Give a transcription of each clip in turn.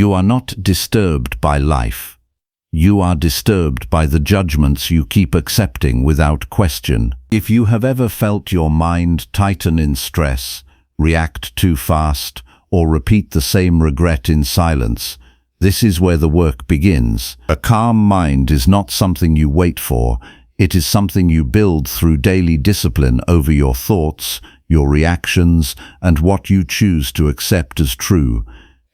You are not disturbed by life. You are disturbed by the judgments you keep accepting without question. If you have ever felt your mind tighten in stress, react too fast, or repeat the same regret in silence, this is where the work begins. A calm mind is not something you wait for. It is something you build through daily discipline over your thoughts, your reactions, and what you choose to accept as true.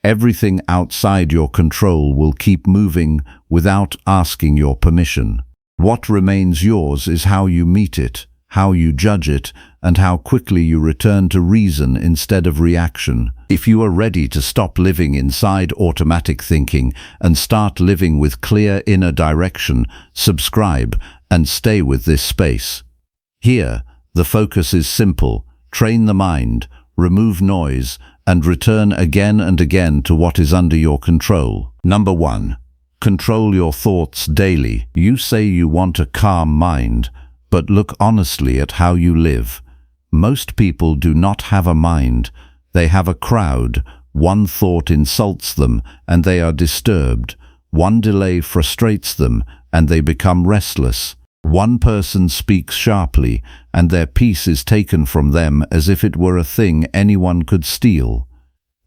Everything outside your control will keep moving without asking your permission. What remains yours is how you meet it, how you judge it, and how quickly you return to reason instead of reaction. If you are ready to stop living inside automatic thinking and start living with clear inner direction, subscribe and stay with this space. Here, the focus is simple. Train the mind, remove noise, and return again and again to what is under your control. Number 1. Control your thoughts daily. You say you want a calm mind, but look honestly at how you live. Most people do not have a mind. They have a crowd. One thought insults them, and they are disturbed. One delay frustrates them, and they become restless. One person speaks sharply, and their peace is taken from them as if it were a thing anyone could steal.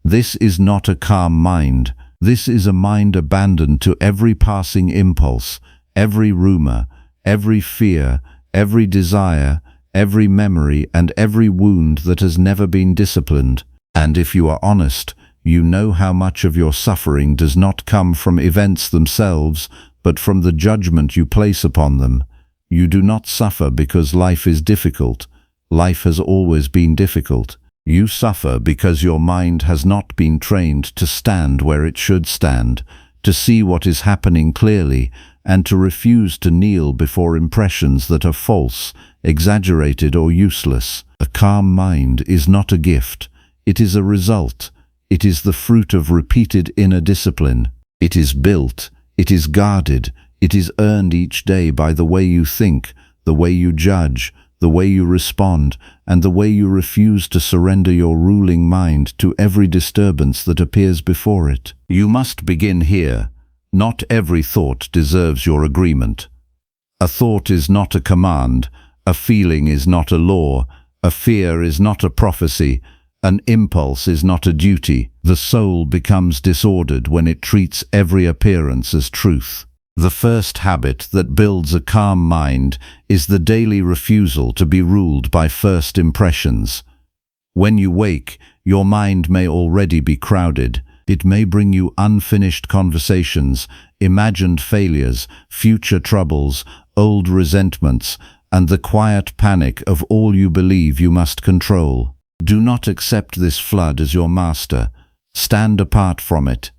This is not a calm mind. This is a mind abandoned to every passing impulse, every rumor, every fear, every desire, every memory, and every wound that has never been disciplined. And if you are honest, you know how much of your suffering does not come from events themselves, but from the judgment you place upon them. You do not suffer because life is difficult. Life has always been difficult. You suffer because your mind has not been trained to stand where it should stand, to see what is happening clearly, and to refuse to kneel before impressions that are false, exaggerated, or useless. A calm mind is not a gift. It is a result. It is the fruit of repeated inner discipline. It is built. It is guarded. It is earned each day by the way you think, the way you judge, the way you respond, and the way you refuse to surrender your ruling mind to every disturbance that appears before it. You must begin here. Not every thought deserves your agreement. A thought is not a command. A feeling is not a law. A fear is not a prophecy. An impulse is not a duty. The soul becomes disordered when it treats every appearance as truth. The first habit that builds a calm mind is the daily refusal to be ruled by first impressions. When you wake, your mind may already be crowded. It may bring you unfinished conversations, imagined failures, future troubles, old resentments, and the quiet panic of all you believe you must control. Do not accept this flood as your master. Stand apart from it.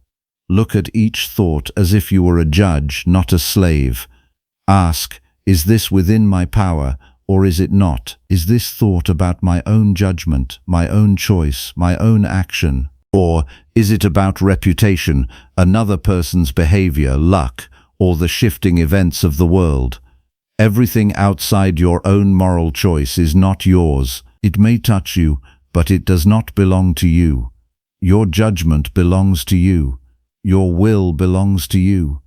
Look at each thought as if you were a judge, not a slave. Ask, is this within my power, or is it not? Is this thought about my own judgment, my own choice, my own action? Or is it about reputation, another person's behavior, luck, or the shifting events of the world? Everything outside your own moral choice is not yours. It may touch you, but it does not belong to you. Your judgment belongs to you. Your will belongs to you.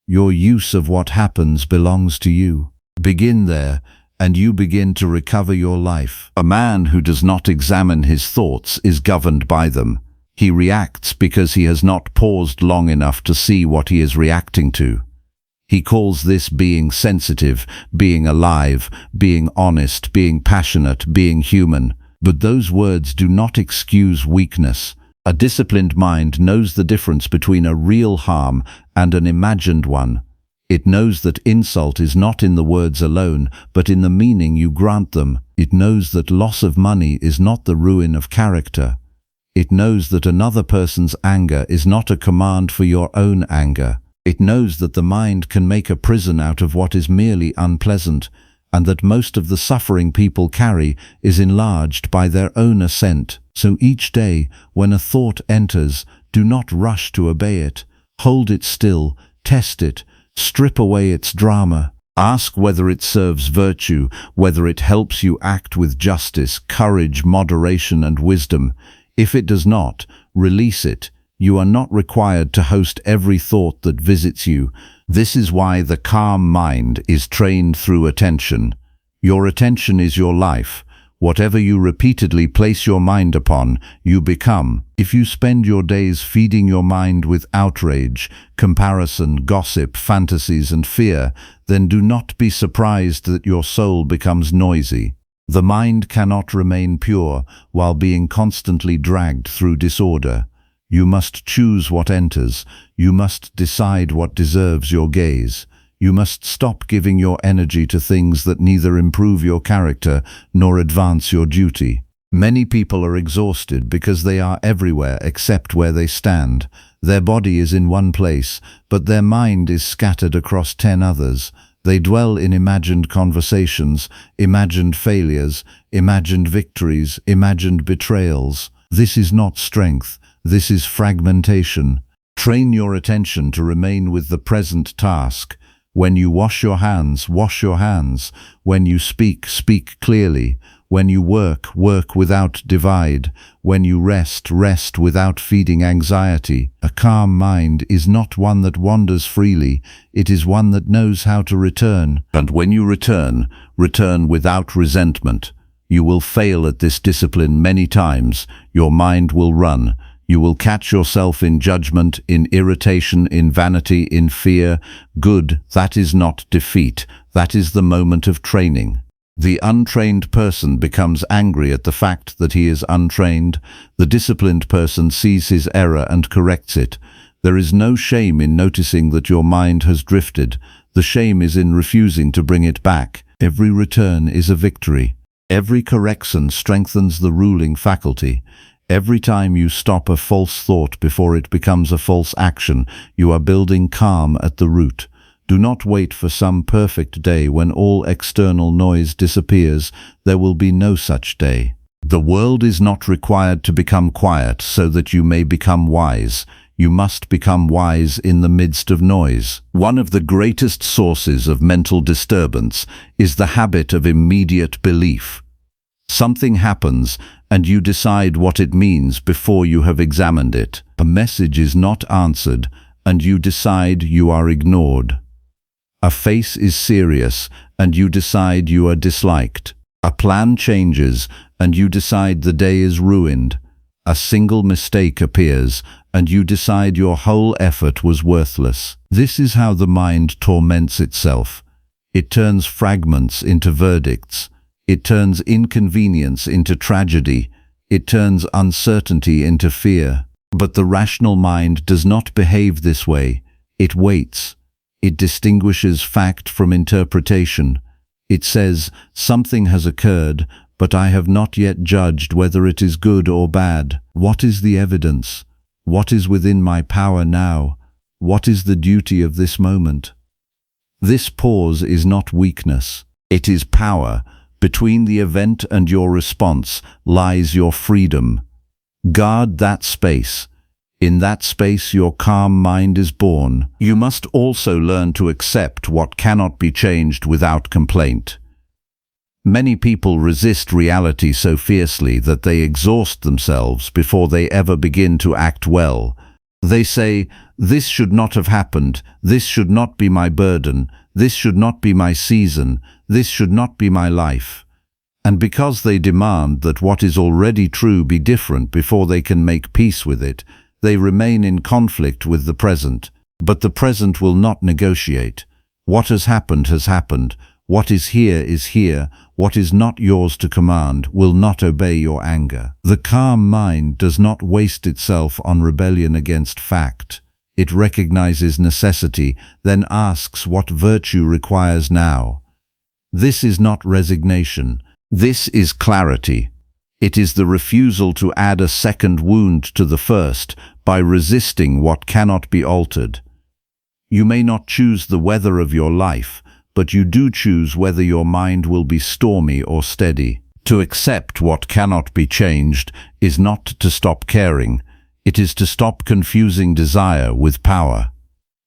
Your use of what happens belongs to you. Begin there, and you begin to recover your life. A man who does not examine his thoughts is governed by them. He reacts because he has not paused long enough to see what he is reacting to. He calls this being sensitive, being alive, being honest, being passionate, being human. But those words do not excuse weakness. A disciplined mind knows the difference between a real harm and an imagined one. It knows that insult is not in the words alone, but in the meaning you grant them. It knows that loss of money is not the ruin of character. It knows that another person's anger is not a command for your own anger. It knows that the mind can make a prison out of what is merely unpleasant, and that most of the suffering people carry is enlarged by their own assent. So each day, when a thought enters, do not rush to obey it. Hold it still, test it, strip away its drama. Ask whether it serves virtue, whether it helps you act with justice, courage, moderation, and wisdom. If it does not, release it. You are not required to host every thought that visits you. This is why the calm mind is trained through attention. Your attention is your life. Whatever you repeatedly place your mind upon, you become. If you spend your days feeding your mind with outrage, comparison, gossip, fantasies, and fear, then do not be surprised that your soul becomes noisy. The mind cannot remain pure while being constantly dragged through disorder. You must choose what enters. You must decide what deserves your gaze. You must stop giving your energy to things that neither improve your character nor advance your duty. Many people are exhausted because they are everywhere except where they stand. Their body is in one place, but their mind is scattered across 10 others. They dwell in imagined conversations, imagined failures, imagined victories, imagined betrayals. This is not strength. This is fragmentation. Train your attention to remain with the present task. When you wash your hands, wash your hands. When you speak, speak clearly. When you work, work without divide. When you rest, rest without feeding anxiety. A calm mind is not one that wanders freely. It is one that knows how to return. And when you return, return without resentment. You will fail at this discipline many times. Your mind will run. You will catch yourself in judgment, in irritation, in vanity, in fear. Good, that is not defeat. That is the moment of training. The untrained person becomes angry at the fact that he is untrained. The disciplined person sees his error and corrects it. There is no shame in noticing that your mind has drifted. The shame is in refusing to bring it back. Every return is a victory. Every correction strengthens the ruling faculty. Every time you stop a false thought before it becomes a false action, you are building calm at the root. Do not wait for some perfect day when all external noise disappears. There will be no such day. The world is not required to become quiet so that you may become wise. You must become wise in the midst of noise. One of the greatest sources of mental disturbance is the habit of immediate belief. Something happens, and you decide what it means before you have examined it. A message is not answered, and you decide you are ignored. A face is serious, and you decide you are disliked. A plan changes, and you decide the day is ruined. A single mistake appears, and you decide your whole effort was worthless. This is how the mind torments itself. It turns fragments into verdicts. It turns inconvenience into tragedy. It turns uncertainty into fear. But the rational mind does not behave this way. It waits. It distinguishes fact from interpretation. It says, something has occurred, but I have not yet judged whether it is good or bad. What is the evidence? What is within my power now? What is the duty of this moment? This pause is not weakness. It is power. Between the event and your response lies your freedom. Guard that space. In that space your calm mind is born. You must also learn to accept what cannot be changed without complaint. Many people resist reality so fiercely that they exhaust themselves before they ever begin to act well. They say, this should not have happened, this should not be my burden, this should not be my season, this should not be my life. And because they demand that what is already true be different before they can make peace with it, they remain in conflict with the present. But the present will not negotiate. What has happened has happened. What is here is here. What is not yours to command will not obey your anger. The calm mind does not waste itself on rebellion against fact. It recognizes necessity, then asks what virtue requires now. This is not resignation. This is clarity. It is the refusal to add a second wound to the first by resisting what cannot be altered. You may not choose the weather of your life, but you do choose whether your mind will be stormy or steady. To accept what cannot be changed is not to stop caring. It is to stop confusing desire with power.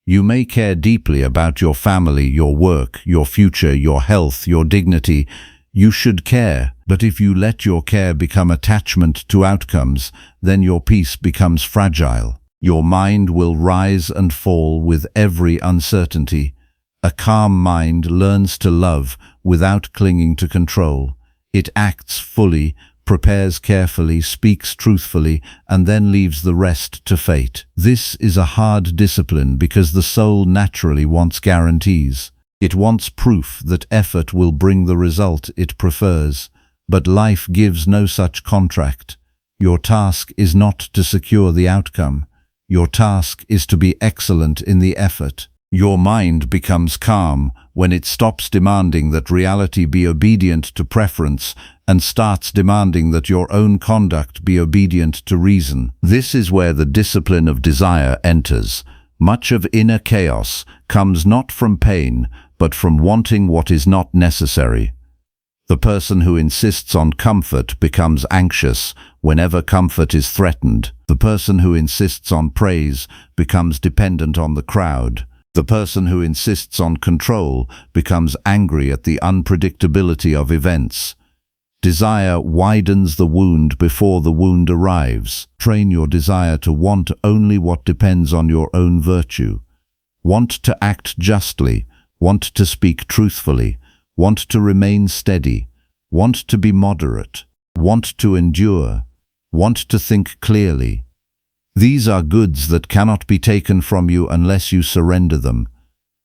You may care deeply about your family, your work, your future, your health, your dignity. You should care, but if you let your care become attachment to outcomes, then your peace becomes fragile. Your mind will rise and fall with every uncertainty. A calm mind learns to love without clinging to control. It acts fully, prepares carefully, speaks truthfully, and then leaves the rest to fate. This is a hard discipline because the soul naturally wants guarantees. It wants proof that effort will bring the result it prefers. But life gives no such contract. Your task is not to secure the outcome. Your task is to be excellent in the effort. Your mind becomes calm when it stops demanding that reality be obedient to preference and starts demanding that your own conduct be obedient to reason. This is where the discipline of desire enters. Much of inner chaos comes not from pain, but from wanting what is not necessary. The person who insists on comfort becomes anxious whenever comfort is threatened. The person who insists on praise becomes dependent on the crowd. The person who insists on control becomes angry at the unpredictability of events. Desire widens the wound before the wound arrives. Train your desire to want only what depends on your own virtue. Want to act justly, want to speak truthfully, want to remain steady, want to be moderate, want to endure, want to think clearly. These are goods that cannot be taken from you unless you surrender them.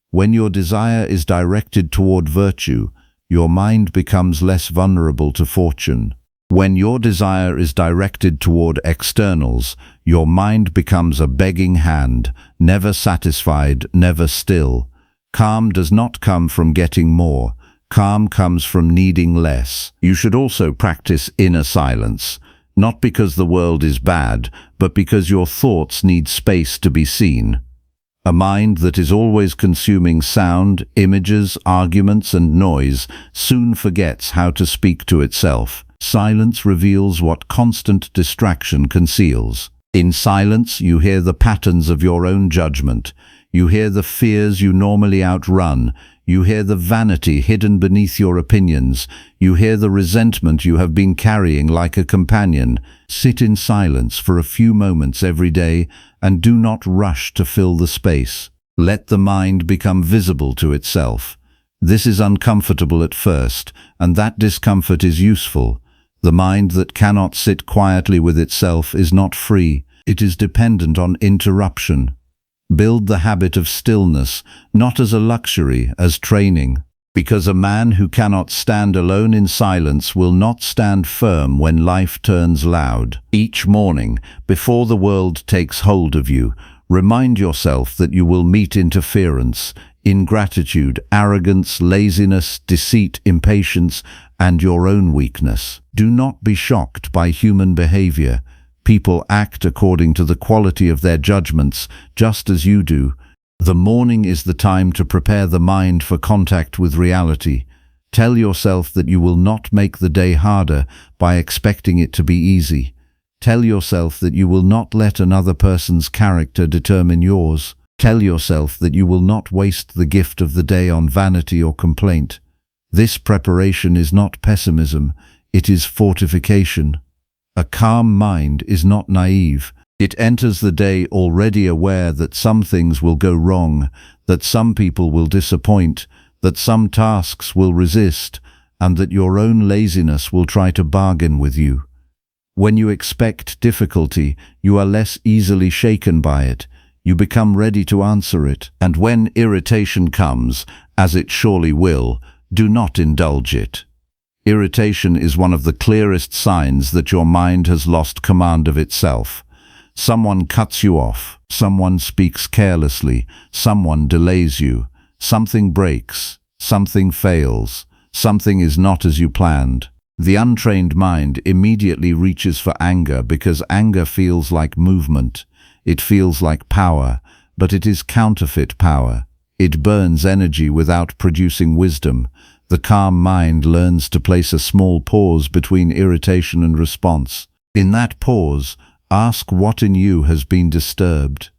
When your desire is directed toward virtue, your mind becomes less vulnerable to fortune. When your desire is directed toward externals, your mind becomes a begging hand, never satisfied, never still. Calm does not come from getting more. Calm comes from needing less. You should also practice inner silence, not because the world is bad, but because your thoughts need space to be seen. A mind that is always consuming sound, images, arguments, and noise soon forgets how to speak to itself. Silence reveals what constant distraction conceals. In silence, you hear the patterns of your own judgment. You hear the fears you normally outrun. You hear the vanity hidden beneath your opinions. You hear the resentment you have been carrying like a companion. Sit in silence for a few moments every day and do not rush to fill the space. Let the mind become visible to itself. This is uncomfortable at first, and that discomfort is useful. The mind that cannot sit quietly with itself is not free. It is dependent on interruption. Build the habit of stillness, not as a luxury, as training. Because a man who cannot stand alone in silence will not stand firm when life turns loud. Each morning, before the world takes hold of you, remind yourself that you will meet interference, ingratitude, arrogance, laziness, deceit, impatience, and your own weakness. Do not be shocked by human behavior. People act according to the quality of their judgments, just as you do. The morning is the time to prepare the mind for contact with reality. Tell yourself that you will not make the day harder by expecting it to be easy. Tell yourself that you will not let another person's character determine yours. Tell yourself that you will not waste the gift of the day on vanity or complaint. This preparation is not pessimism, it is fortification. A calm mind is not naive. It enters the day already aware that some things will go wrong, that some people will disappoint, that some tasks will resist, and that your own laziness will try to bargain with you. When you expect difficulty, you are less easily shaken by it. You become ready to answer it. And when irritation comes, as it surely will, do not indulge it. Irritation is one of the clearest signs that your mind has lost command of itself. Someone cuts you off, someone speaks carelessly, someone delays you, something breaks, something fails, something is not as you planned. The untrained mind immediately reaches for anger because anger feels like movement. It feels like power, but it is counterfeit power. It burns energy without producing wisdom. The calm mind learns to place a small pause between irritation and response. In that pause, ask what in you has been disturbed.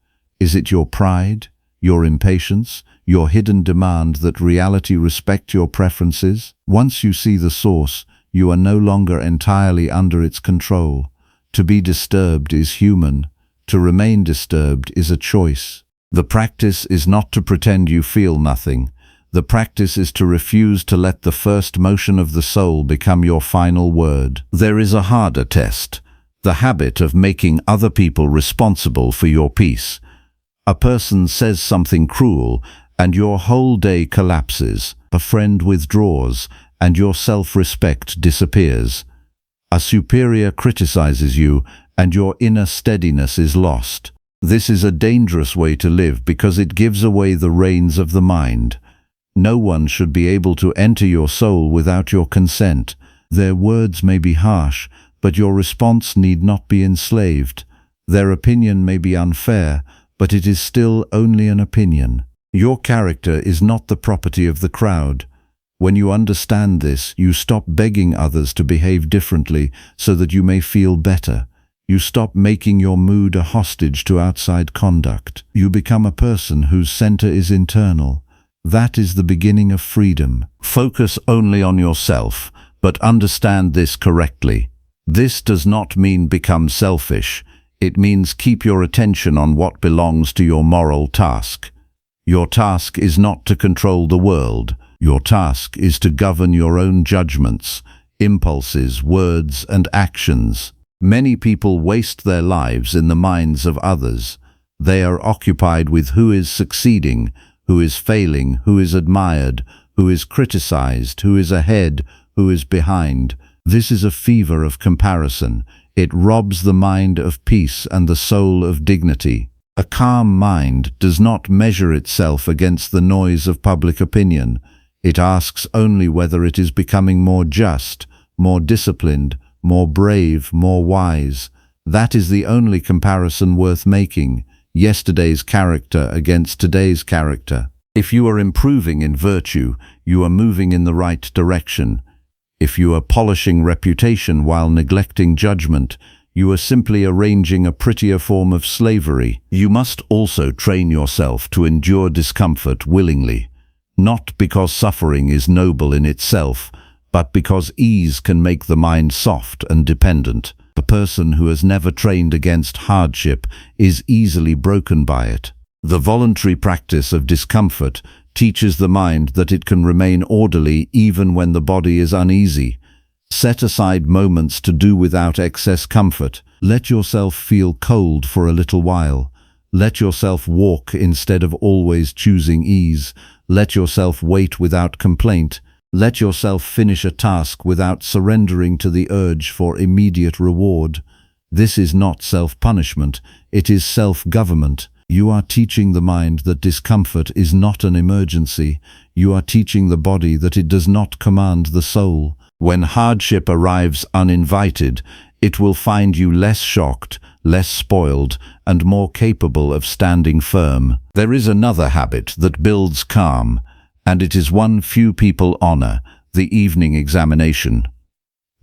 Is it your pride, your impatience, your hidden demand that reality respect your preferences? Once you see the source, you are no longer entirely under its control. To be disturbed is human. To remain disturbed is a choice. The practice is not to pretend you feel nothing. The practice is to refuse to let the first motion of the soul become your final word. There is a harder test, the habit of making other people responsible for your peace. A person says something cruel, and your whole day collapses. A friend withdraws, and your self-respect disappears. A superior criticizes you, and your inner steadiness is lost. This is a dangerous way to live because it gives away the reins of the mind. No one should be able to enter your soul without your consent. Their words may be harsh, but your response need not be enslaved. Their opinion may be unfair, but it is still only an opinion. Your character is not the property of the crowd. When you understand this, you stop begging others to behave differently so that you may feel better. You stop making your mood a hostage to outside conduct. You become a person whose center is internal. That is the beginning of freedom. Focus only on yourself, but understand this correctly. This does not mean become selfish. It means keep your attention on what belongs to your moral task. Your task is not to control the world. Your task is to govern your own judgments, impulses, words, and actions. Many people waste their lives in the minds of others. They are occupied with who is succeeding, who is failing, who is admired, who is criticized, who is ahead, who is behind. This is a fever of comparison. It robs the mind of peace and the soul of dignity. A calm mind does not measure itself against the noise of public opinion. It asks only whether it is becoming more just, more disciplined, more brave, more wise. That is the only comparison worth making, yesterday's character against today's character. If you are improving in virtue, you are moving in the right direction. If you are polishing reputation while neglecting judgment, you are simply arranging a prettier form of slavery. You must also train yourself to endure discomfort willingly, not because suffering is noble in itself, but because ease can make the mind soft and dependent. A person who has never trained against hardship is easily broken by it. The voluntary practice of discomfort teaches the mind that it can remain orderly even when the body is uneasy. Set aside moments to do without excess comfort. Let yourself feel cold for a little while. Let yourself walk instead of always choosing ease. Let yourself wait without complaint. Let yourself finish a task without surrendering to the urge for immediate reward. This is not self-punishment, it is self-government. You are teaching the mind that discomfort is not an emergency. You are teaching the body that it does not command the soul. When hardship arrives uninvited, it will find you less shocked, less spoiled, and more capable of standing firm. There is another habit that builds calm, and it is one few people honor: the evening examination.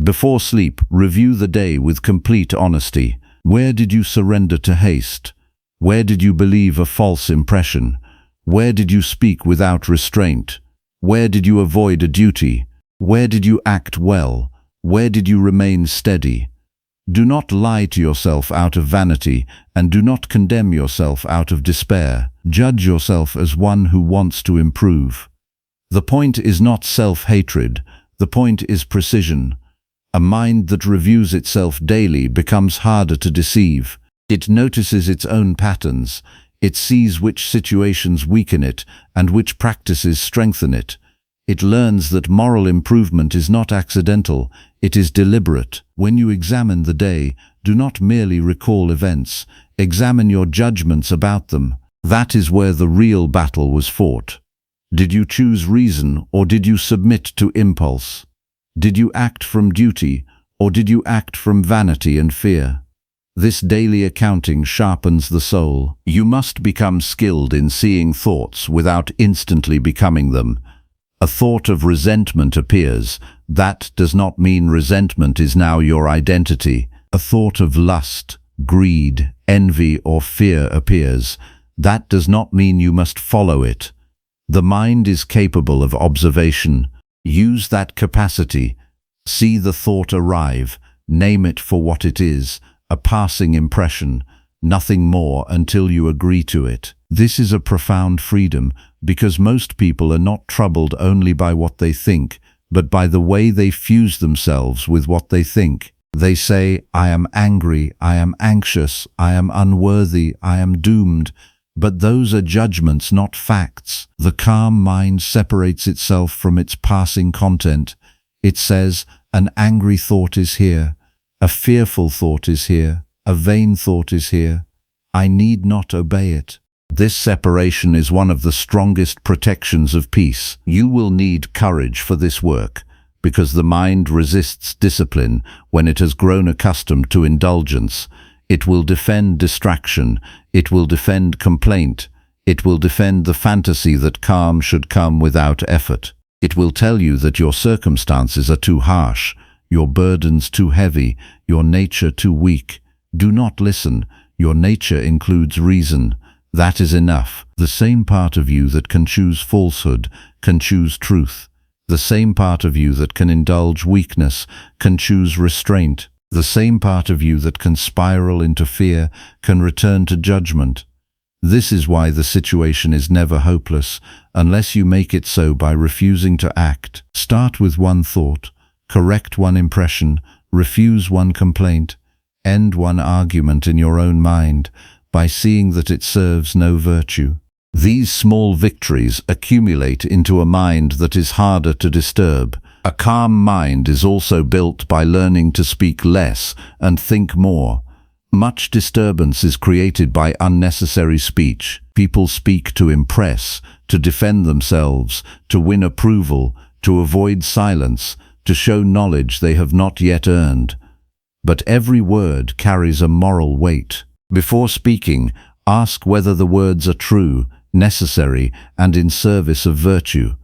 Before sleep, review the day with complete honesty. Where did you surrender to haste? Where did you believe a false impression? Where did you speak without restraint? Where did you avoid a duty? Where did you act well? Where did you remain steady? Do not lie to yourself out of vanity, and do not condemn yourself out of despair. Judge yourself as one who wants to improve. The point is not self-hatred, the point is precision. A mind that reviews itself daily becomes harder to deceive. It notices its own patterns. It sees which situations weaken it and which practices strengthen it. It learns that moral improvement is not accidental, it is deliberate. When you examine the day, do not merely recall events, examine your judgments about them. That is where the real battle was fought. Did you choose reason, or did you submit to impulse? Did you act from duty, or did you act from vanity and fear? This daily accounting sharpens the soul. You must become skilled in seeing thoughts without instantly becoming them. A thought of resentment appears. That does not mean resentment is now your identity. A thought of lust, greed, envy, or fear appears. That does not mean you must follow it. The mind is capable of observation. Use that capacity. See the thought arrive. Name it for what it is, a passing impression. nothing more until you agree to it. This is a profound freedom, because most people are not troubled only by what they think, but by the way they fuse themselves with what they think. They say, I am angry, I am anxious, I am unworthy, I am doomed. But those are judgments, not facts. The calm mind separates itself from its passing content. It says, an angry thought is here, a fearful thought is here, a vain thought is here. I need not obey it. This separation is one of the strongest protections of peace. You will need courage for this work, because the mind resists discipline when it has grown accustomed to indulgence. It will defend distraction, it will defend complaint, it will defend the fantasy that calm should come without effort. It will tell you that your circumstances are too harsh, your burdens too heavy, your nature too weak. Do not listen. Your nature includes reason. That is enough. The same part of you that can choose falsehood can choose truth. The same part of you that can indulge weakness can choose restraint. The same part of you that can spiral into fear can return to judgment. This is why the situation is never hopeless, unless you make it so by refusing to act. Start with one thought, correct one impression, refuse one complaint, end one argument in your own mind by seeing that it serves no virtue. These small victories accumulate into a mind that is harder to disturb. A calm mind is also built by learning to speak less and think more. Much disturbance is created by unnecessary speech. People speak to impress, to defend themselves, to win approval, to avoid silence, to show knowledge they have not yet earned. But every word carries a moral weight. Before speaking, ask whether the words are true, necessary, and in service of virtue.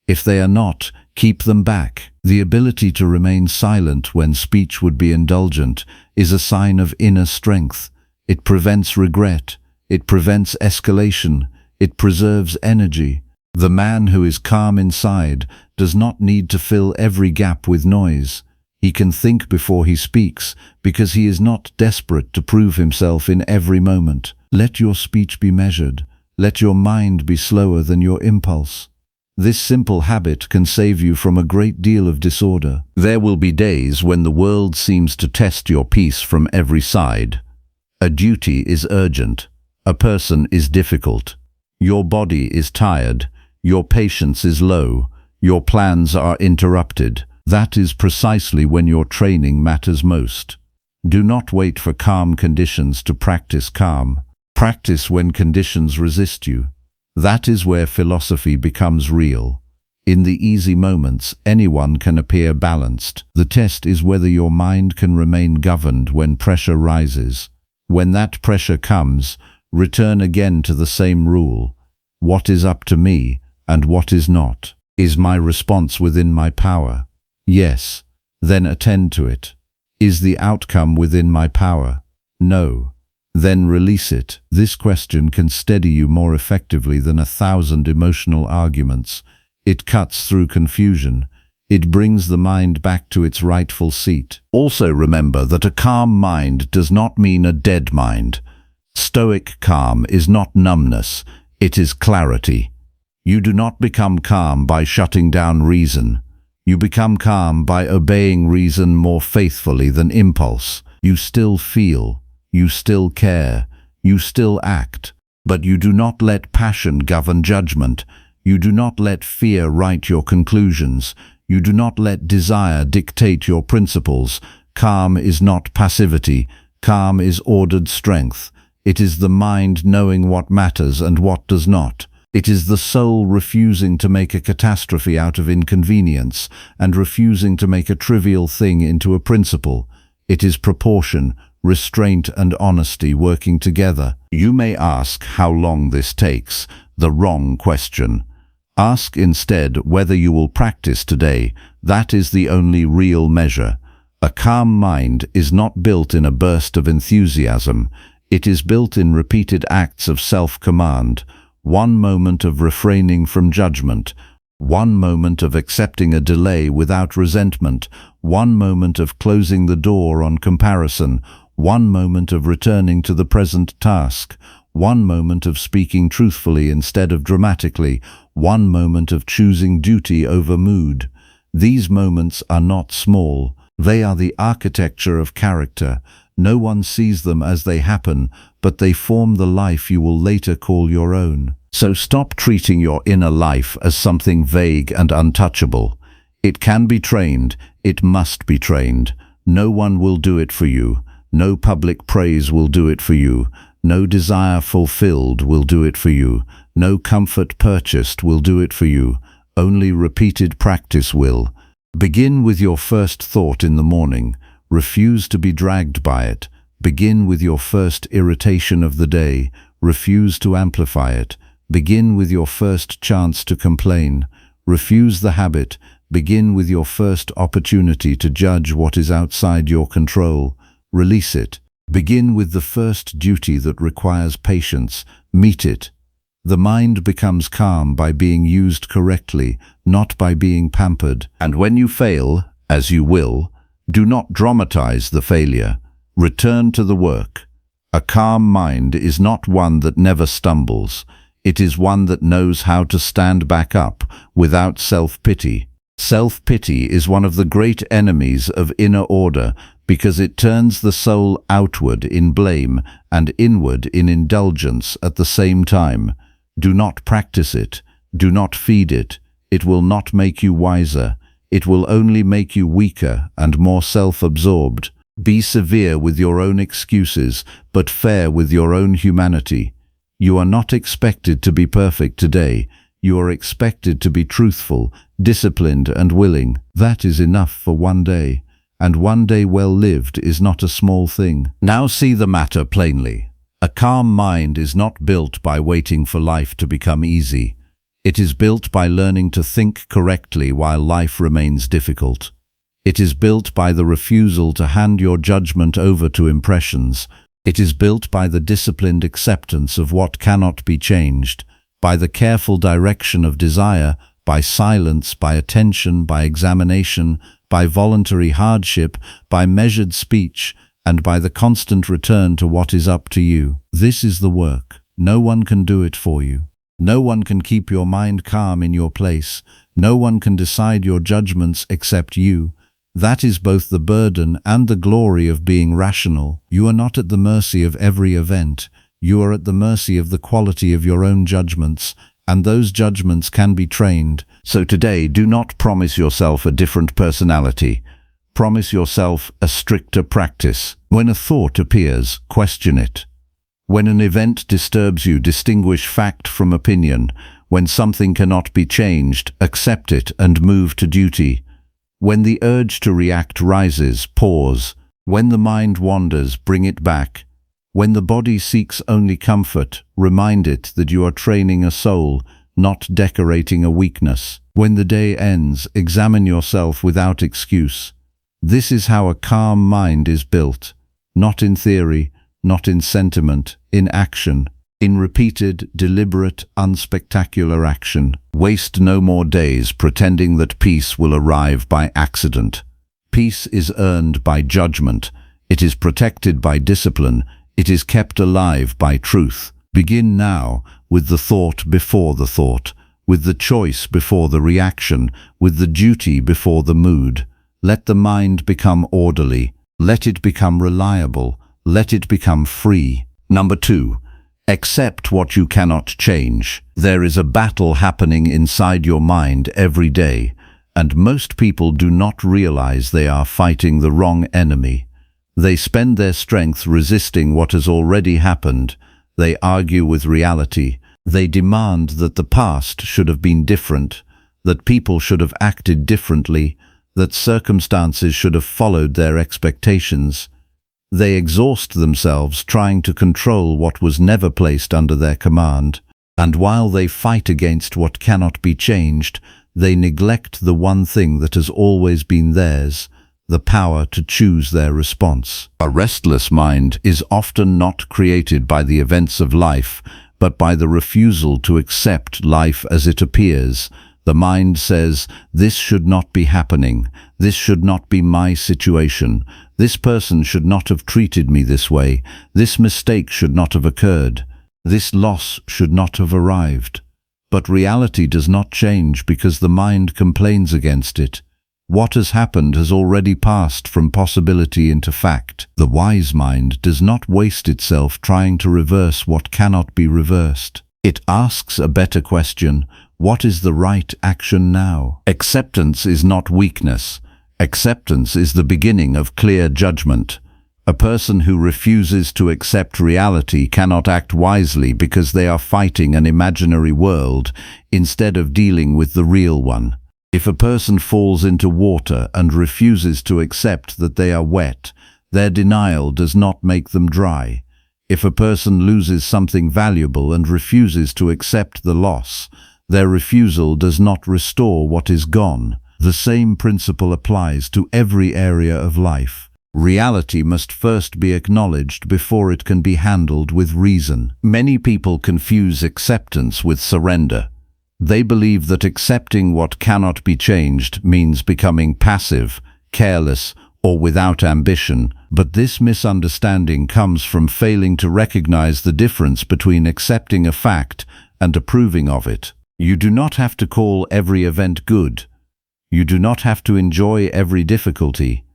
If they are not, keep them back. The ability to remain silent when speech would be indulgent is a sign of inner strength. It prevents regret. It prevents escalation. It preserves energy. The man who is calm inside does not need to fill every gap with noise. He can think before he speaks, because he is not desperate to prove himself in every moment. Let your speech be measured. Let your mind be slower than your impulse. This simple habit can save you from a great deal of disorder. There will be days when the world seems to test your peace from every side. A duty is urgent. A person is difficult. Your body is tired. Your patience is low. Your plans are interrupted. That is precisely when your training matters most. Do not wait for calm conditions to practice calm. Practice when conditions resist you. That is where philosophy becomes real. In the easy moments, anyone can appear balanced. The test is whether your mind can remain governed when pressure rises. When that pressure comes, return again to the same rule. What is up to me, and what is not? Is my response within my power? Yes. Then attend to it. Is the outcome within my power? No. Then release it. This question can steady you more effectively than 1,000 emotional arguments. It cuts through confusion. It brings the mind back to its rightful seat. Also remember that a calm mind does not mean a dead mind. Stoic calm is not numbness, it is clarity. You do not become calm by shutting down reason. You become calm by obeying reason more faithfully than impulse. You still feel, you still care, you still act, but you do not let passion govern judgment. You do not let fear write your conclusions. You do not let desire dictate your principles. Calm is not passivity. Calm is ordered strength. It is the mind knowing what matters and what does not. It is the soul refusing to make a catastrophe out of inconvenience and refusing to make a trivial thing into a principle. It is proportion, restraint, and honesty working together. You may ask how long this takes. The wrong question. Ask instead whether you will practice today. That is the only real measure. A calm mind is not built in a burst of enthusiasm. It is built in repeated acts of self-command. One moment of refraining from judgment, one moment of accepting a delay without resentment, one moment of closing the door on comparison, 1 moment of returning to the present task, 1 moment of speaking truthfully instead of dramatically, 1 moment of choosing duty over mood. These moments are not small. They are the architecture of character. No one sees them as they happen, but they form the life you will later call your own. So stop treating your inner life as something vague and untouchable. It can be trained. It must be trained. No one will do it for you. No public praise will do it for you. No desire fulfilled will do it for you. No comfort purchased will do it for you. Only repeated practice will. Begin with your first thought in the morning. Refuse to be dragged by it. Begin with your first irritation of the day. Refuse to amplify it. Begin with your first chance to complain. Refuse the habit. Begin with your first opportunity to judge what is outside your control. Release it. Begin with the first duty that requires patience. Meet it. The mind becomes calm by being used correctly, not by being pampered. And when you fail, as you will, do not dramatize the failure. Return to the work. A calm mind is not one that never stumbles. It is one that knows how to stand back up without self-pity. Self-pity is one of the great enemies of inner order because it turns the soul outward in blame and inward in indulgence at the same time. Do not practice it. Do not feed it. It will not make you wiser. It will only make you weaker and more self-absorbed. Be severe with your own excuses, but fair with your own humanity. You are not expected to be perfect today. You are expected to be truthful, disciplined, and willing. That is enough for one day. And one day well lived is not a small thing. Now see the matter plainly. A calm mind is not built by waiting for life to become easy. It is built by learning to think correctly while life remains difficult. It is built by the refusal to hand your judgment over to impressions. It is built by the disciplined acceptance of what cannot be changed, by the careful direction of desire, by silence, by attention, by examination, by voluntary hardship, by measured speech, and by the constant return to what is up to you. This is the work. No one can do it for you. No one can keep your mind calm in your place. No one can decide your judgments except you. That is both the burden and the glory of being rational. You are not at the mercy of every event. You are at the mercy of the quality of your own judgments, and those judgments can be trained. So today, do not promise yourself a different personality. Promise yourself a stricter practice. When a thought appears, question it. When an event disturbs you, distinguish fact from opinion. When something cannot be changed, accept it and move to duty. When the urge to react rises, pause. When the mind wanders, bring it back. When the body seeks only comfort, remind it that you are training a soul, not decorating a weakness. When the day ends, examine yourself without excuse. This is how a calm mind is built, not in theory, not in sentiment, in action, in repeated, deliberate, unspectacular action. Waste no more days pretending that peace will arrive by accident. Peace is earned by judgment. It is protected by discipline. It is kept alive by truth. Begin now with the thought before the thought, with the choice before the reaction, with the duty before the mood. Let the mind become orderly. Let it become reliable. Let it become free. Number 2. Accept what you cannot change. There is a battle happening inside your mind every day, and most people do not realize they are fighting the wrong enemy. They spend their strength resisting what has already happened. They argue with reality. They demand that the past should have been different, that people should have acted differently, that circumstances should have followed their expectations. They exhaust themselves trying to control what was never placed under their command, and while they fight against what cannot be changed, they neglect the one thing that has always been theirs, the power to choose their response. A restless mind is often not created by the events of life, but by the refusal to accept life as it appears. The mind says, this should not be happening, this should not be my situation, this person should not have treated me this way, this mistake should not have occurred, this loss should not have arrived. But reality does not change because the mind complains against it. What has happened has already passed from possibility into fact. The wise mind does not waste itself trying to reverse what cannot be reversed. It asks a better question: what is the right action now? Acceptance is not weakness. Acceptance is the beginning of clear judgment. A person who refuses to accept reality cannot act wisely because they are fighting an imaginary world instead of dealing with the real one. If a person falls into water and refuses to accept that they are wet, their denial does not make them dry. If a person loses something valuable and refuses to accept the loss, their refusal does not restore what is gone. The same principle applies to every area of life. Reality must first be acknowledged before it can be handled with reason. Many people confuse acceptance with surrender. They believe that accepting what cannot be changed means becoming passive, careless, or without ambition, but this misunderstanding comes from failing to recognize the difference between accepting a fact and approving of it. You do not have to call every event good. You do not have to enjoy every difficulty.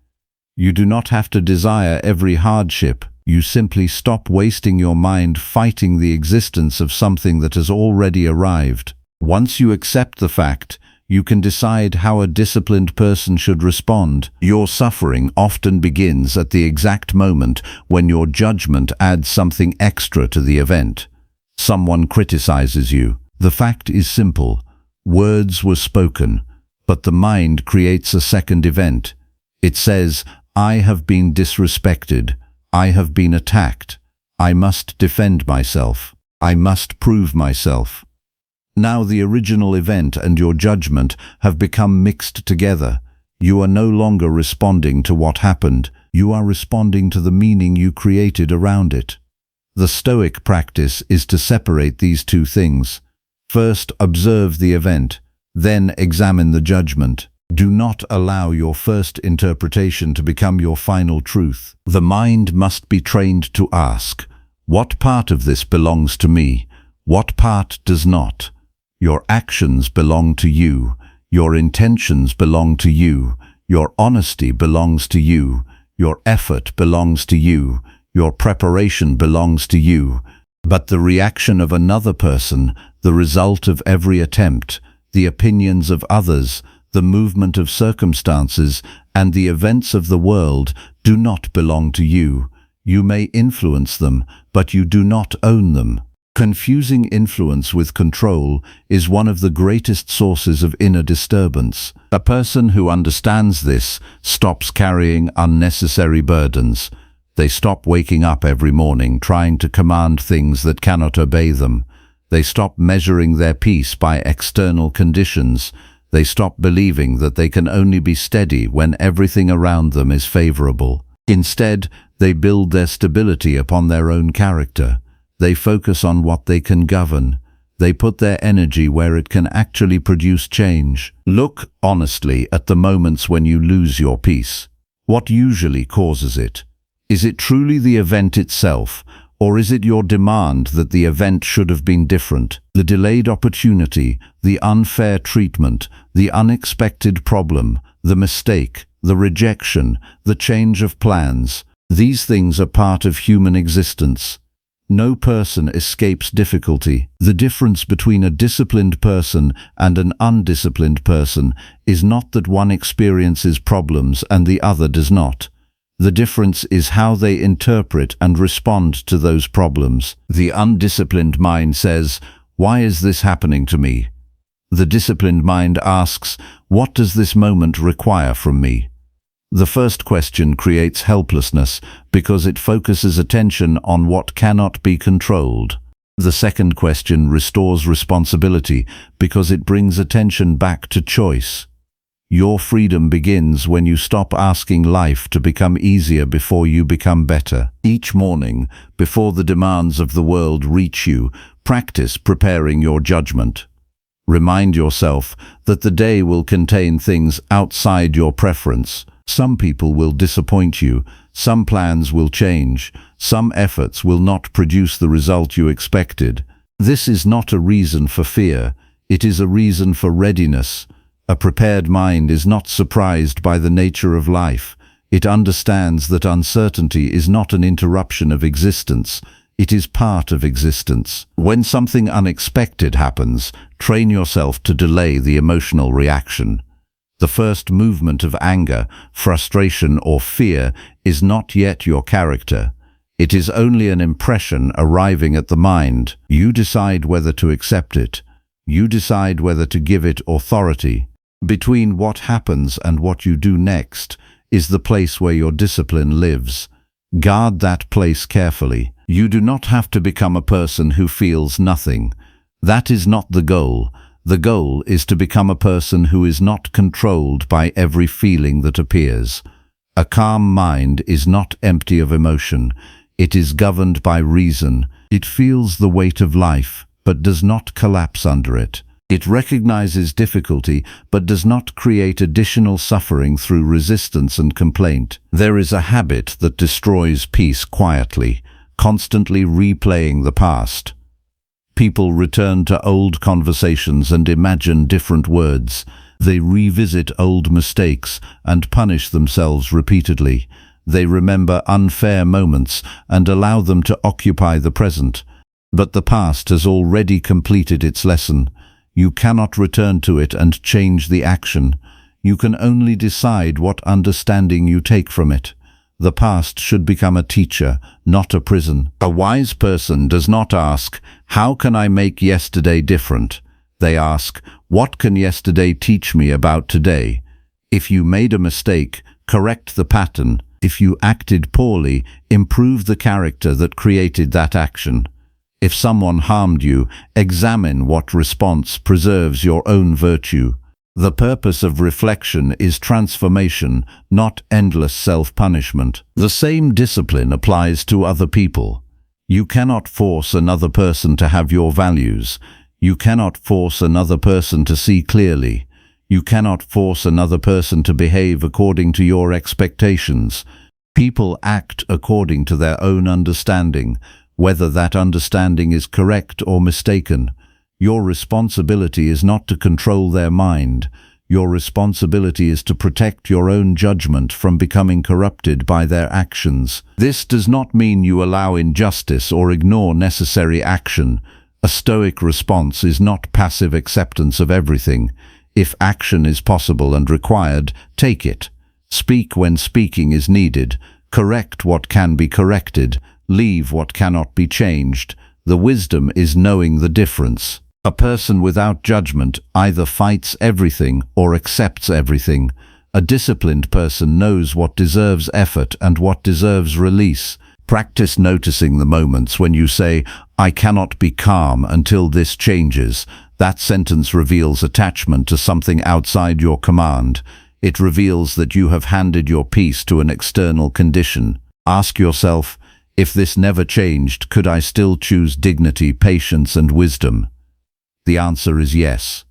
You do not have to desire every hardship. You simply stop wasting your mind fighting the existence of something that has already arrived. Once you accept the fact, you can decide how a disciplined person should respond. Your suffering often begins at the exact moment when your judgment adds something extra to the event. Someone criticizes you. The fact is simple. Words were spoken, but the mind creates a second event. It says, I have been disrespected. I have been attacked. I must defend myself. I must prove myself. Now the original event and your judgment have become mixed together. You are no longer responding to what happened. You are responding to the meaning you created around it. The Stoic practice is to separate these two things. First, observe the event, then examine the judgment. Do not allow your first interpretation to become your final truth. The mind must be trained to ask, what part of this belongs to me? What part does not? Your actions belong to you. Your intentions belong to you. Your honesty belongs to you. Your effort belongs to you. Your preparation belongs to you. But the reaction of another person, the result of every attempt, the opinions of others, the movement of circumstances, and the events of the world do not belong to you. You may influence them, but you do not own them. Confusing influence with control is one of the greatest sources of inner disturbance. A person who understands this stops carrying unnecessary burdens. They stop waking up every morning trying to command things that cannot obey them. They stop measuring their peace by external conditions. They stop believing that they can only be steady when everything around them is favorable. Instead, they build their stability upon their own character. They focus on what they can govern. They put their energy where it can actually produce change. Look honestly at the moments when you lose your peace. What usually causes it? Is it truly the event itself, or is it your demand that the event should have been different? The delayed opportunity, the unfair treatment, the unexpected problem, the mistake, the rejection, the change of plans. These things are part of human existence. No person escapes difficulty. The difference between a disciplined person and an undisciplined person is not that one experiences problems and the other does not. The difference is how they interpret and respond to those problems. The undisciplined mind says, "Why is this happening to me?" The disciplined mind asks, "What does this moment require from me?" The first question creates helplessness because it focuses attention on what cannot be controlled. The second question restores responsibility because it brings attention back to choice. Your freedom begins when you stop asking life to become easier before you become better. Each morning, before the demands of the world reach you, practice preparing your judgment. Remind yourself that the day will contain things outside your preference. Some people will disappoint you, some plans will change, some efforts will not produce the result you expected. This is not a reason for fear, it is a reason for readiness. A prepared mind is not surprised by the nature of life. It understands that uncertainty is not an interruption of existence, it is part of existence. When something unexpected happens, train yourself to delay the emotional reaction. The first movement of anger, frustration, or fear is not yet your character. It is only an impression arriving at the mind. You decide whether to accept it. You decide whether to give it authority. Between what happens and what you do next is the place where your discipline lives. Guard that place carefully. You do not have to become a person who feels nothing. That is not the goal. The goal is to become a person who is not controlled by every feeling that appears. A calm mind is not empty of emotion. It is governed by reason. It feels the weight of life, but does not collapse under it. It recognizes difficulty, but does not create additional suffering through resistance and complaint. There is a habit that destroys peace quietly, constantly replaying the past. People return to old conversations and imagine different words. They revisit old mistakes and punish themselves repeatedly. They remember unfair moments and allow them to occupy the present. But the past has already completed its lesson. You cannot return to it and change the action. You can only decide what understanding you take from it. The past should become a teacher, not a prison. A wise person does not ask, "How can I make yesterday different?" They ask, "What can yesterday teach me about today?" If you made a mistake, correct the pattern. If you acted poorly, improve the character that created that action. If someone harmed you, examine what response preserves your own virtue. The purpose of reflection is transformation, not endless self-punishment. The same discipline applies to other people. You cannot force another person to have your values. You cannot force another person to see clearly. You cannot force another person to behave according to your expectations. People act according to their own understanding, whether that understanding is correct or mistaken. Your responsibility is not to control their mind. Your responsibility is to protect your own judgment from becoming corrupted by their actions. This does not mean you allow injustice or ignore necessary action. A Stoic response is not passive acceptance of everything. If action is possible and required, take it. Speak when speaking is needed. Correct what can be corrected. Leave what cannot be changed. The wisdom is knowing the difference. A person without judgment either fights everything or accepts everything. A disciplined person knows what deserves effort and what deserves release. Practice noticing the moments when you say, "I cannot be calm until this changes." That sentence reveals attachment to something outside your command. It reveals that you have handed your peace to an external condition. Ask yourself, if this never changed, could I still choose dignity, patience, and wisdom? The answer is yes.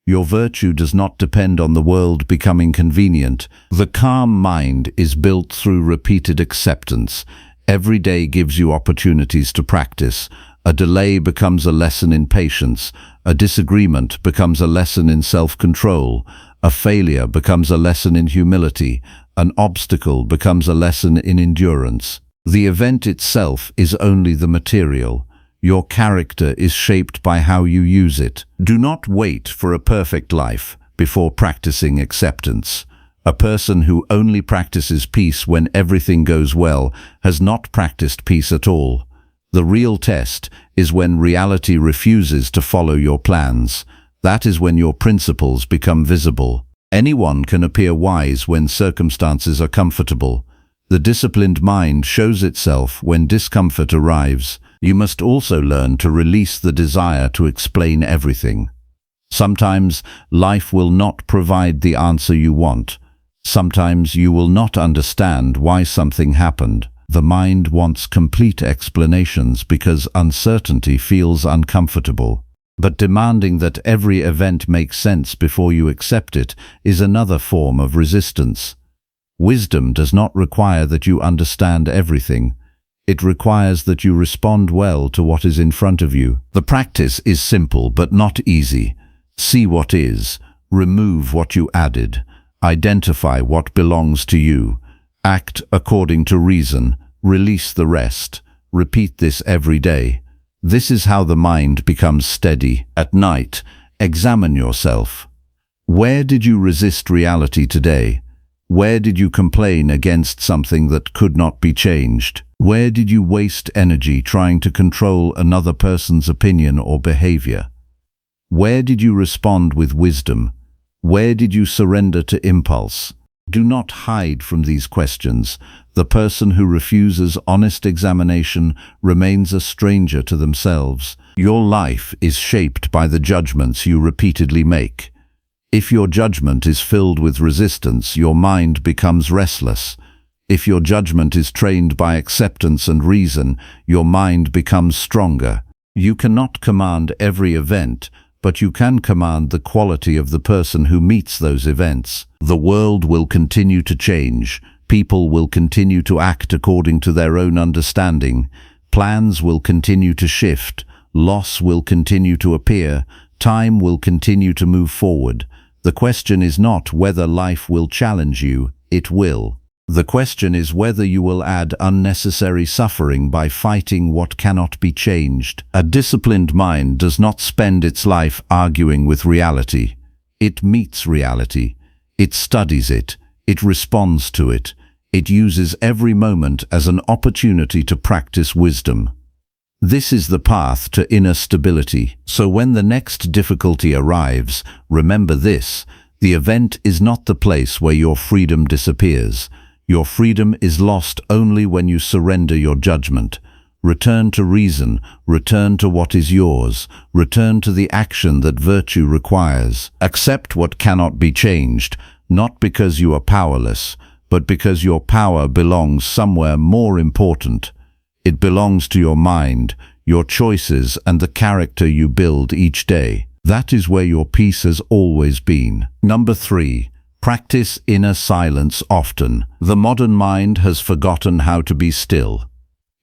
Your virtue does not depend on the world becoming convenient. The calm mind is built through repeated acceptance. Every day gives you opportunities to practice. A delay becomes a lesson in patience. A disagreement becomes a lesson in self-control. A failure becomes a lesson in humility. An obstacle becomes a lesson in endurance. The event itself is only the material. Your character is shaped by how you use it. Do not wait for a perfect life before practicing acceptance. A person who only practices peace when everything goes well has not practiced peace at all. The real test is when reality refuses to follow your plans. That is when your principles become visible. Anyone can appear wise when circumstances are comfortable. The disciplined mind shows itself when discomfort arrives. You must also learn to release the desire to explain everything. Sometimes life will not provide the answer you want. Sometimes you will not understand why something happened. The mind wants complete explanations because uncertainty feels uncomfortable. But demanding that every event make sense before you accept it is another form of resistance. Wisdom does not require that you understand everything. It requires that you respond well to what is in front of you. The practice is simple but not easy. See what is, remove what you added, identify what belongs to you, act according to reason, release the rest. Repeat this every day. This is how the mind becomes steady. At night, examine yourself. Where did you resist reality today? Where did you complain against something that could not be changed? Where did you waste energy trying to control another person's opinion or behavior? Where did you respond with wisdom? Where did you surrender to impulse? Do not hide from these questions. The person who refuses honest examination remains a stranger to themselves. Your life is shaped by the judgments you repeatedly make. If your judgment is filled with resistance, your mind becomes restless. If your judgment is trained by acceptance and reason, your mind becomes stronger. You cannot command every event, but you can command the quality of the person who meets those events. The world will continue to change. People will continue to act according to their own understanding. Plans will continue to shift. Loss will continue to appear. Time will continue to move forward. The question is not whether life will challenge you, it will. The question is whether you will add unnecessary suffering by fighting what cannot be changed. A disciplined mind does not spend its life arguing with reality. It meets reality. It studies it. It responds to it. It uses every moment as an opportunity to practice wisdom. This is the path to inner stability. So when the next difficulty arrives, remember this: the event is not the place where your freedom disappears. Your freedom is lost only when you surrender your judgment. Return to reason, return to what is yours, return to the action that virtue requires. Accept what cannot be changed, not because you are powerless, but because your power belongs somewhere more important. It belongs to your mind, your choices, and the character you build each day. That is where your peace has always been. Number 3. Practice inner silence often. The modern mind has forgotten how to be still.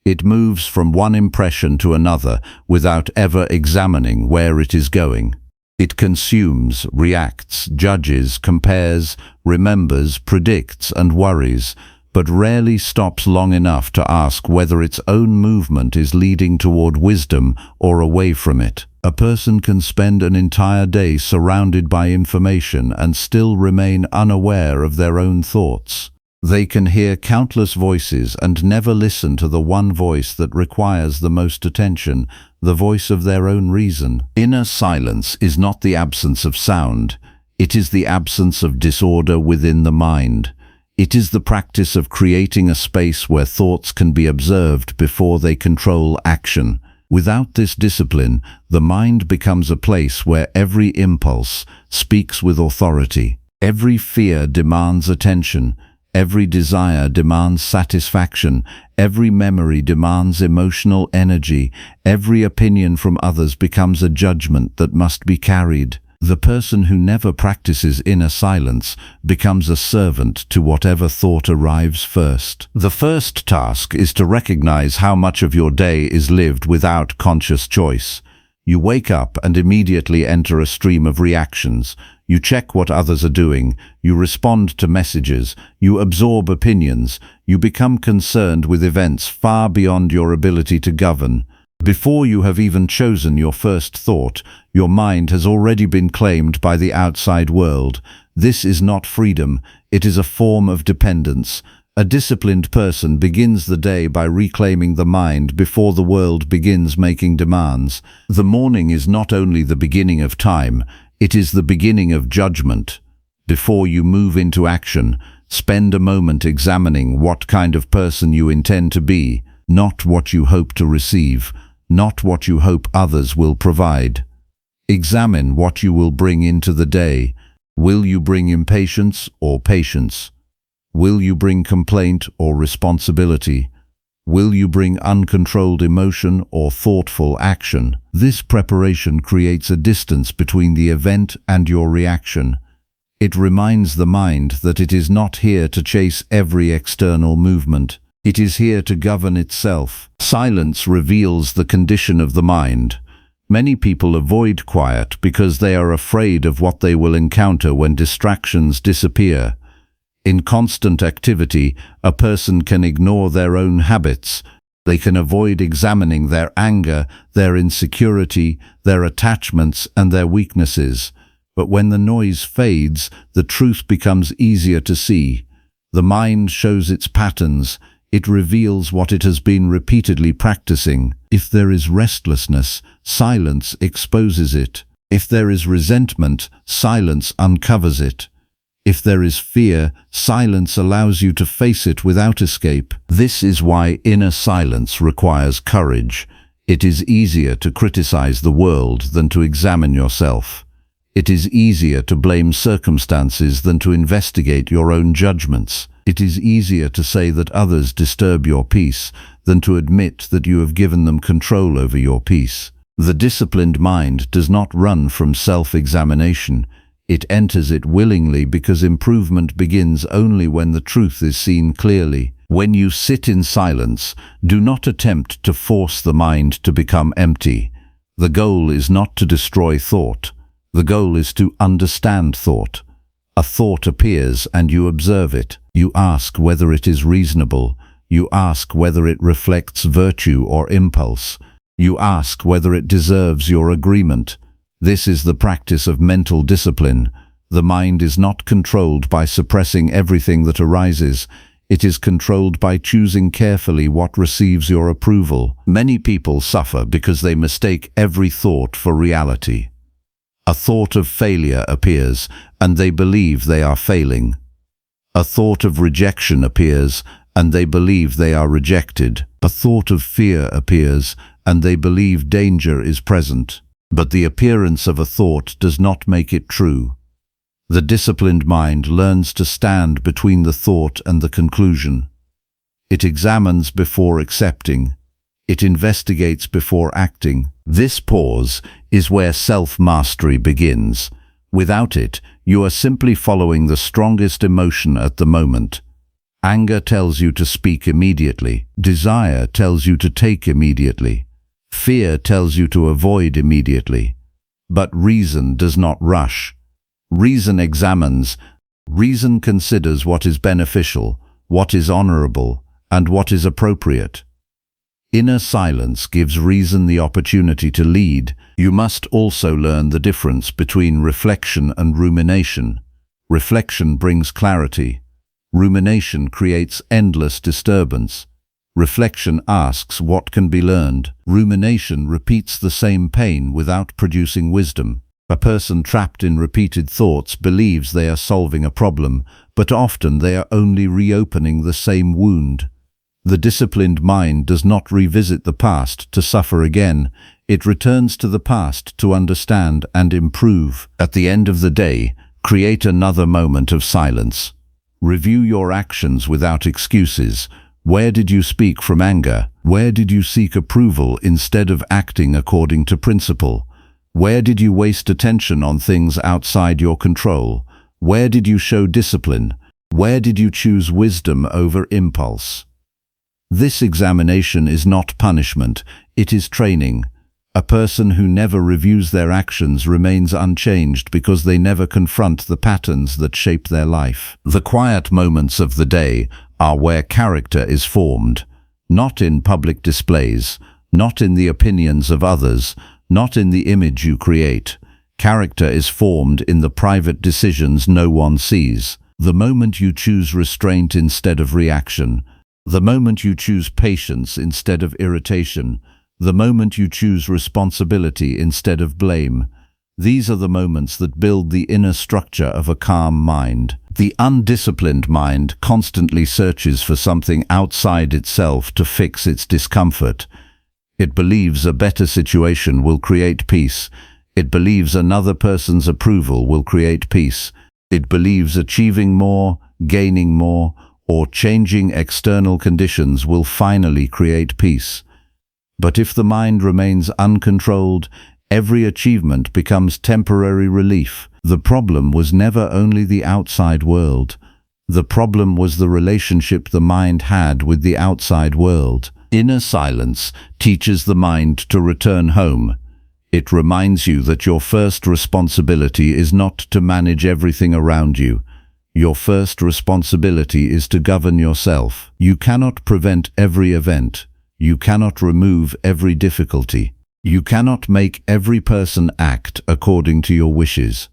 It moves from one impression to another without ever examining where it is going. It consumes, reacts, judges, compares, remembers, predicts, and worries, but rarely stops long enough to ask whether its own movement is leading toward wisdom or away from it. A person can spend an entire day surrounded by information and still remain unaware of their own thoughts. They can hear countless voices and never listen to the one voice that requires the most attention, the voice of their own reason. Inner silence is not the absence of sound. It is the absence of disorder within the mind. It is the practice of creating a space where thoughts can be observed before they control action. Without this discipline, the mind becomes a place where every impulse speaks with authority. Every fear demands attention. Every desire demands satisfaction. Every memory demands emotional energy. Every opinion from others becomes a judgment that must be carried. The person who never practices inner silence becomes a servant to whatever thought arrives first. The first task is to recognize how much of your day is lived without conscious choice. You wake up and immediately enter a stream of reactions. You check what others are doing. You respond to messages. You absorb opinions. You become concerned with events far beyond your ability to govern. Before you have even chosen your first thought, your mind has already been claimed by the outside world. This is not freedom, it is a form of dependence. A disciplined person begins the day by reclaiming the mind before the world begins making demands. The morning is not only the beginning of time, it is the beginning of judgment. Before you move into action, spend a moment examining what kind of person you intend to be, not what you hope to receive. Not what you hope others will provide. Examine what you will bring into the day. Will you bring impatience or patience? Will you bring complaint or responsibility? Will you bring uncontrolled emotion or thoughtful action? This preparation creates a distance between the event and your reaction. It reminds the mind that it is not here to chase every external movement. It is here to govern itself. Silence reveals the condition of the mind. Many people avoid quiet because they are afraid of what they will encounter when distractions disappear. In constant activity, a person can ignore their own habits. They can avoid examining their anger, their insecurity, their attachments, and their weaknesses. But when the noise fades, the truth becomes easier to see. The mind shows its patterns. It reveals what it has been repeatedly practicing. If there is restlessness, silence exposes it. If there is resentment, silence uncovers it. If there is fear, silence allows you to face it without escape. This is why inner silence requires courage. It is easier to criticize the world than to examine yourself. It is easier to blame circumstances than to investigate your own judgments. It is easier to say that others disturb your peace than to admit that you have given them control over your peace. The disciplined mind does not run from self-examination. It enters it willingly because improvement begins only when the truth is seen clearly. When you sit in silence, do not attempt to force the mind to become empty. The goal is not to destroy thought. The goal is to understand thought. A thought appears and you observe it. You ask whether it is reasonable. You ask whether it reflects virtue or impulse. You ask whether it deserves your agreement. This is the practice of mental discipline. The mind is not controlled by suppressing everything that arises. It is controlled by choosing carefully what receives your approval. Many people suffer because they mistake every thought for reality. A thought of failure appears, and they believe they are failing. A thought of rejection appears, and they believe they are rejected. A thought of fear appears, and they believe danger is present. But the appearance of a thought does not make it true. The disciplined mind learns to stand between the thought and the conclusion. It examines before accepting. It investigates before acting. This pause is where self-mastery begins. Without it, you are simply following the strongest emotion at the moment. Anger tells you to speak immediately. Desire tells you to take immediately. Fear tells you to avoid immediately. But reason does not rush. Reason examines. Reason considers what is beneficial, what is honorable, and what is appropriate. Inner silence gives reason the opportunity to lead. You must also learn the difference between reflection and rumination. Reflection brings clarity. Rumination creates endless disturbance. Reflection asks what can be learned. Rumination repeats the same pain without producing wisdom. A person trapped in repeated thoughts believes they are solving a problem, but often they are only reopening the same wound. The disciplined mind does not revisit the past to suffer again. It returns to the past to understand and improve. At the end of the day, create another moment of silence. Review your actions without excuses. Where did you speak from anger? Where did you seek approval instead of acting according to principle? Where did you waste attention on things outside your control? Where did you show discipline? Where did you choose wisdom over impulse? This examination is not punishment, it is training. A person who never reviews their actions remains unchanged because they never confront the patterns that shape their life. The quiet moments of the day are where character is formed, not in public displays, not in the opinions of others, not in the image you create. Character is formed in the private decisions no one sees. The moment you choose restraint instead of reaction, the moment you choose patience instead of irritation, the moment you choose responsibility instead of blame. These are the moments that build the inner structure of a calm mind. The undisciplined mind constantly searches for something outside itself to fix its discomfort. It believes a better situation will create peace. It believes another person's approval will create peace. It believes achieving more, gaining more, or changing external conditions will finally create peace. But if the mind remains uncontrolled, every achievement becomes temporary relief. The problem was never only the outside world. The problem was the relationship the mind had with the outside world. Inner silence teaches the mind to return home. It reminds you that your first responsibility is not to manage everything around you. Your first responsibility is to govern yourself. You cannot prevent every event. You cannot remove every difficulty. You cannot make every person act according to your wishes.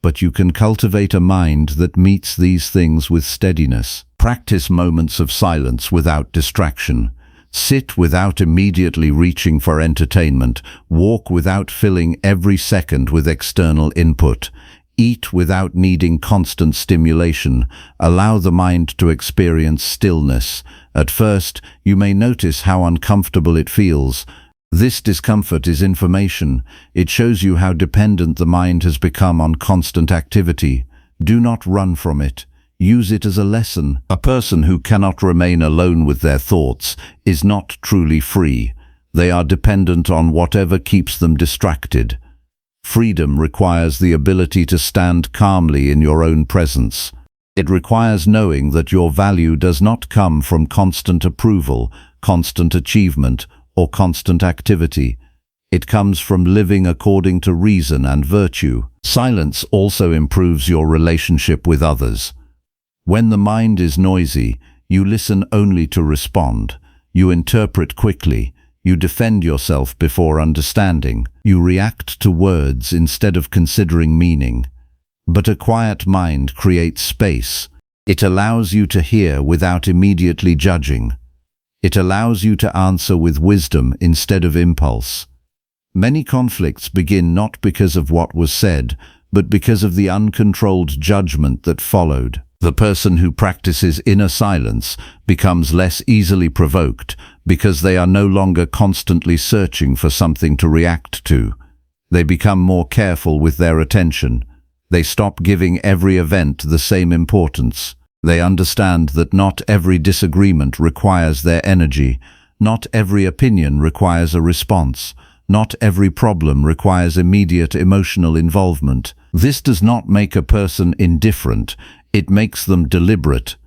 But you can cultivate a mind that meets these things with steadiness. Practice moments of silence without distraction. Sit without immediately reaching for entertainment. Walk without filling every second with external input. Eat without needing constant stimulation. Allow the mind to experience stillness. At first, you may notice how uncomfortable it feels. This discomfort is information. It shows you how dependent the mind has become on constant activity. Do not run from it. Use it as a lesson. A person who cannot remain alone with their thoughts is not truly free. They are dependent on whatever keeps them distracted. Freedom requires the ability to stand calmly in your own presence. It requires knowing that your value does not come from constant approval, constant achievement, or constant activity. It comes from living according to reason and virtue. Silence also improves your relationship with others. When the mind is noisy, you listen only to respond. You interpret quickly. You defend yourself before understanding. You react to words instead of considering meaning. But a quiet mind creates space. It allows you to hear without immediately judging. It allows you to answer with wisdom instead of impulse. Many conflicts begin not because of what was said, but because of the uncontrolled judgment that followed. The person who practices inner silence becomes less easily provoked because they are no longer constantly searching for something to react to. They become more careful with their attention. They stop giving every event the same importance. They understand that not every disagreement requires their energy. Not every opinion requires a response. Not every problem requires immediate emotional involvement. This does not make a person indifferent. It makes them deliberate.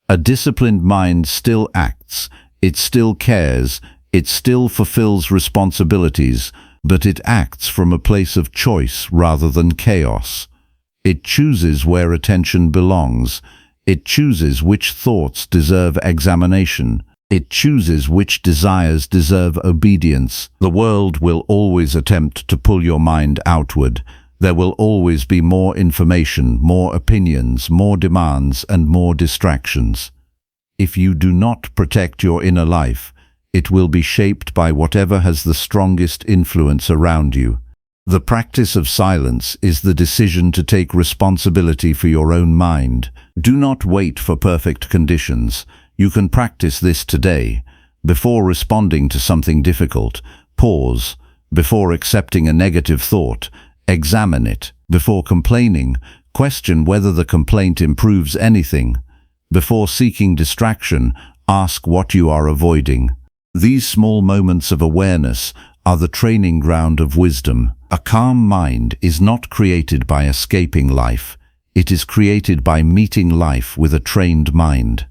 A disciplined mind still acts. It still cares. It still fulfills responsibilities, but it acts from a place of choice rather than chaos. It chooses where attention belongs. It chooses which thoughts deserve examination. It chooses which desires deserve obedience. The world will always attempt to pull your mind outward. There will always be more information, more opinions, more demands, and more distractions. If you do not protect your inner life, it will be shaped by whatever has the strongest influence around you. The practice of silence is the decision to take responsibility for your own mind. Do not wait for perfect conditions. You can practice this today. Before responding to something difficult, pause. Before accepting a negative thought, examine it. Before complaining, question whether the complaint improves anything. Before seeking distraction, ask what you are avoiding. These small moments of awareness are the training ground of wisdom. A calm mind is not created by escaping life. It is created by meeting life with a trained mind.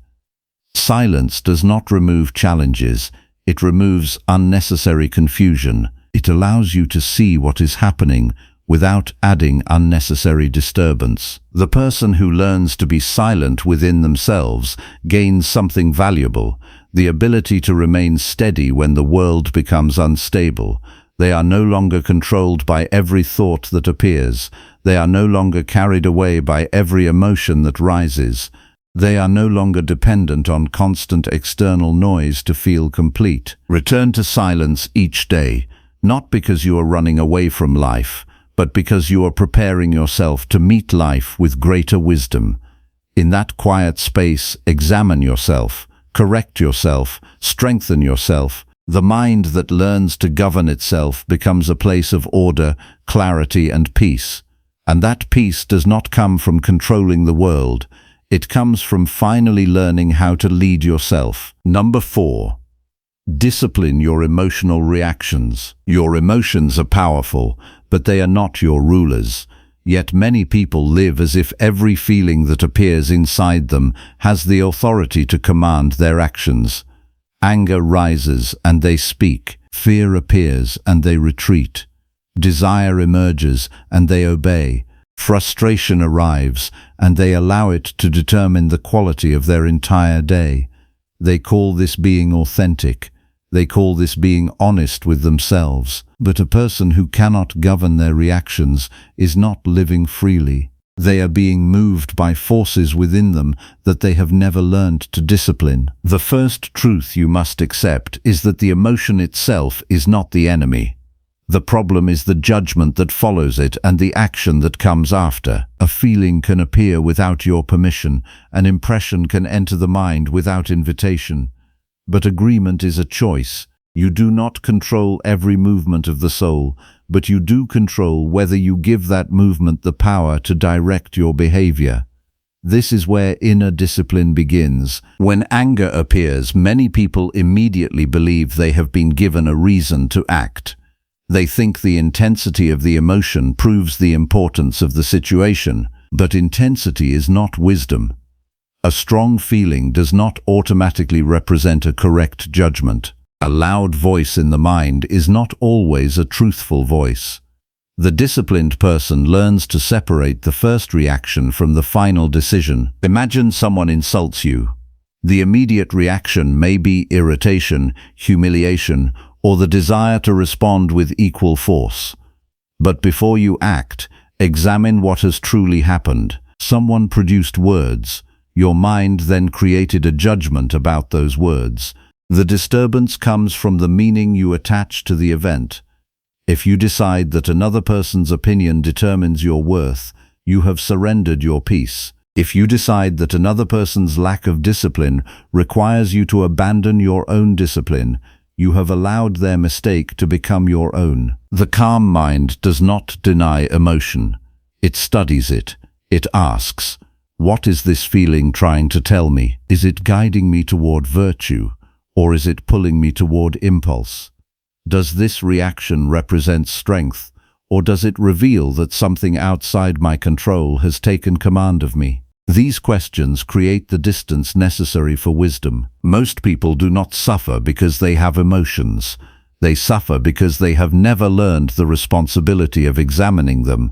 Silence does not remove challenges. It removes unnecessary confusion. It allows you to see what is happening without adding unnecessary disturbance. The person who learns to be silent within themselves gains something valuable, the ability to remain steady when the world becomes unstable. They are no longer controlled by every thought that appears. They are no longer carried away by every emotion that rises. They are no longer dependent on constant external noise to feel complete. Return to silence each day, not because you are running away from life, but because you are preparing yourself to meet life with greater wisdom. In that quiet space, examine yourself, correct yourself, strengthen yourself. The mind that learns to govern itself becomes a place of order, clarity, and peace. And that peace does not come from controlling the world. It comes from finally learning how to lead yourself. Number 4. Discipline your emotional reactions. Your emotions are powerful, but they are not your rulers. Yet many people live as if every feeling that appears inside them has the authority to command their actions. Anger rises and they speak. Fear appears and they retreat. Desire emerges and they obey. Frustration arrives and they allow it to determine the quality of their entire day. They call this being authentic. They call this being honest with themselves. But a person who cannot govern their reactions is not living freely. They are being moved by forces within them that they have never learned to discipline. The first truth you must accept is that the emotion itself is not the enemy. The problem is the judgment that follows it and the action that comes after. A feeling can appear without your permission. An impression can enter the mind without invitation. But agreement is a choice. You do not control every movement of the soul, but you do control whether you give that movement the power to direct your behavior. This is where inner discipline begins. When anger appears, many people immediately believe they have been given a reason to act. They think the intensity of the emotion proves the importance of the situation, but intensity is not wisdom. A strong feeling does not automatically represent a correct judgment. A loud voice in the mind is not always a truthful voice. The disciplined person learns to separate the first reaction from the final decision. Imagine someone insults you. The immediate reaction may be irritation, humiliation, or the desire to respond with equal force. But before you act, examine what has truly happened. Someone produced words. Your mind then created a judgment about those words. The disturbance comes from the meaning you attach to the event. If you decide that another person's opinion determines your worth, you have surrendered your peace. If you decide that another person's lack of discipline requires you to abandon your own discipline, you have allowed their mistake to become your own. The calm mind does not deny emotion. It studies it. It asks, what is this feeling trying to tell me? Is it guiding me toward virtue, or is it pulling me toward impulse? Does this reaction represent strength, or does it reveal that something outside my control has taken command of me? These questions create the distance necessary for wisdom. Most people do not suffer because they have emotions. They suffer because they have never learned the responsibility of examining them.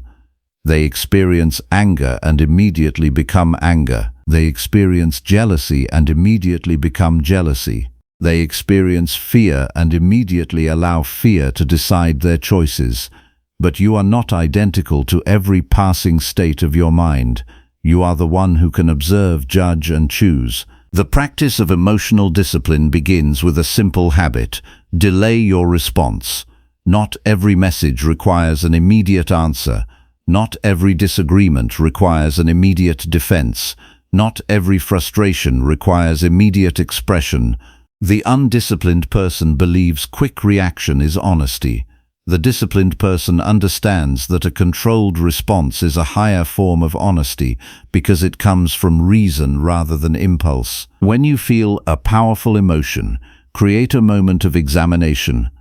They experience anger and immediately become anger. They experience jealousy and immediately become jealousy. They experience fear and immediately allow fear to decide their choices. But you are not identical to every passing state of your mind. You are the one who can observe, judge, and choose. The practice of emotional discipline begins with a simple habit: delay your response. Not every message requires an immediate answer. Not every disagreement requires an immediate defense. Not every frustration requires immediate expression. The undisciplined person believes quick reaction is honesty. The disciplined person understands that a controlled response is a higher form of honesty because it comes from reason rather than impulse. When you feel a powerful emotion, create a moment of examination.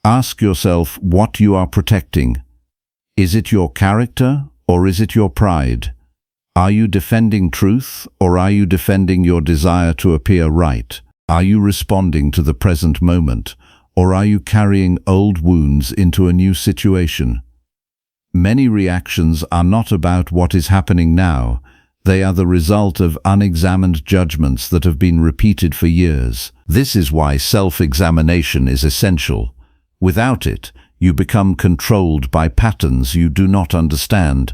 Ask yourself what you are protecting. Is it your character or is it your pride? Are you defending truth or are you defending your desire to appear right? Are you responding to the present moment, or are you carrying old wounds into a new situation? Many reactions are not about what is happening now. They are the result of unexamined judgments that have been repeated for years. This is why self-examination is essential. Without it, you become controlled by patterns you do not understand.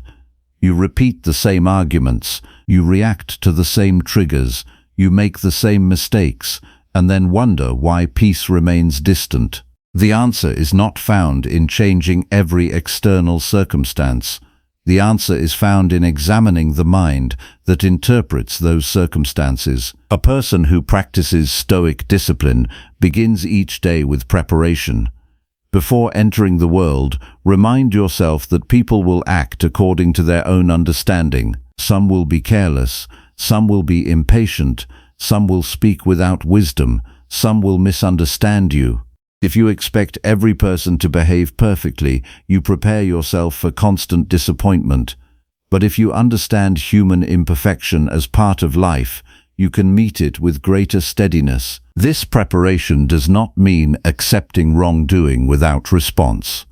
You repeat the same arguments, you react to the same triggers, you make the same mistakes, and then wonder why peace remains distant. The answer is not found in changing every external circumstance. The answer is found in examining the mind that interprets those circumstances. A person who practices Stoic discipline begins each day with preparation. Before entering the world, remind yourself that people will act according to their own understanding. Some will be careless, some will be impatient, some will speak without wisdom, some will misunderstand you. If you expect every person to behave perfectly, you prepare yourself for constant disappointment. But if you understand human imperfection as part of life, you can meet it with greater steadiness. This preparation does not mean accepting wrongdoing without response.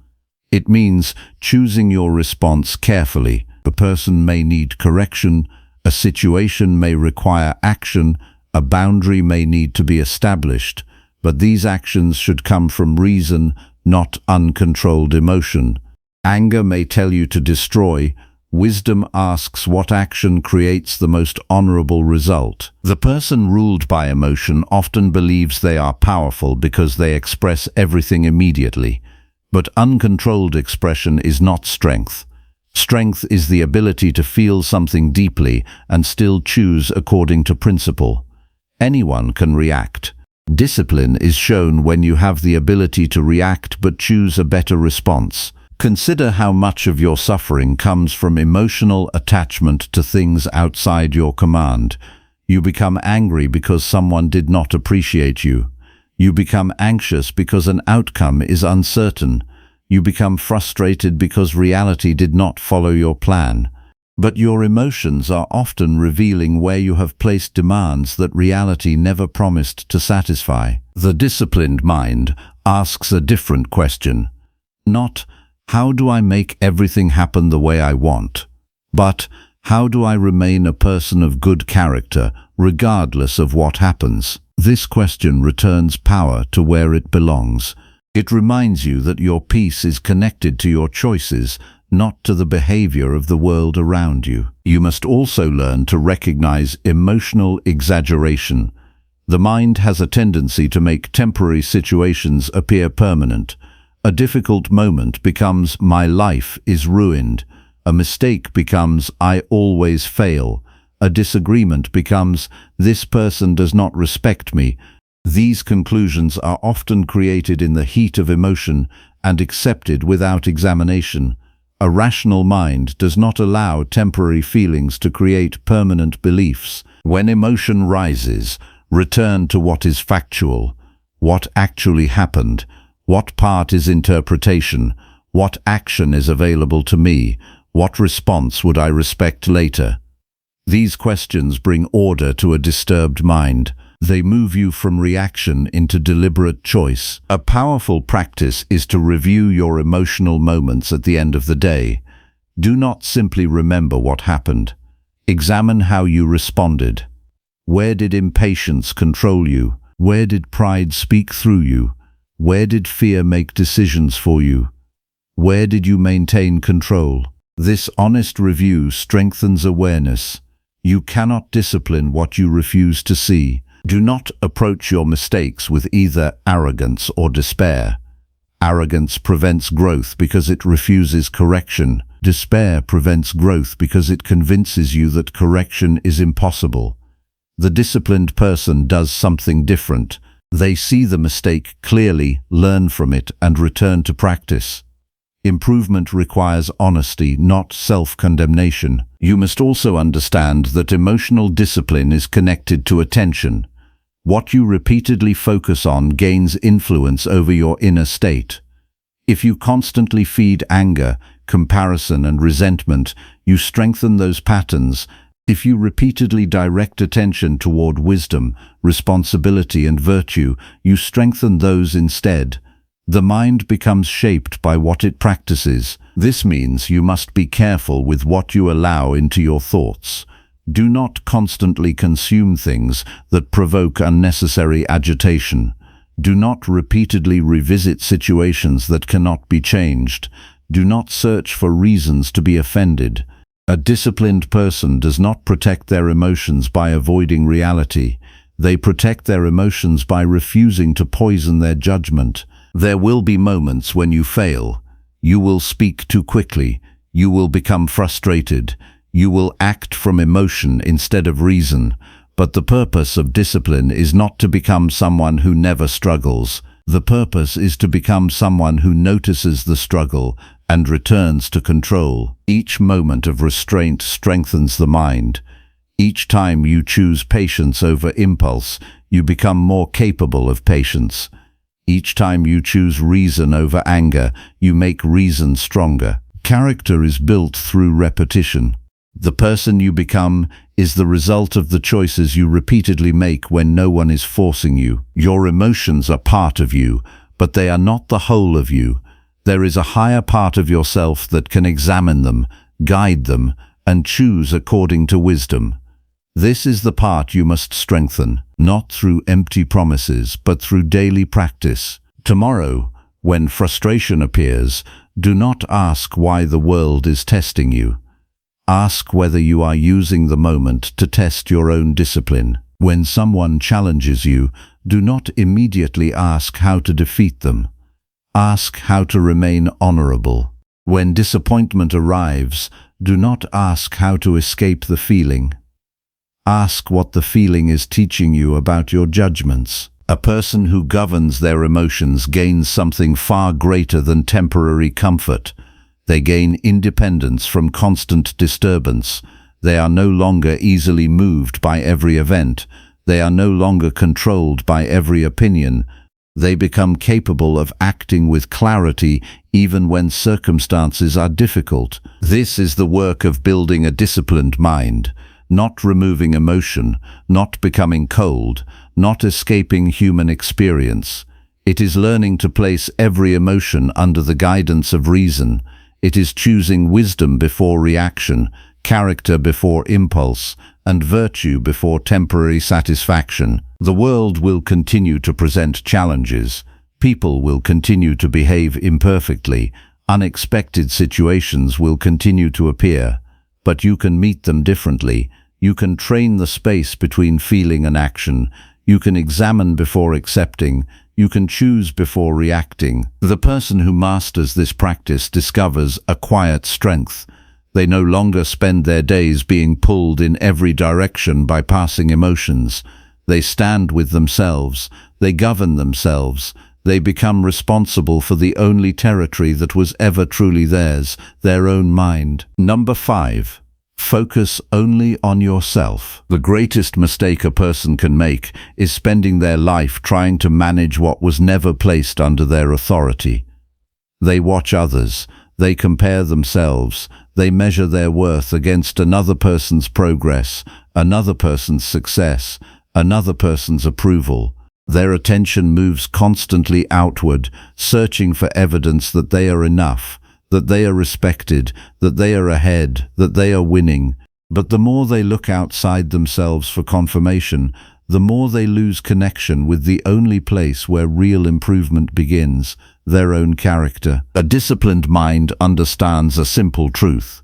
It means choosing your response carefully. A person may need correction, a situation may require action, a boundary may need to be established, but these actions should come from reason, not uncontrolled emotion. Anger may tell you to destroy. Wisdom asks what action creates the most honorable result. The person ruled by emotion often believes they are powerful because they express everything immediately. But uncontrolled expression is not strength. Strength is the ability to feel something deeply and still choose according to principle. Anyone can react. Discipline is shown when you have the ability to react but choose a better response. Consider how much of your suffering comes from emotional attachment to things outside your command. You become angry because someone did not appreciate you. You become anxious because an outcome is uncertain. You become frustrated because reality did not follow your plan. But your emotions are often revealing where you have placed demands that reality never promised to satisfy. The disciplined mind asks a different question. Not, how do I make everything happen the way I want? But, how do I remain a person of good character, regardless of what happens? This question returns power to where it belongs. It reminds you that your peace is connected to your choices, not to the behavior of the world around you. You must also learn to recognize emotional exaggeration. The mind has a tendency to make temporary situations appear permanent. A difficult moment becomes, my life is ruined. A mistake becomes, I always fail. A disagreement becomes, this person does not respect me. These conclusions are often created in the heat of emotion and accepted without examination. A rational mind does not allow temporary feelings to create permanent beliefs. When emotion rises, return to what is factual. What actually happened? What part is interpretation? What action is available to me? What response would I respect later? These questions bring order to a disturbed mind. They move you from reaction into deliberate choice. A powerful practice is to review your emotional moments at the end of the day. Do not simply remember what happened. Examine how you responded. Where did impatience control you? Where did pride speak through you? Where did fear make decisions for you? Where did you maintain control? This honest review strengthens awareness. You cannot discipline what you refuse to see. Do not approach your mistakes with either arrogance or despair. Arrogance prevents growth because it refuses correction. Despair prevents growth because it convinces you that correction is impossible. The disciplined person does something different. They see the mistake clearly, learn from it, and return to practice. Improvement requires honesty, not self-condemnation. You must also understand that emotional discipline is connected to attention. What you repeatedly focus on gains influence over your inner state. If you constantly feed anger, comparison, and resentment, you strengthen those patterns. If you repeatedly direct attention toward wisdom, responsibility, and virtue, you strengthen those instead. The mind becomes shaped by what it practices. This means you must be careful with what you allow into your thoughts. Do not constantly consume things that provoke unnecessary agitation. Do not repeatedly revisit situations that cannot be changed. Do not search for reasons to be offended. A disciplined person does not protect their emotions by avoiding reality. They protect their emotions by refusing to poison their judgment. There will be moments when you fail. You will speak too quickly. You will become frustrated. You will act from emotion instead of reason. But the purpose of discipline is not to become someone who never struggles. The purpose is to become someone who notices the struggle and returns to control. Each moment of restraint strengthens the mind. Each time you choose patience over impulse, you become more capable of patience. Each time you choose reason over anger, you make reason stronger. Character is built through repetition. The person you become is the result of the choices you repeatedly make when no one is forcing you. Your emotions are part of you, but they are not the whole of you. There is a higher part of yourself that can examine them, guide them, and choose according to wisdom. This is the part you must strengthen, not through empty promises, but through daily practice. Tomorrow, when frustration appears, do not ask why the world is testing you. Ask whether you are using the moment to test your own discipline. When someone challenges you, do not immediately ask how to defeat them. Ask how to remain honorable. When disappointment arrives, do not ask how to escape the feeling. Ask what the feeling is teaching you about your judgments. A person who governs their emotions gains something far greater than temporary comfort. They gain independence from constant disturbance. They are no longer easily moved by every event. They are no longer controlled by every opinion. They become capable of acting with clarity even when circumstances are difficult. This is the work of building a disciplined mind, not removing emotion, not becoming cold, not escaping human experience. It is learning to place every emotion under the guidance of reason. It is choosing wisdom before reaction, character before impulse, and virtue before temporary satisfaction. The world will continue to present challenges. People will continue to behave imperfectly. Unexpected situations will continue to appear. But you can meet them differently. You can train the space between feeling and action. You can examine before accepting. You can choose before reacting. The person who masters this practice discovers a quiet strength. They no longer spend their days being pulled in every direction by passing emotions. They stand with themselves. They govern themselves. They become responsible for the only territory that was ever truly theirs, their own mind. Number 5. Focus only on yourself. The greatest mistake a person can make is spending their life trying to manage what was never placed under their authority. They watch others, they compare themselves, they measure their worth against another person's progress, another person's success, another person's approval. Their attention moves constantly outward, searching for evidence that they are enough, that they are respected, that they are ahead, that they are winning. But the more they look outside themselves for confirmation, the more they lose connection with the only place where real improvement begins, their own character. A disciplined mind understands a simple truth.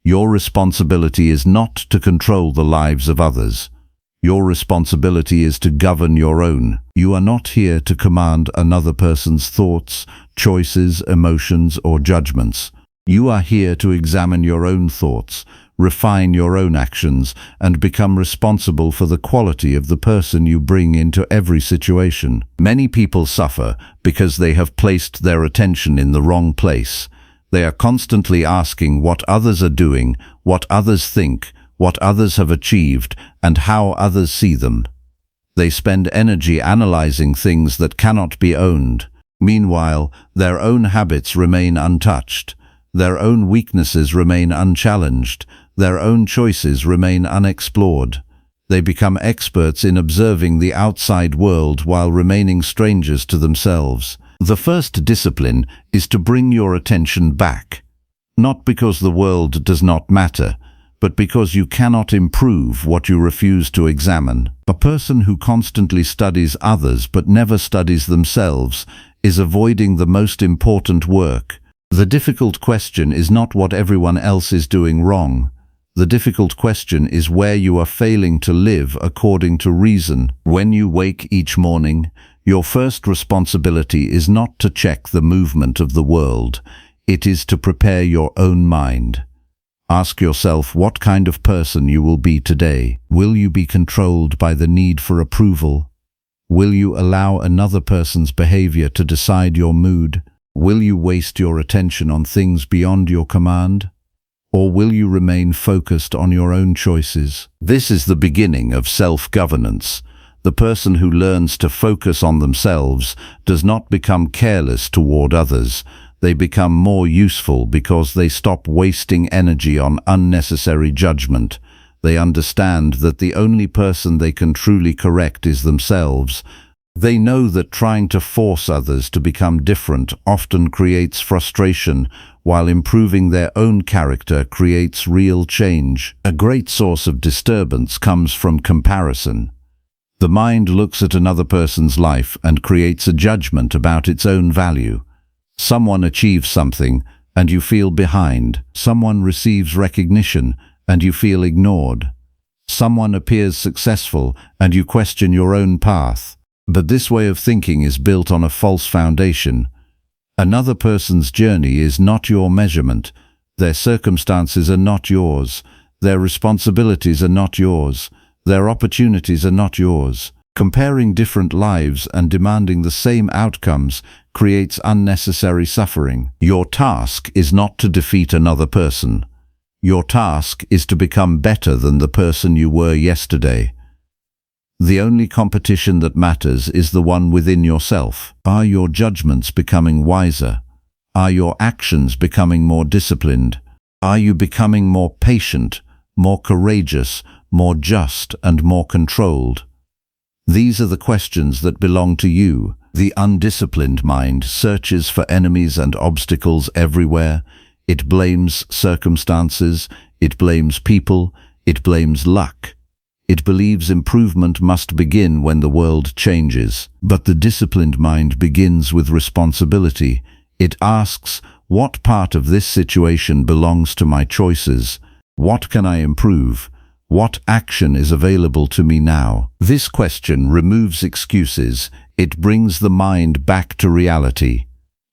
Your responsibility is not to control the lives of others. Your responsibility is to govern your own. You are not here to command another person's thoughts, choices, emotions, or judgments. You are here to examine your own thoughts, refine your own actions, and become responsible for the quality of the person you bring into every situation. Many people suffer because they have placed their attention in the wrong place. They are constantly asking what others are doing, what others think, what others have achieved, and how others see them. They spend energy analyzing things that cannot be owned. Meanwhile, their own habits remain untouched. Their own weaknesses remain unchallenged. Their own choices remain unexplored. They become experts in observing the outside world while remaining strangers to themselves. The first discipline is to bring your attention back. Not because the world does not matter, but because you cannot improve what you refuse to examine. A person who constantly studies others but never studies themselves is avoiding the most important work. The difficult question is not what everyone else is doing wrong. The difficult question is where you are failing to live according to reason. When you wake each morning, your first responsibility is not to check the movement of the world. It is to prepare your own mind. Ask yourself what kind of person you will be today. Will you be controlled by the need for approval? Will you allow another person's behavior to decide your mood? Will you waste your attention on things beyond your command? Or will you remain focused on your own choices? This is the beginning of self-governance. The person who learns to focus on themselves does not become careless toward others. They become more useful because they stop wasting energy on unnecessary judgment. They understand that the only person they can truly correct is themselves. They know that trying to force others to become different often creates frustration, while improving their own character creates real change. A great source of disturbance comes from comparison. The mind looks at another person's life and creates a judgment about its own value. Someone achieves something, and you feel behind. Someone receives recognition, and you feel ignored. Someone appears successful, and you question your own path. But this way of thinking is built on a false foundation. Another person's journey is not your measurement. Their circumstances are not yours. Their responsibilities are not yours. Their opportunities are not yours. Comparing different lives and demanding the same outcomes creates unnecessary suffering. Your task is not to defeat another person. Your task is to become better than the person you were yesterday. The only competition that matters is the one within yourself. Are your judgments becoming wiser? Are your actions becoming more disciplined? Are you becoming more patient, more courageous, more just, and more controlled? These are the questions that belong to you. The undisciplined mind searches for enemies and obstacles everywhere. It blames circumstances, it blames people, it blames luck. It believes improvement must begin when the world changes. But the disciplined mind begins with responsibility. It asks, what part of this situation belongs to my choices? What can I improve? What action is available to me now? This question removes excuses. It brings the mind back to reality.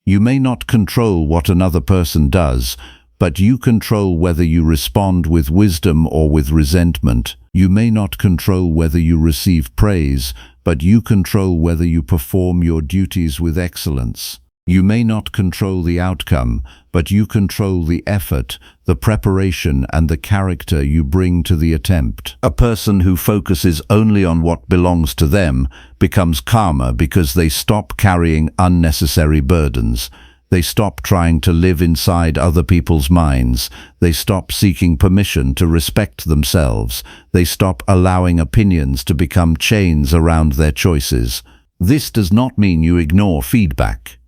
You may not control what another person does, but you control whether you respond with wisdom or with resentment. You may not control whether you receive praise, but you control whether you perform your duties with excellence. You may not control the outcome, but you control the effort, the preparation, and the character you bring to the attempt. A person who focuses only on what belongs to them becomes calmer because they stop carrying unnecessary burdens. They stop trying to live inside other people's minds. They stop seeking permission to respect themselves. They stop allowing opinions to become chains around their choices. This does not mean you ignore feedback.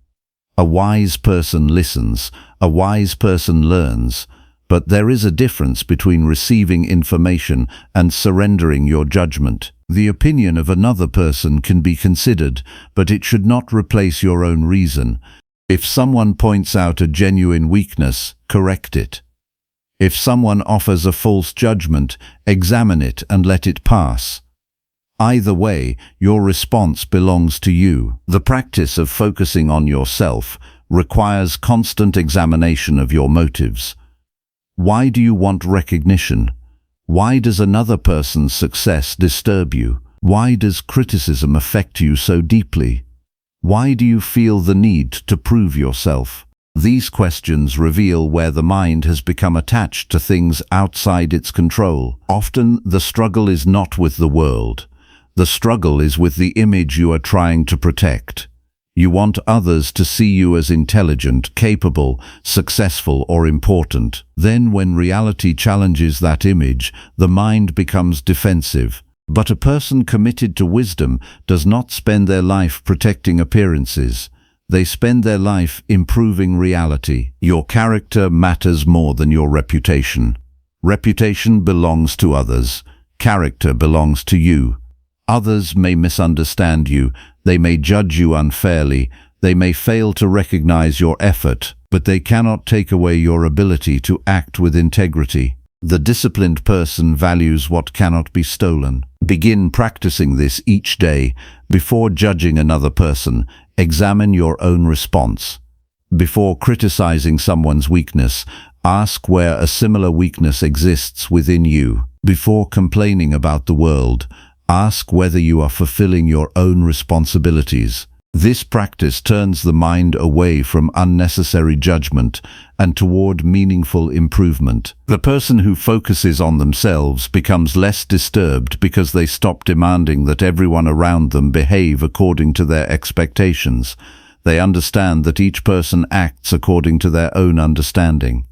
A wise person listens. A wise person learns. But there is a difference between receiving information and surrendering your judgment. The opinion of another person can be considered, but it should not replace your own reason. If someone points out a genuine weakness, correct it. If someone offers a false judgment, examine it and let it pass. Either way, your response belongs to you. The practice of focusing on yourself requires constant examination of your motives. Why do you want recognition? Why does another person's success disturb you? Why does criticism affect you so deeply? Why do you feel the need to prove yourself? These questions reveal where the mind has become attached to things outside its control. Often, the struggle is not with the world. The struggle is with the image you are trying to protect. You want others to see you as intelligent, capable, successful, or important. Then, when reality challenges that image, the mind becomes defensive. But a person committed to wisdom does not spend their life protecting appearances. They spend their life improving reality. Your character matters more than your reputation. Reputation belongs to others. Character belongs to you. Others may misunderstand you. They may judge you unfairly. They may fail to recognize your effort, but they cannot take away your ability to act with integrity. The disciplined person values what cannot be stolen. Begin practicing this each day. Before judging another person, examine your own response. Before criticizing someone's weakness, ask where a similar weakness exists within you. Before complaining about the world, ask whether you are fulfilling your own responsibilities. This practice turns the mind away from unnecessary judgment and toward meaningful improvement. The person who focuses on themselves becomes less disturbed because they stop demanding that everyone around them behave according to their expectations. They understand that each person acts according to their own understanding.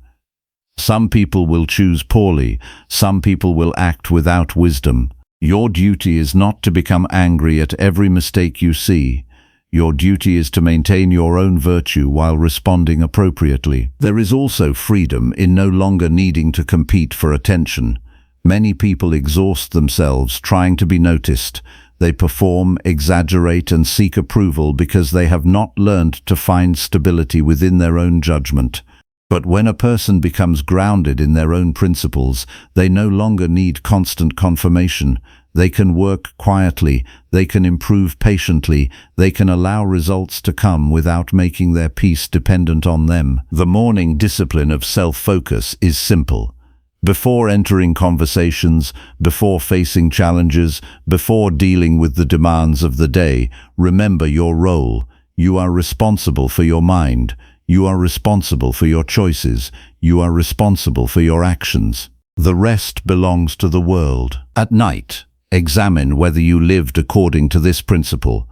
Some people will choose poorly, some people will act without wisdom. Your duty is not to become angry at every mistake you see. Your duty is to maintain your own virtue while responding appropriately. There is also freedom in no longer needing to compete for attention. Many people exhaust themselves trying to be noticed. They perform, exaggerate, and seek approval because they have not learned to find stability within their own judgment. But when a person becomes grounded in their own principles, they no longer need constant confirmation. They can work quietly, they can improve patiently, they can allow results to come without making their peace dependent on them. The morning discipline of self-focus is simple. Before entering conversations, before facing challenges, before dealing with the demands of the day, remember your role. You are responsible for your mind. You are responsible for your choices. You are responsible for your actions. The rest belongs to the world. At night, examine whether you lived according to this principle.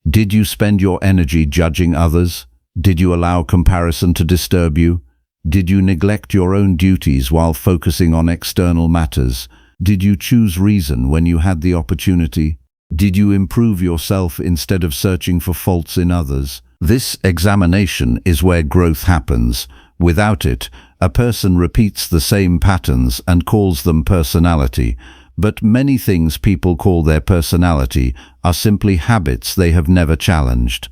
Did you spend your energy judging others? Did you allow comparison to disturb you? Did you neglect your own duties while focusing on external matters? Did you choose reason when you had the opportunity? Did you improve yourself instead of searching for faults in others? This examination is where growth happens. Without it, a person repeats the same patterns and calls them personality. But many things people call their personality are simply habits they have never challenged.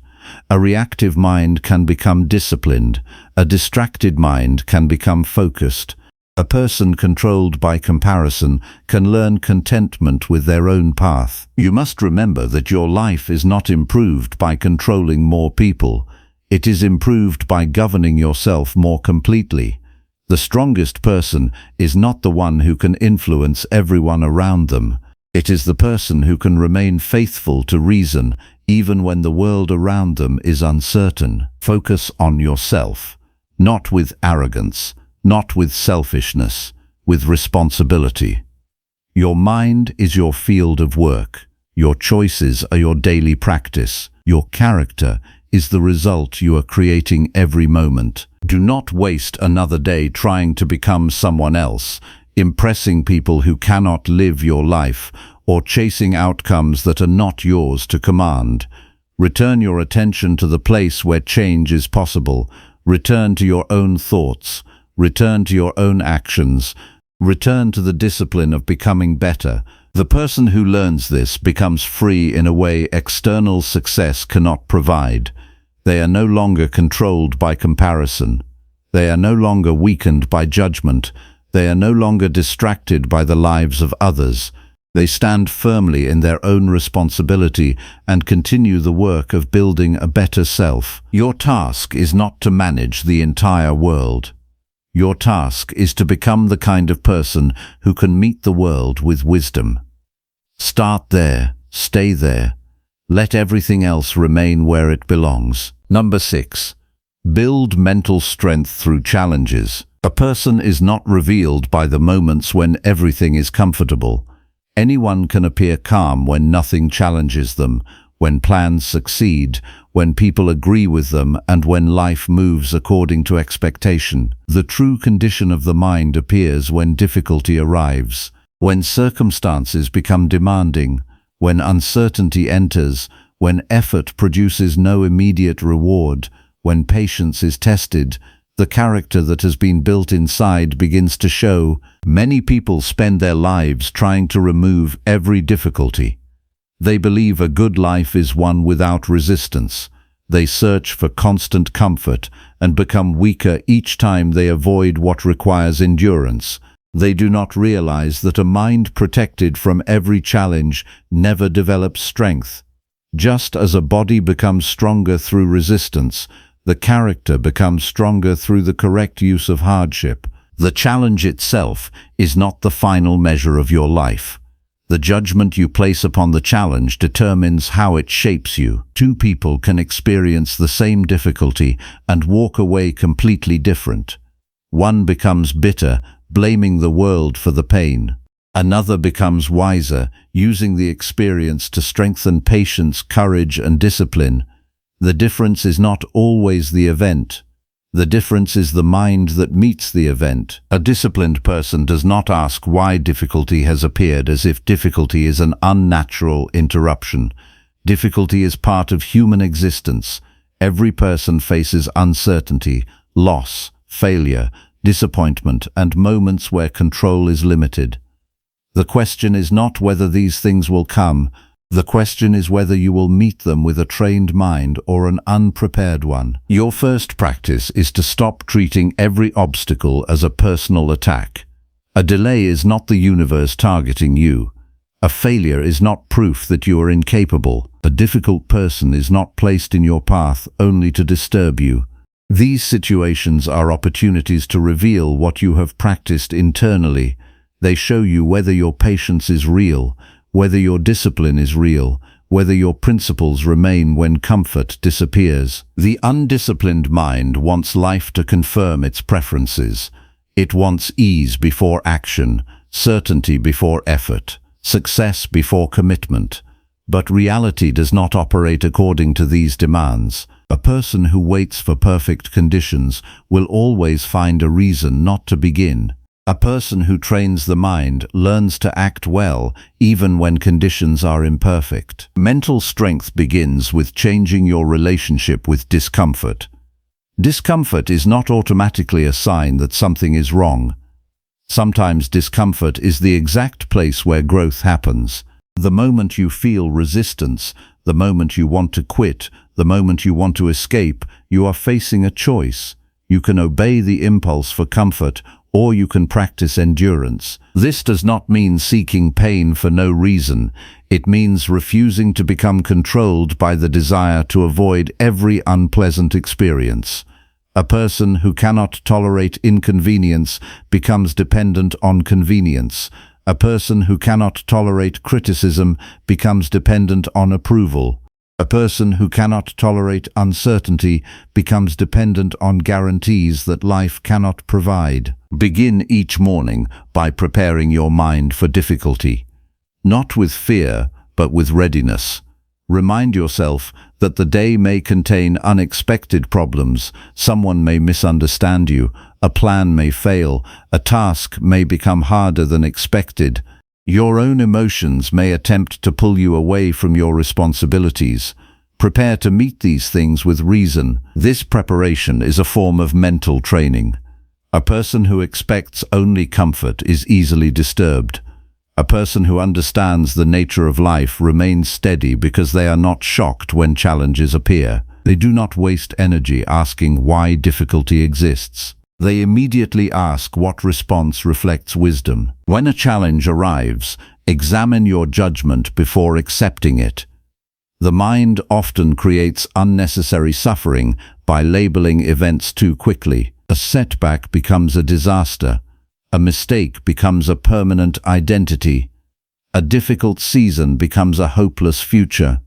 A reactive mind can become disciplined. A distracted mind can become focused. A person controlled by comparison can learn contentment with their own path. You must remember that your life is not improved by controlling more people. It is improved by governing yourself more completely. The strongest person is not the one who can influence everyone around them. It is the person who can remain faithful to reason even when the world around them is uncertain. Focus on yourself, not with arrogance, not with selfishness, with responsibility. Your mind is your field of work. Your choices are your daily practice. Your character is the result you are creating every moment. Do not waste another day trying to become someone else, impressing people who cannot live your life, or chasing outcomes that are not yours to command. Return your attention to the place where change is possible. Return to your own thoughts. Return to your own actions. Return to the discipline of becoming better. The person who learns this becomes free in a way external success cannot provide. They are no longer controlled by comparison. They are no longer weakened by judgment. They are no longer distracted by the lives of others. They stand firmly in their own responsibility and continue the work of building a better self. Your task is not to manage the entire world. Your task is to become the kind of person who can meet the world with wisdom. Start there, stay there. Let everything else remain where it belongs. Number 6. Build mental strength through challenges. A person is not revealed by the moments when everything is comfortable. Anyone can appear calm when nothing challenges them, when plans succeed, when people agree with them, and when life moves according to expectation. The true condition of the mind appears when difficulty arrives, when circumstances become demanding, when uncertainty enters, when effort produces no immediate reward, when patience is tested. The character that has been built inside begins to show. Many people spend their lives trying to remove every difficulty. They believe a good life is one without resistance. They search for constant comfort and become weaker each time they avoid what requires endurance. They do not realize that a mind protected from every challenge never develops strength. Just as a body becomes stronger through resistance, the character becomes stronger through the correct use of hardship. The challenge itself is not the final measure of your life. The judgment you place upon the challenge determines how it shapes you. Two people can experience the same difficulty and walk away completely different. One becomes bitter, blaming the world for the pain. Another becomes wiser, using the experience to strengthen patience, courage, and discipline. The difference is not always the event. The difference is the mind that meets the event. A disciplined person does not ask why difficulty has appeared as if difficulty is an unnatural interruption. Difficulty is part of human existence. Every person faces uncertainty, loss, failure, disappointment, and moments where control is limited. The question is not whether these things will come. The question is whether you will meet them with a trained mind or an unprepared one. Your first practice is to stop treating every obstacle as a personal attack. A delay is not the universe targeting you. A failure is not proof that you are incapable. A difficult person is not placed in your path only to disturb you. These situations are opportunities to reveal what you have practiced internally. They show you whether your patience is real, whether your discipline is real, whether your principles remain when comfort disappears. The undisciplined mind wants life to confirm its preferences. It wants ease before action, certainty before effort, success before commitment. But reality does not operate according to these demands. A person who waits for perfect conditions will always find a reason not to begin. A person who trains the mind learns to act well even when conditions are imperfect. Mental strength begins with changing your relationship with discomfort. Discomfort is not automatically a sign that something is wrong. Sometimes discomfort is the exact place where growth happens. The moment you feel resistance, the moment you want to quit, the moment you want to escape, you are facing a choice. You can obey the impulse for comfort, or you can practice endurance. This does not mean seeking pain for no reason. It means refusing to become controlled by the desire to avoid every unpleasant experience. A person who cannot tolerate inconvenience becomes dependent on convenience. A person who cannot tolerate criticism becomes dependent on approval. A person who cannot tolerate uncertainty becomes dependent on guarantees that life cannot provide. Begin each morning by preparing your mind for difficulty. Not with fear, but with readiness. Remind yourself that the day may contain unexpected problems. Someone may misunderstand you, a plan may fail, a task may become harder than expected. Your own emotions may attempt to pull you away from your responsibilities. Prepare to meet these things with reason. This preparation is a form of mental training. A person who expects only comfort is easily disturbed. A person who understands the nature of life remains steady because they are not shocked when challenges appear. They do not waste energy asking why difficulty exists. They immediately ask what response reflects wisdom. When a challenge arrives, examine your judgment before accepting it. The mind often creates unnecessary suffering by labeling events too quickly. A setback becomes a disaster. A mistake becomes a permanent identity. A difficult season becomes a hopeless future.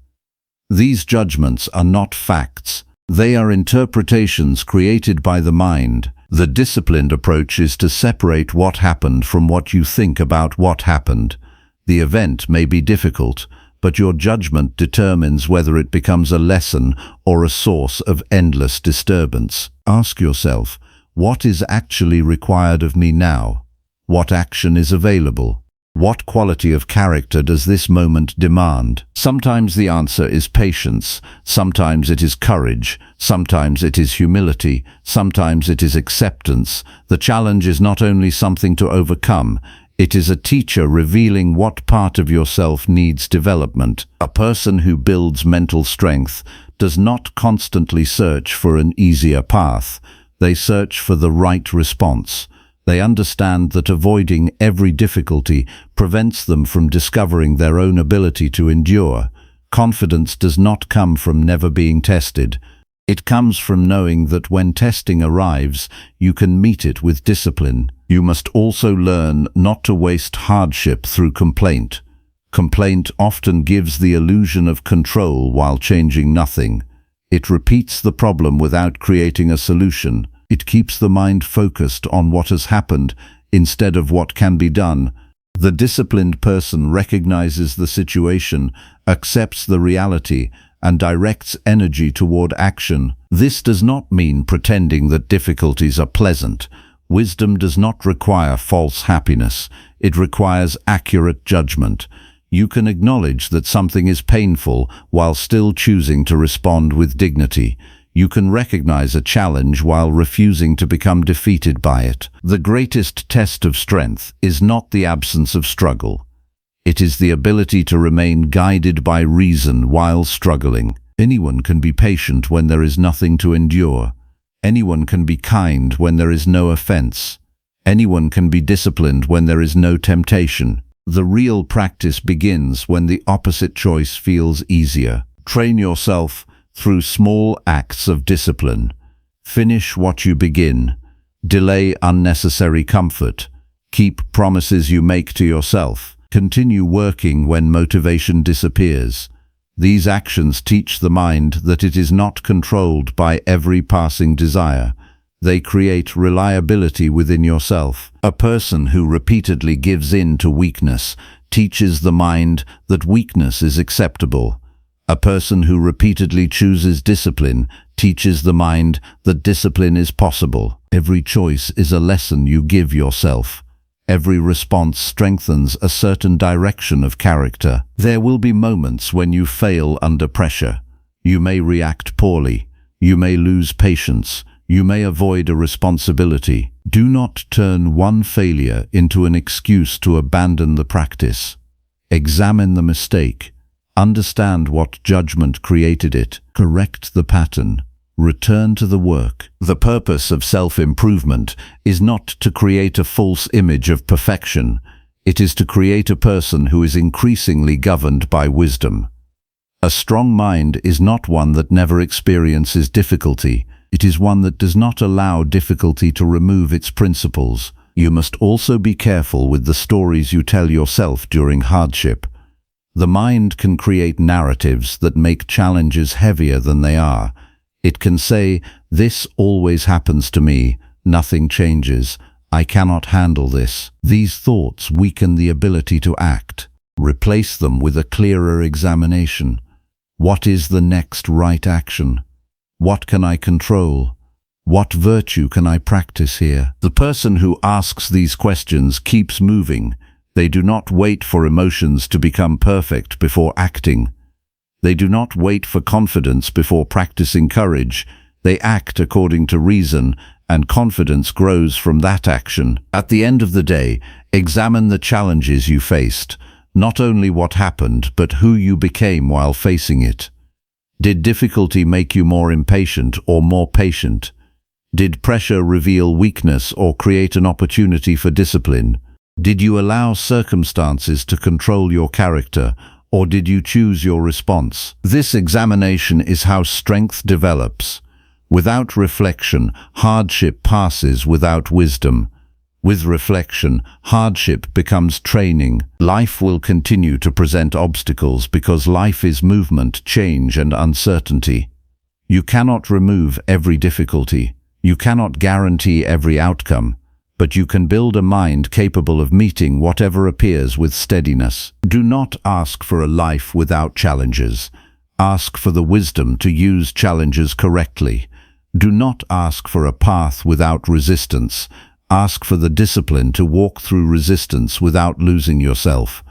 These judgments are not facts. They are interpretations created by the mind. The disciplined approach is to separate what happened from what you think about what happened. The event may be difficult, but your judgment determines whether it becomes a lesson or a source of endless disturbance. Ask yourself, what is actually required of me now? What action is available? What quality of character does this moment demand? Sometimes the answer is patience, sometimes it is courage, sometimes it is humility, sometimes it is acceptance. The challenge is not only something to overcome, it is a teacher revealing what part of yourself needs development. A person who builds mental strength does not constantly search for an easier path. They search for the right response. They understand that avoiding every difficulty prevents them from discovering their own ability to endure. Confidence does not come from never being tested. It comes from knowing that when testing arrives, you can meet it with discipline. You must also learn not to waste hardship through complaint. Complaint often gives the illusion of control while changing nothing. It repeats the problem without creating a solution. It keeps the mind focused on what has happened instead of what can be done. The disciplined person recognizes the situation, accepts the reality, and directs energy toward action. This does not mean pretending that difficulties are pleasant. Wisdom does not require false happiness. It requires accurate judgment. You can acknowledge that something is painful while still choosing to respond with dignity. You can recognize a challenge while refusing to become defeated by it. The greatest test of strength is not the absence of struggle. It is the ability to remain guided by reason while struggling. Anyone can be patient when there is nothing to endure. Anyone can be kind when there is no offense. Anyone can be disciplined when there is no temptation. The real practice begins when the opposite choice feels easier. Train yourself through small acts of discipline. Finish what you begin. Delay unnecessary comfort. Keep promises you make to yourself. Continue working when motivation disappears. These actions teach the mind that it is not controlled by every passing desire. They create reliability within yourself. A person who repeatedly gives in to weakness teaches the mind that weakness is acceptable. A person who repeatedly chooses discipline teaches the mind that discipline is possible. Every choice is a lesson you give yourself. Every response strengthens a certain direction of character. There will be moments when you fail under pressure. You may react poorly. You may lose patience. You may avoid a responsibility. Do not turn one failure into an excuse to abandon the practice. Examine the mistake. Understand what judgment created it. Correct the pattern. Return to the work. The purpose of self-improvement is not to create a false image of perfection. It is to create a person who is increasingly governed by wisdom. A strong mind is not one that never experiences difficulty. It is one that does not allow difficulty to remove its principles. You must also be careful with the stories you tell yourself during hardship. The mind can create narratives that make challenges heavier than they are. It can say, "This always happens to me, nothing changes, I cannot handle this." These thoughts weaken the ability to act. Replace them with a clearer examination. What is the next right action? What can I control? What virtue can I practice here? The person who asks these questions keeps moving. They do not wait for emotions to become perfect before acting. They do not wait for confidence before practicing courage. They act according to reason, and confidence grows from that action. At the end of the day, examine the challenges you faced, not only what happened, but who you became while facing it. Did difficulty make you more impatient or more patient? Did pressure reveal weakness or create an opportunity for discipline? Did you allow circumstances to control your character, or did you choose your response? This examination is how strength develops. Without reflection, hardship passes without wisdom. With reflection, hardship becomes training. Life will continue to present obstacles because life is movement, change, and uncertainty. You cannot remove every difficulty. You cannot guarantee every outcome, but you can build a mind capable of meeting whatever appears with steadiness. Do not ask for a life without challenges. Ask for the wisdom to use challenges correctly. Do not ask for a path without resistance. Ask for the discipline to walk through resistance without losing yourself.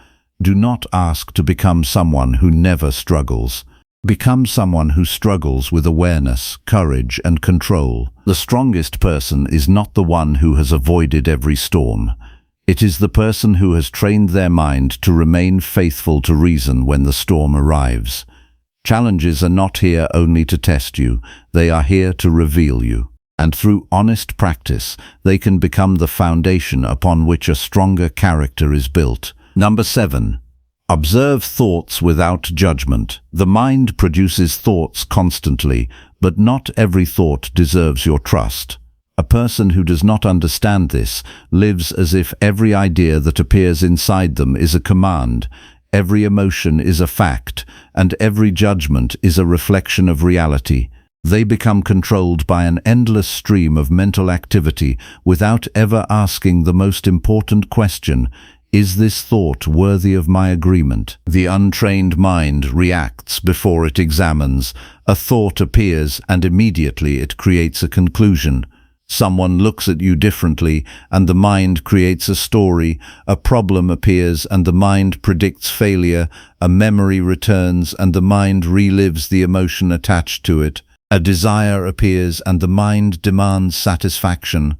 Do not ask to become someone who never struggles. Become someone who struggles with awareness, courage, and control. The strongest person is not the one who has avoided every storm. It is the person who has trained their mind to remain faithful to reason when the storm arrives. Challenges are not here only to test you, they are here to reveal you. And through honest practice, they can become the foundation upon which a stronger character is built. Number 7. Observe thoughts without judgment. The mind produces thoughts constantly, but not every thought deserves your trust. A person who does not understand this lives as if every idea that appears inside them is a command. every emotion is a fact, and every judgment is a reflection of reality. They become controlled by an endless stream of mental activity without ever asking the most important question: is this thought worthy of my agreement? The untrained mind reacts before it examines. A thought appears and immediately it creates a conclusion. Someone looks at you differently and the mind creates a story. A problem appears and the mind predicts failure. A memory returns and the mind relives the emotion attached to it. A desire appears and the mind demands satisfaction.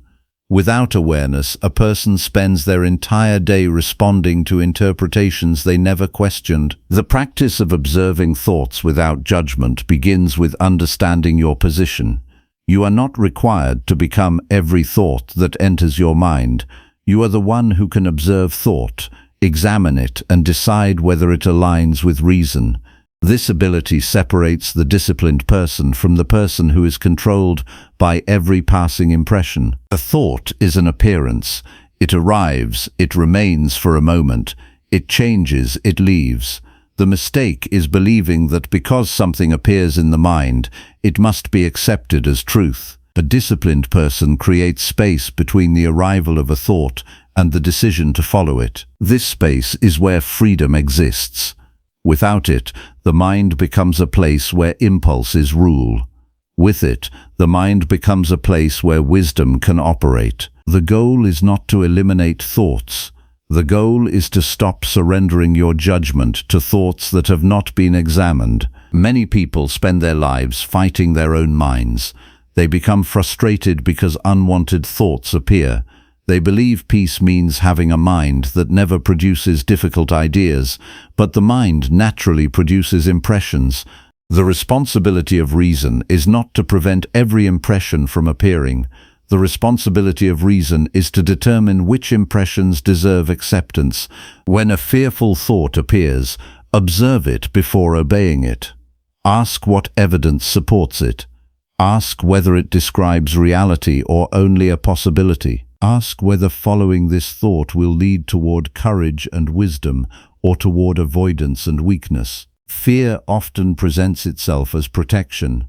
Without awareness, a person spends their entire day responding to interpretations they never questioned. The practice of observing thoughts without judgment begins with understanding your position. You are not required to become every thought that enters your mind. You are the one who can observe thought, examine it, and decide whether it aligns with reason. This ability separates the disciplined person from the person who is controlled by every passing impression. A thought is an appearance. It arrives, it remains for a moment, it changes, it leaves. The mistake is believing that because something appears in the mind, it must be accepted as truth. A disciplined person creates space between the arrival of a thought and the decision to follow it. This space is where freedom exists. Without it, the mind becomes a place where impulses rule. With it, the mind becomes a place where wisdom can operate. The goal is not to eliminate thoughts. The goal is to stop surrendering your judgment to thoughts that have not been examined. Many people spend their lives fighting their own minds. They become frustrated because unwanted thoughts appear. They believe peace means having a mind that never produces difficult ideas, but the mind naturally produces impressions. The responsibility of reason is not to prevent every impression from appearing. The responsibility of reason is to determine which impressions deserve acceptance. When a fearful thought appears, observe it before obeying it. Ask what evidence supports it. Ask whether it describes reality or only a possibility. Ask whether following this thought will lead toward courage and wisdom or toward avoidance and weakness. Fear often presents itself as protection,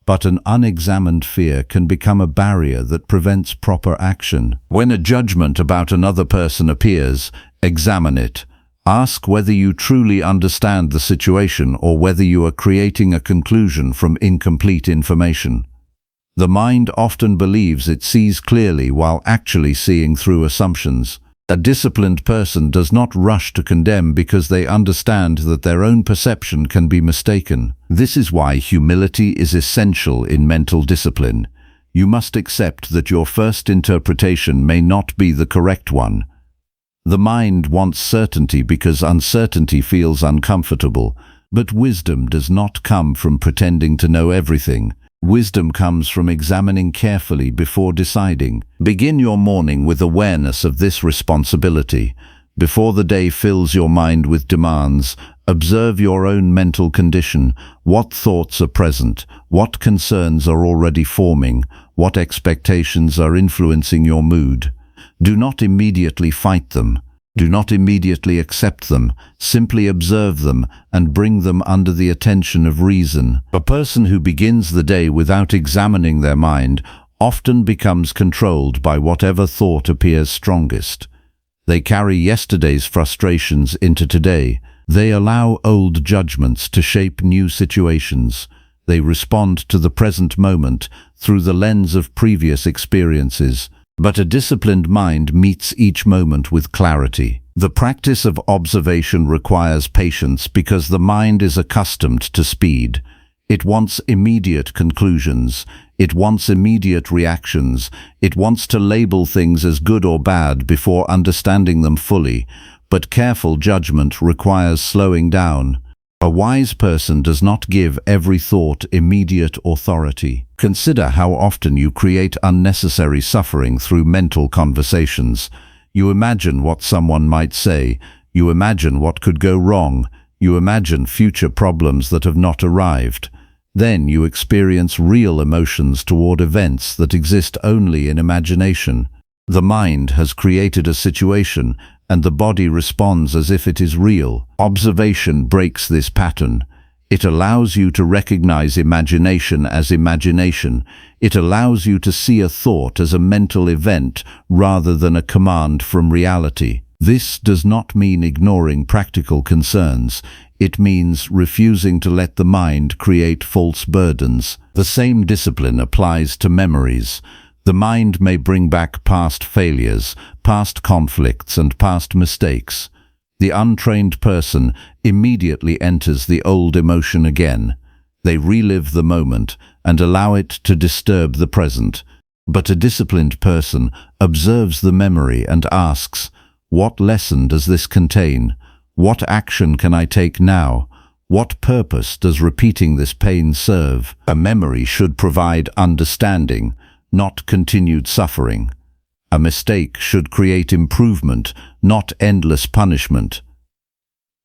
but an unexamined fear can become a barrier that prevents proper action. When a judgment about another person appears, examine it. Ask whether you truly understand the situation or whether you are creating a conclusion from incomplete information. The mind often believes it sees clearly while actually seeing through assumptions. A disciplined person does not rush to condemn because they understand that their own perception can be mistaken. This is why humility is essential in mental discipline. You must accept that your first interpretation may not be the correct one. The mind wants certainty because uncertainty feels uncomfortable, but wisdom does not come from pretending to know everything. Wisdom comes from examining carefully before deciding. Begin your morning with awareness of this responsibility. Before the day fills your mind with demands, observe your own mental condition. What thoughts are present? What concerns are already forming? What expectations are influencing your mood? Do not immediately fight them. Do not immediately accept them. Simply observe them and bring them under the attention of reason. A person who begins the day without examining their mind often becomes controlled by whatever thought appears strongest. They carry yesterday's frustrations into today. They allow old judgments to shape new situations. They respond to the present moment through the lens of previous experiences. But a disciplined mind meets each moment with clarity. The practice of observation requires patience because the mind is accustomed to speed. It wants immediate conclusions. It wants immediate reactions. It wants to label things as good or bad before understanding them fully. But careful judgment requires slowing down. A wise person does not give every thought immediate authority. Consider how often you create unnecessary suffering through mental conversations. You imagine what someone might say. You imagine what could go wrong. You imagine future problems that have not arrived. Then you experience real emotions toward events that exist only in imagination. The mind has created a situation, and the body responds as if it is real. Observation breaks this pattern. It allows you to recognize imagination as imagination. It allows you to see a thought as a mental event rather than a command from reality. This does not mean ignoring practical concerns. It means refusing to let the mind create false burdens. The same discipline applies to memories. The mind may bring back past failures, past conflicts, and past mistakes. The untrained person immediately enters the old emotion again. They relive the moment and allow it to disturb the present. But a disciplined person observes the memory and asks, "What lesson does this contain? What action can I take now? What purpose does repeating this pain serve?" A memory should provide understanding, not continued suffering. A mistake should create improvement, not endless punishment.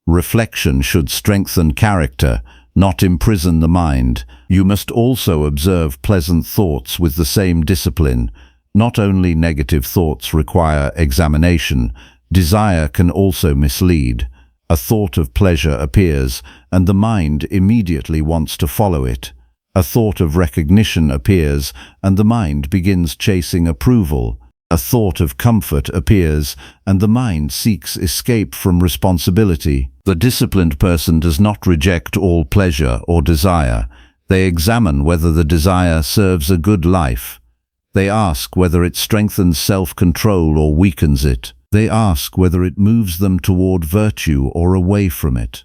Reflection should strengthen character, not imprison the mind. You must also observe pleasant thoughts with the same discipline. Not only negative thoughts require examination, desire can also mislead. A thought of pleasure appears, and the mind immediately wants to follow it. A thought of recognition appears, and the mind begins chasing approval. A thought of comfort appears, and the mind seeks escape from responsibility. The disciplined person does not reject all pleasure or desire. They examine whether the desire serves a good life. They ask whether it strengthens self-control or weakens it. They ask whether it moves them toward virtue or away from it.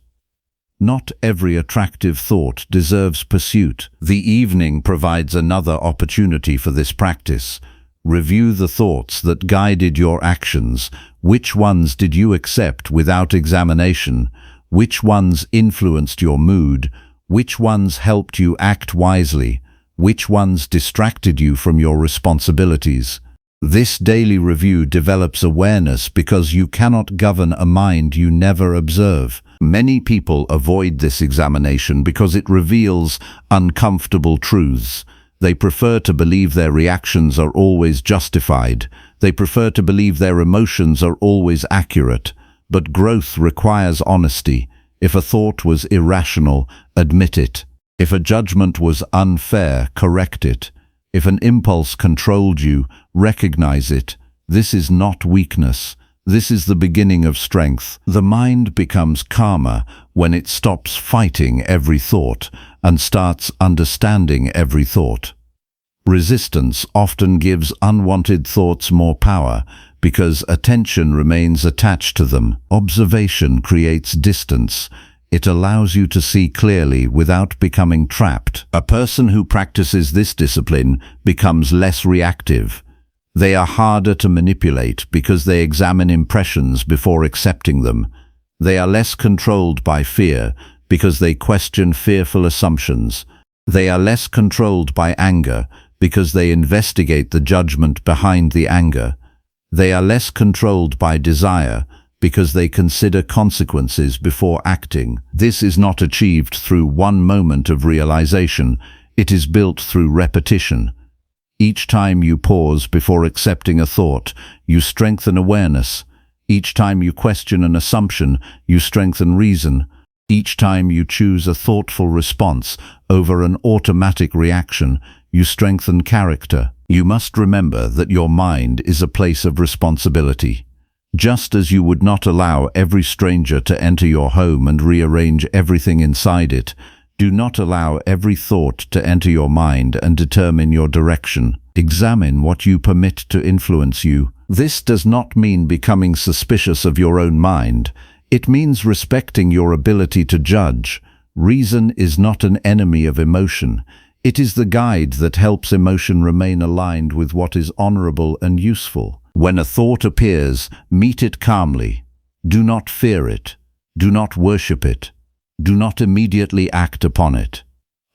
Not every attractive thought deserves pursuit. The evening provides another opportunity for this practice. Review the thoughts that guided your actions. Which ones did you accept without examination? Which ones influenced your mood? Which ones helped you act wisely? Which ones distracted you from your responsibilities? This daily review develops awareness because you cannot govern a mind you never observe. Many people avoid this examination because it reveals uncomfortable truths. They prefer to believe their reactions are always justified. They prefer to believe their emotions are always accurate. But growth requires honesty. If a thought was irrational, admit it. If a judgment was unfair, correct it. If an impulse controlled you, recognize it. This is not weakness. This is the beginning of strength. The mind becomes calmer when it stops fighting every thought and starts understanding every thought. Resistance often gives unwanted thoughts more power because attention remains attached to them. Observation creates distance. It allows you to see clearly without becoming trapped. A person who practices this discipline becomes less reactive. They are harder to manipulate because they examine impressions before accepting them. They are less controlled by fear because they question fearful assumptions. They are less controlled by anger because they investigate the judgment behind the anger. They are less controlled by desire because they consider consequences before acting. This is not achieved through one moment of realization. It is built through repetition. Each time you pause before accepting a thought, you strengthen awareness. Each time you question an assumption, you strengthen reason. Each time you choose a thoughtful response over an automatic reaction, you strengthen character. You must remember that your mind is a place of responsibility. Just as you would not allow every stranger to enter your home and rearrange everything inside it, do not allow every thought to enter your mind and determine your direction. Examine what you permit to influence you. This does not mean becoming suspicious of your own mind. It means respecting your ability to judge. Reason is not an enemy of emotion. It is the guide that helps emotion remain aligned with what is honorable and useful. When a thought appears, meet it calmly. Do not fear it. Do not worship it. Do not immediately act upon it.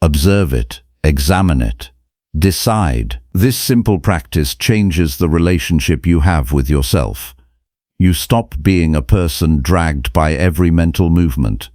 Observe it. Examine it. Decide. This simple practice changes the relationship you have with yourself. You stop being a person dragged by every mental movement.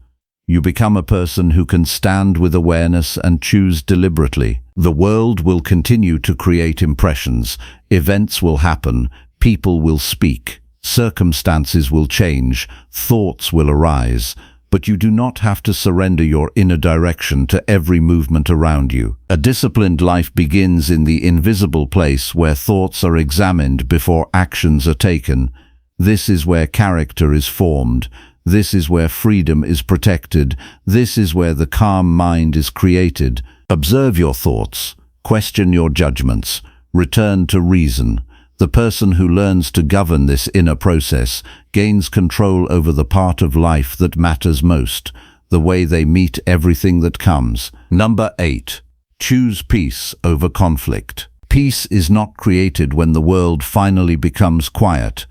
You become a person who can stand with awareness and choose deliberately. The world will continue to create impressions. Events will happen. People will speak. Circumstances will change, thoughts will arise, but you do not have to surrender your inner direction to every movement around you. A disciplined life begins in the invisible place where thoughts are examined before actions are taken. This is where character is formed. This is where freedom is protected. This is where the calm mind is created. Observe your thoughts. Question your judgments. Return to reason. The person who learns to govern this inner process gains control over the part of life that matters most, the way they meet everything that comes. Number 8. Choose peace over conflict. Peace is not created when the world finally becomes quiet.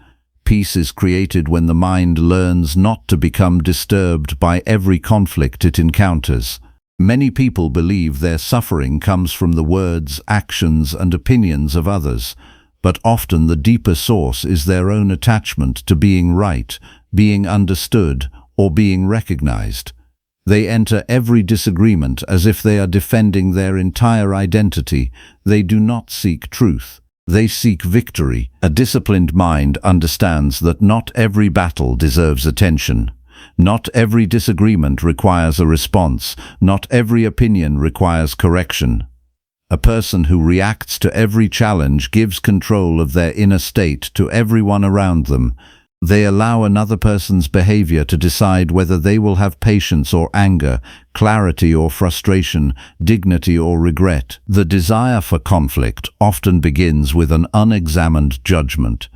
Peace is created when the mind learns not to become disturbed by every conflict it encounters. Many people believe their suffering comes from the words, actions, and opinions of others, but often the deeper source is their own attachment to being right, being understood, or being recognized. They enter every disagreement as if they are defending their entire identity. They do not seek truth. They seek victory. A disciplined mind understands that not every battle deserves attention. Not every disagreement requires a response. Not every opinion requires correction. A person who reacts to every challenge gives control of their inner state to everyone around them. They allow another person's behavior to decide whether they will have patience or anger, clarity or frustration, dignity or regret. The desire for conflict often begins with an unexamined judgment.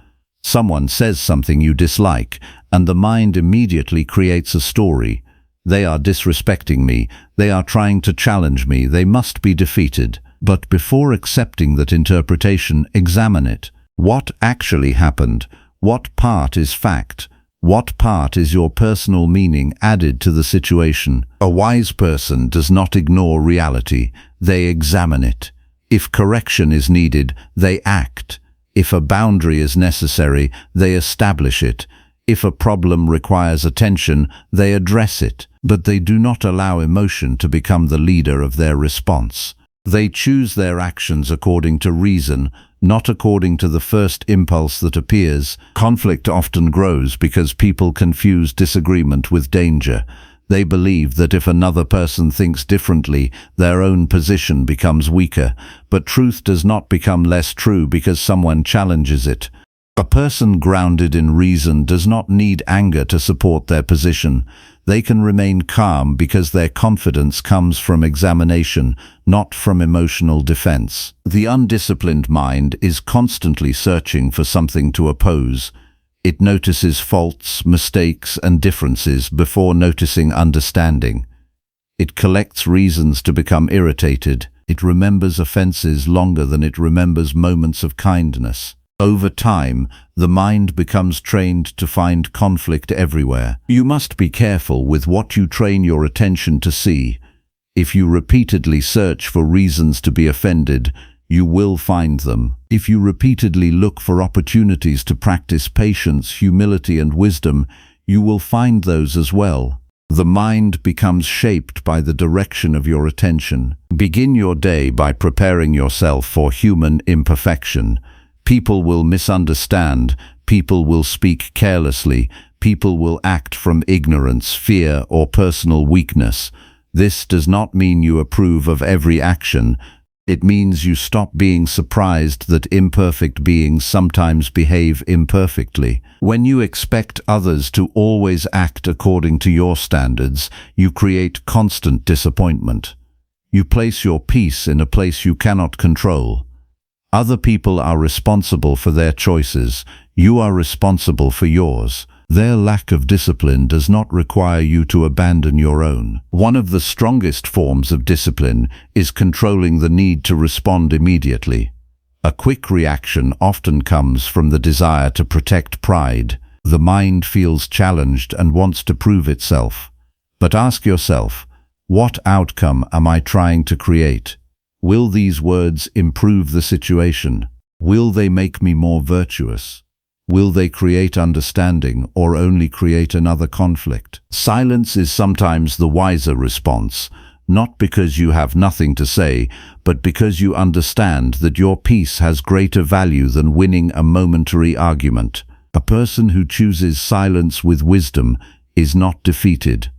Someone says something you dislike, and the mind immediately creates a story. They are disrespecting me. They are trying to challenge me. They must be defeated. But before accepting that interpretation, examine it. What actually happened? What part is fact? What part is your personal meaning added to the situation? A wise person does not ignore reality. They examine it. If correction is needed, they act. If a boundary is necessary, they establish it. If a problem requires attention, they address it. But they do not allow emotion to become the leader of their response. They choose their actions according to reason, not according to the first impulse that appears. Conflict often grows because people confuse disagreement with danger. They believe that if another person thinks differently, their own position becomes weaker. But truth does not become less true because someone challenges it. A person grounded in reason does not need anger to support their position. They can remain calm because their confidence comes from examination, not from emotional defense. The undisciplined mind is constantly searching for something to oppose. It notices faults, mistakes, and differences before noticing understanding. It collects reasons to become irritated. It remembers offenses longer than it remembers moments of kindness. Over time, the mind becomes trained to find conflict everywhere. You must be careful with what you train your attention to see. If you repeatedly search for reasons to be offended, you will find them. If you repeatedly look for opportunities to practice patience, humility, and wisdom, you will find those as well. The mind becomes shaped by the direction of your attention. Begin your day by preparing yourself for human imperfection. People will misunderstand, people will speak carelessly, people will act from ignorance, fear, or personal weakness. This does not mean you approve of every action. It means you stop being surprised that imperfect beings sometimes behave imperfectly. When you expect others to always act according to your standards, you create constant disappointment. You place your peace in a place you cannot control. Other people are responsible for their choices. You are responsible for yours. Their lack of discipline does not require you to abandon your own. One of the strongest forms of discipline is controlling the need to respond immediately. A quick reaction often comes from the desire to protect pride. The mind feels challenged and wants to prove itself. But ask yourself, what outcome am I trying to create? Will these words improve the situation? Will they make me more virtuous? Will they create understanding or only create another conflict? Silence is sometimes the wiser response, not because you have nothing to say, but because you understand that your peace has greater value than winning a momentary argument. A person who chooses silence with wisdom is not defeated.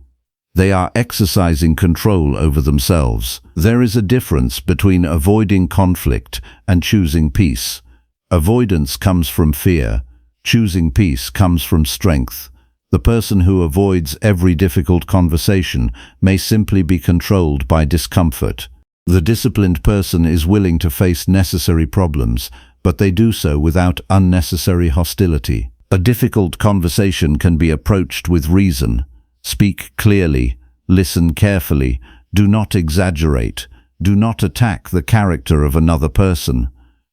They are exercising control over themselves. There is a difference between avoiding conflict and choosing peace. Avoidance comes from fear. Choosing peace comes from strength. The person who avoids every difficult conversation may simply be controlled by discomfort. The disciplined person is willing to face necessary problems, but they do so without unnecessary hostility. A difficult conversation can be approached with reason. Speak clearly, listen carefully, do not exaggerate, do not attack the character of another person.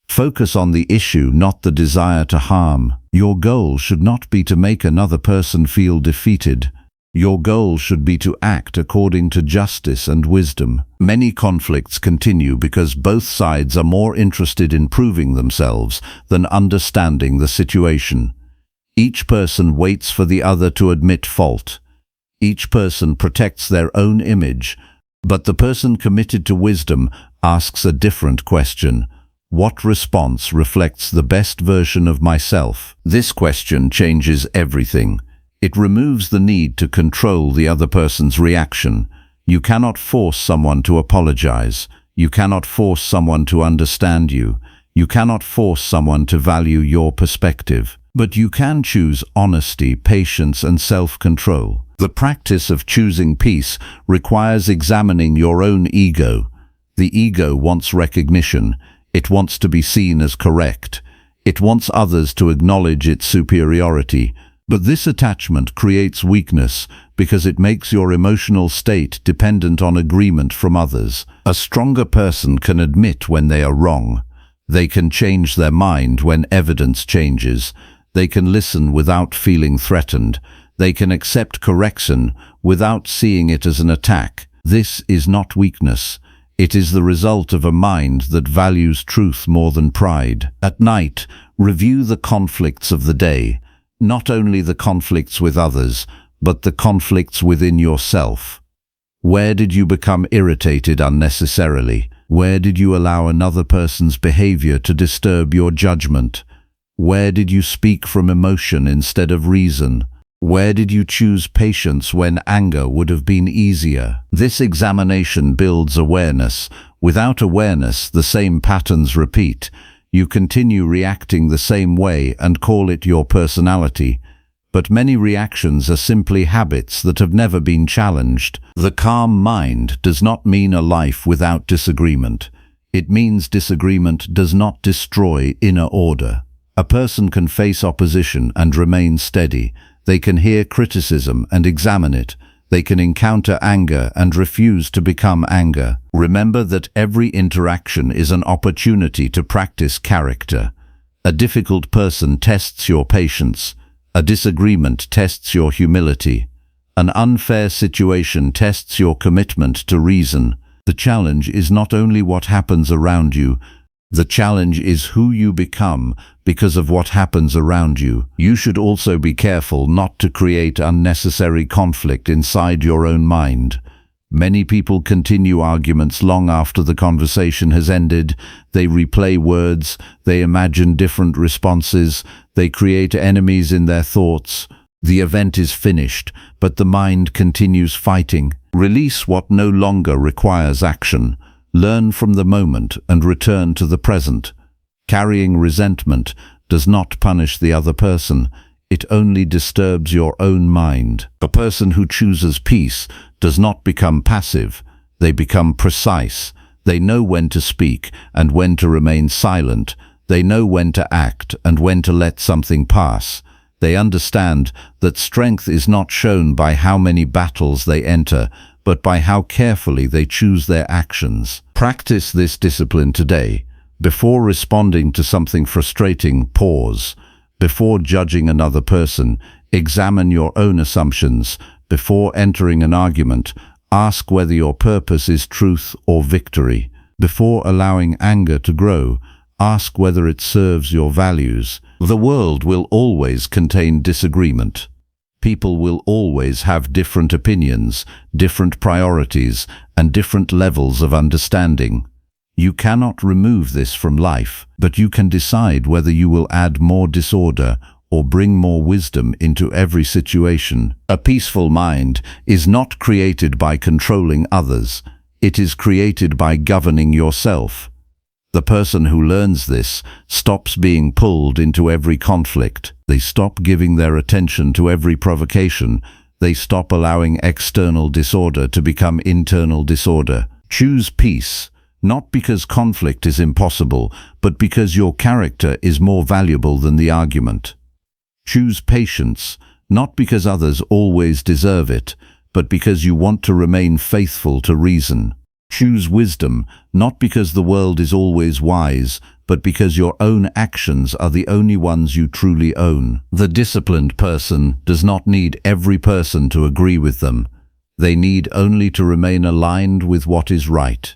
Focus on the issue, not the desire to harm. Your goal should not be to make another person feel defeated. Your goal should be to act according to justice and wisdom. Many conflicts continue because both sides are more interested in proving themselves than understanding the situation. Each person waits for the other to admit fault. Each person protects their own image, but the person committed to wisdom asks a different question. What response reflects the best version of myself? This question changes everything. It removes the need to control the other person's reaction. You cannot force someone to apologize. You cannot force someone to understand you. You cannot force someone to value your perspective. But you can choose honesty, patience, and self-control. The practice of choosing peace requires examining your own ego. The ego wants recognition. It wants to be seen as correct. It wants others to acknowledge its superiority. But this attachment creates weakness because it makes your emotional state dependent on agreement from others. A stronger person can admit when they are wrong. They can change their mind when evidence changes. They can listen without feeling threatened. They can accept correction without seeing it as an attack. This is not weakness. It is the result of a mind that values truth more than pride. At night, review the conflicts of the day. Not only the conflicts with others, but the conflicts within yourself. Where did you become irritated unnecessarily? Where did you allow another person's behavior to disturb your judgment? Where did you speak from emotion instead of reason? Where did you choose patience when anger would have been easier? This examination builds awareness. Without awareness, the same patterns repeat. You continue reacting the same way and call it your personality. But many reactions are simply habits that have never been challenged. The calm mind does not mean a life without disagreement. It means disagreement does not destroy inner order. A person can face opposition and remain steady. They can hear criticism and examine it. They can encounter anger and refuse to become anger. Remember that every interaction is an opportunity to practice character. A difficult person tests your patience. A disagreement tests your humility. An unfair situation tests your commitment to reason. The challenge is not only what happens around you, the challenge is who you become because of what happens around you. You should also be careful not to create unnecessary conflict inside your own mind. Many people continue arguments long after the conversation has ended. They replay words, they imagine different responses, they create enemies in their thoughts. The event is finished, but the mind continues fighting. Release what no longer requires action. Learn from the moment and return to the present. Carrying resentment does not punish the other person. It only disturbs your own mind. A person who chooses peace does not become passive. They become precise. They know when to speak and when to remain silent. They know when to act and when to let something pass. They understand that strength is not shown by how many battles they enter, but by how carefully they choose their actions. Practice this discipline today. Before responding to something frustrating, pause. Before judging another person, examine your own assumptions. Before entering an argument, ask whether your purpose is truth or victory. Before allowing anger to grow, ask whether it serves your values. The world will always contain disagreement. People will always have different opinions, different priorities, and different levels of understanding. You cannot remove this from life, but you can decide whether you will add more disorder or bring more wisdom into every situation. A peaceful mind is not created by controlling others. It is created by governing yourself. The person who learns this stops being pulled into every conflict. They stop giving their attention to every provocation. They stop allowing external disorder to become internal disorder. Choose peace, not because conflict is impossible, but because your character is more valuable than the argument. Choose patience, not because others always deserve it, but because you want to remain faithful to reason. Choose wisdom, not because the world is always wise, but because your own actions are the only ones you truly own. The disciplined person does not need every person to agree with them. They need only to remain aligned with what is right.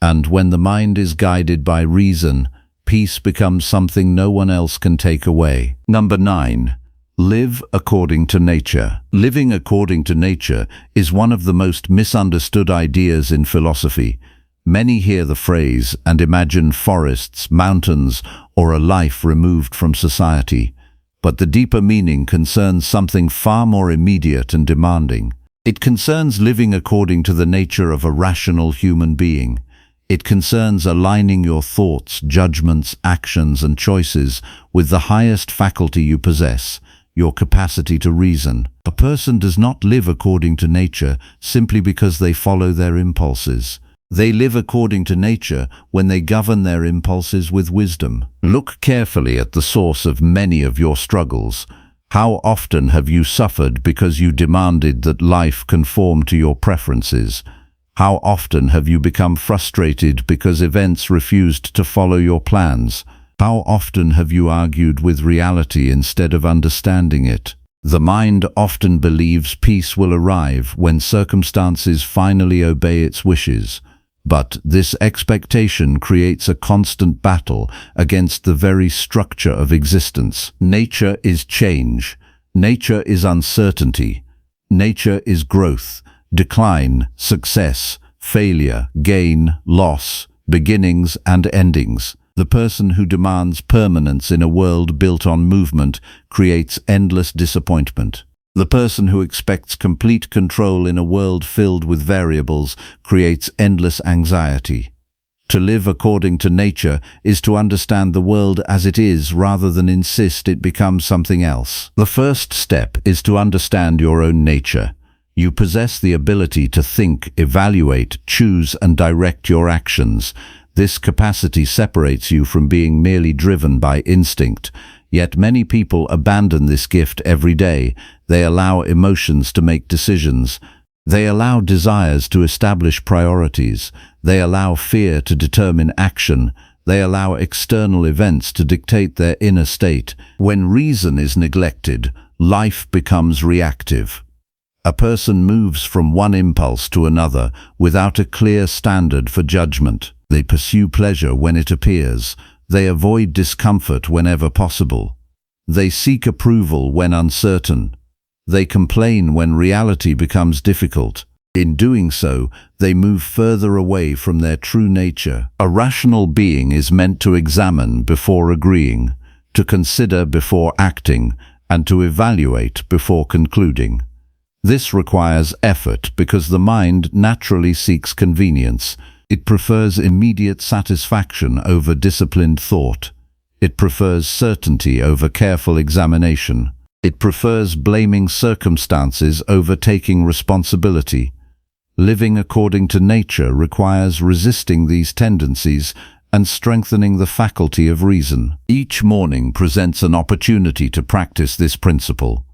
And when the mind is guided by reason, peace becomes something no one else can take away. Number 9. Live according to nature. Living according to nature is one of the most misunderstood ideas in philosophy. Many hear the phrase and imagine forests, mountains, or a life removed from society. But the deeper meaning concerns something far more immediate and demanding. It concerns living according to the nature of a rational human being. It concerns aligning your thoughts, judgments, actions, and choices with the highest faculty you possess, your capacity to reason. A person does not live according to nature simply because they follow their impulses. They live according to nature when they govern their impulses with wisdom. Look carefully at the source of many of your struggles. How often have you suffered because you demanded that life conform to your preferences? How often have you become frustrated because events refused to follow your plans? How often have you argued with reality instead of understanding it? The mind often believes peace will arrive when circumstances finally obey its wishes. But this expectation creates a constant battle against the very structure of existence. Nature is change. Nature is uncertainty. Nature is growth, decline, success, failure, gain, loss, beginnings and endings. The person who demands permanence in a world built on movement creates endless disappointment. The person who expects complete control in a world filled with variables creates endless anxiety. To live according to nature is to understand the world as it is rather than insist it becomes something else. The first step is to understand your own nature. You possess the ability to think, evaluate, choose, and direct your actions. This capacity separates you from being merely driven by instinct. Yet many people abandon this gift every day. They allow emotions to make decisions. They allow desires to establish priorities. They allow fear to determine action. They allow external events to dictate their inner state. When reason is neglected, life becomes reactive. A person moves from one impulse to another without a clear standard for judgment. They pursue pleasure when it appears. They avoid discomfort whenever possible. They seek approval when uncertain. They complain when reality becomes difficult. In doing so, they move further away from their true nature. A rational being is meant to examine before agreeing, to consider before acting, and to evaluate before concluding. This requires effort because the mind naturally seeks convenience. It prefers immediate satisfaction over disciplined thought. It prefers certainty over careful examination. It prefers blaming circumstances over taking responsibility. Living according to nature requires resisting these tendencies and strengthening the faculty of reason. Each morning presents an opportunity to practice this principle.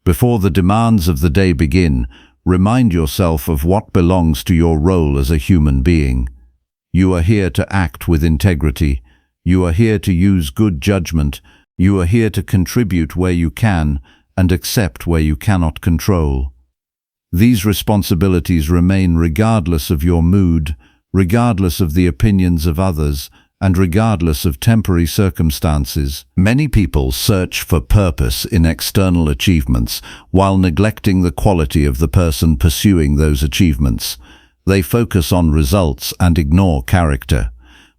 Before the demands of the day begin, remind yourself of what belongs to your role as a human being. You are here to act with integrity. You are here to use good judgment. You are here to contribute where you can and accept where you cannot control. These responsibilities remain regardless of your mood, regardless of the opinions of others, and regardless of temporary circumstances. Many people search for purpose in external achievements while neglecting the quality of the person pursuing those achievements. They focus on results and ignore character.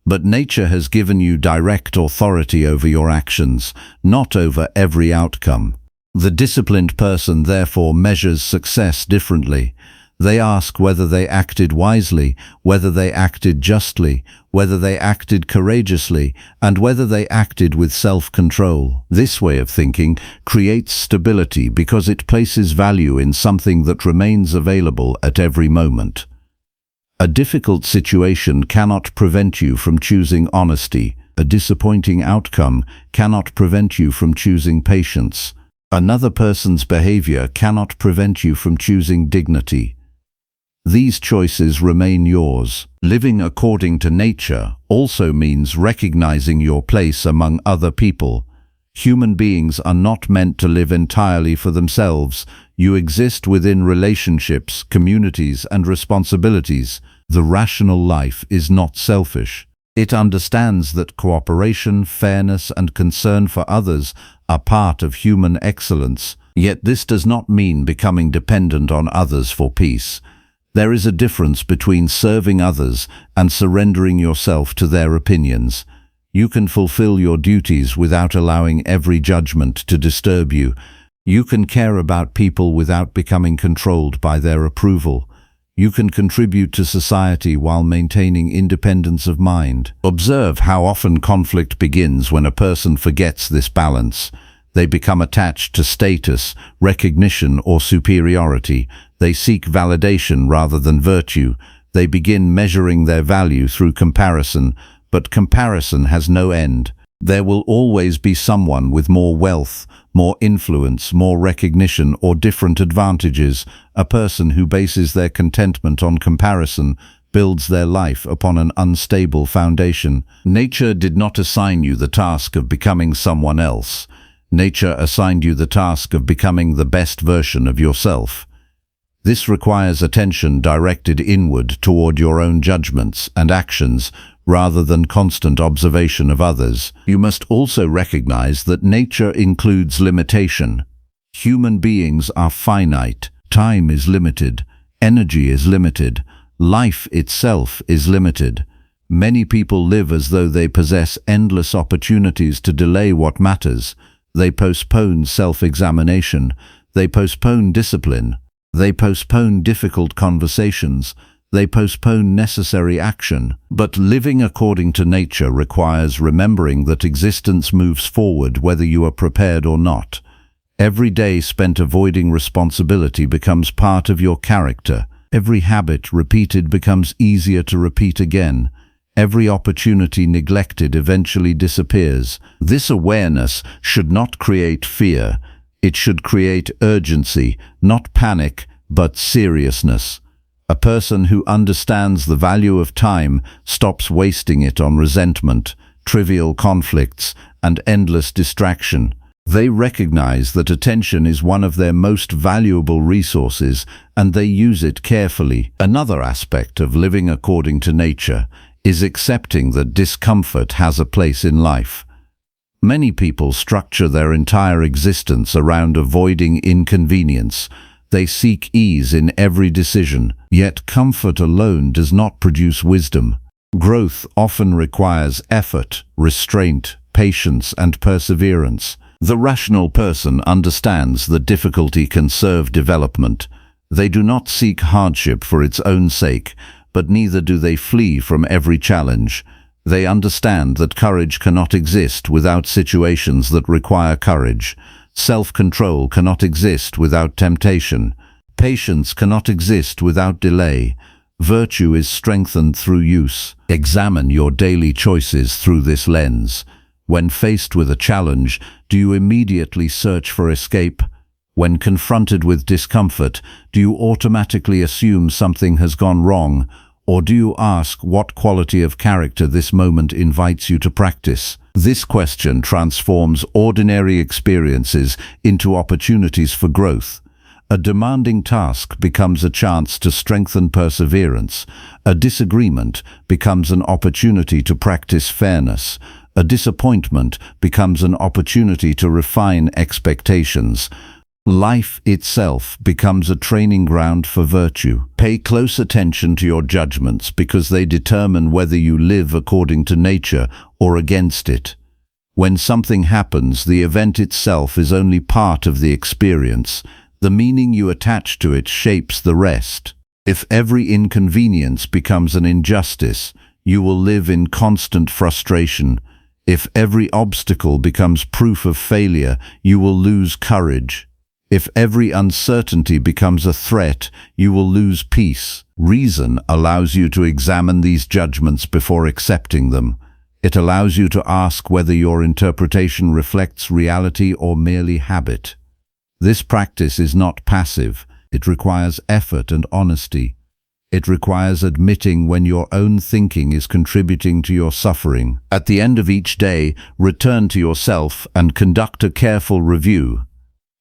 But nature has given you direct authority over your actions, not over every outcome. The disciplined person therefore measures success differently. They ask whether they acted wisely, whether they acted justly, whether they acted courageously, and whether they acted with self-control. This way of thinking creates stability because it places value in something that remains available at every moment. A difficult situation cannot prevent you from choosing honesty. A disappointing outcome cannot prevent you from choosing patience. Another person's behavior cannot prevent you from choosing dignity. These choices remain yours. Living according to nature also means recognizing your place among other people. Human beings are not meant to live entirely for themselves. You exist within relationships, communities, and responsibilities. The rational life is not selfish. It understands that cooperation, fairness, and concern for others are part of human excellence. Yet this does not mean becoming dependent on others for peace. There is a difference between serving others and surrendering yourself to their opinions. You can fulfill your duties without allowing every judgment to disturb you. You can care about people without becoming controlled by their approval. You can contribute to society while maintaining independence of mind. Observe how often conflict begins when a person forgets this balance. They become attached to status, recognition, or superiority. They seek validation rather than virtue. They begin measuring their value through comparison, but comparison has no end. There will always be someone with more wealth, more influence, more recognition, or different advantages. A person who bases their contentment on comparison builds their life upon an unstable foundation. Nature did not assign you the task of becoming someone else. Nature assigned you the task of becoming the best version of yourself. This requires attention directed inward toward your own judgments and actions, rather than constant observation of others. You must also recognize that nature includes limitation. Human beings are finite. Time is limited. Energy is limited. Life itself is limited. Many people live as though they possess endless opportunities to delay what matters. They postpone self-examination. They postpone discipline. They postpone difficult conversations. They postpone necessary action. But living according to nature requires remembering that existence moves forward whether you are prepared or not. Every day spent avoiding responsibility becomes part of your character. Every habit repeated becomes easier to repeat again. Every opportunity neglected eventually disappears. This awareness should not create fear. It should create urgency, not panic, but seriousness. A person who understands the value of time stops wasting it on resentment, trivial conflicts, and endless distraction. They recognize that attention is one of their most valuable resources, and they use it carefully. Another aspect of living according to nature is accepting that discomfort has a place in life. Many people structure their entire existence around avoiding inconvenience. They seek ease in every decision, yet comfort alone does not produce wisdom. Growth often requires effort, restraint, patience, and perseverance. The rational person understands that difficulty can serve development. They do not seek hardship for its own sake, but neither do they flee from every challenge. They understand that courage cannot exist without situations that require courage. Self-control cannot exist without temptation. Patience cannot exist without delay. Virtue is strengthened through use. Examine your daily choices through this lens. When faced with a challenge, do you immediately search for escape? When confronted with discomfort, do you automatically assume something has gone wrong? Or do you ask what quality of character this moment invites you to practice? This question transforms ordinary experiences into opportunities for growth. A demanding task becomes a chance to strengthen perseverance. A disagreement becomes an opportunity to practice fairness. A disappointment becomes an opportunity to refine expectations. Life itself becomes a training ground for virtue. Pay close attention to your judgments because they determine whether you live according to nature or against it. When something happens, the event itself is only part of the experience. The meaning you attach to it shapes the rest. If every inconvenience becomes an injustice, you will live in constant frustration. If every obstacle becomes proof of failure, you will lose courage. If every uncertainty becomes a threat, you will lose peace. Reason allows you to examine these judgments before accepting them. It allows you to ask whether your interpretation reflects reality or merely habit. This practice is not passive. It requires effort and honesty. It requires admitting when your own thinking is contributing to your suffering. At the end of each day, return to yourself and conduct a careful review.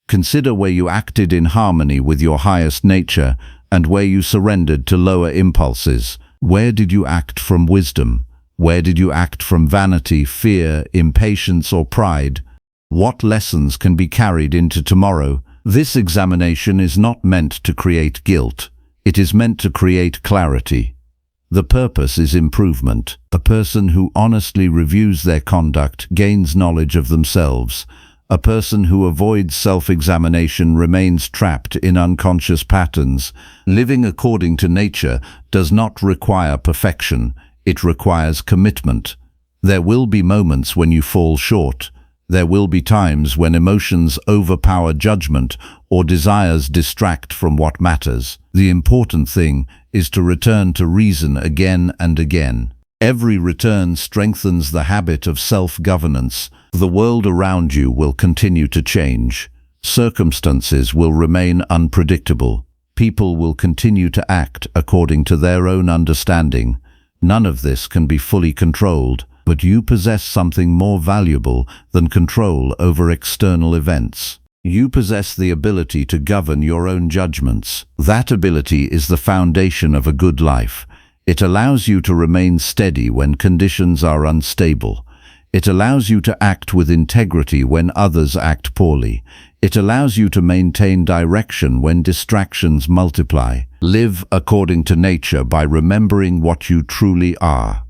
Consider where you acted in harmony with your highest nature and where you surrendered to lower impulses. Where did you act from wisdom? Where did you act from vanity, fear, impatience, or pride? What lessons can be carried into tomorrow? This examination is not meant to create guilt. It is meant to create clarity. The purpose is improvement. A person who honestly reviews their conduct gains knowledge of themselves. A person who avoids self-examination remains trapped in unconscious patterns. Living according to nature does not require perfection. It requires commitment. There will be moments when you fall short. There will be times when emotions overpower judgment or desires distract from what matters. The important thing is to return to reason again and again. Every return strengthens the habit of self-governance. The world around you will continue to change. Circumstances will remain unpredictable. People will continue to act according to their own understanding. None of this can be fully controlled, but you possess something more valuable than control over external events. You possess the ability to govern your own judgments. That ability is the foundation of a good life. It allows you to remain steady when conditions are unstable. It allows you to act with integrity when others act poorly. It allows you to maintain direction when distractions multiply. Live according to nature by remembering what you truly are.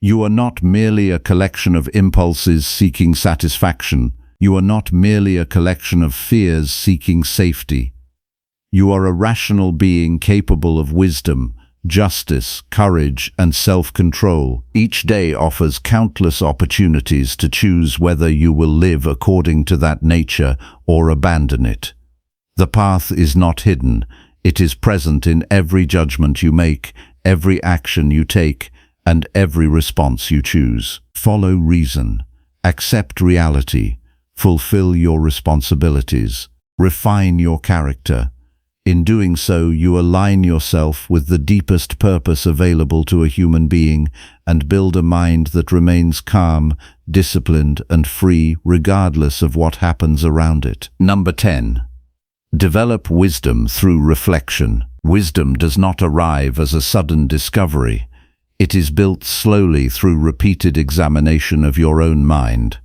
You are not merely a collection of impulses seeking satisfaction. You are not merely a collection of fears seeking safety. You are a rational being capable of wisdom, justice, courage, and self-control. Each day offers countless opportunities to choose whether you will live according to that nature or abandon it. The path is not hidden. It is present in every judgment you make, every action you take, and every response you choose. Follow reason. Accept reality. Fulfill your responsibilities. Refine your character. In doing so, you align yourself with the deepest purpose available to a human being and build a mind that remains calm, disciplined, and free regardless of what happens around it. Number 10. Develop wisdom through reflection. Wisdom does not arrive as a sudden discovery. It is built slowly through repeated examination of your own mind.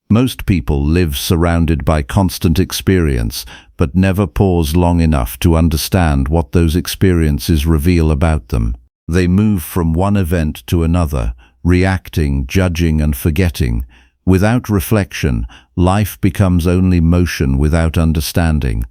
Most people live surrounded by constant experience, but never pause long enough to understand what those experiences reveal about them. They move from one event to another, reacting, judging, and forgetting. Without reflection, life becomes only motion without understanding.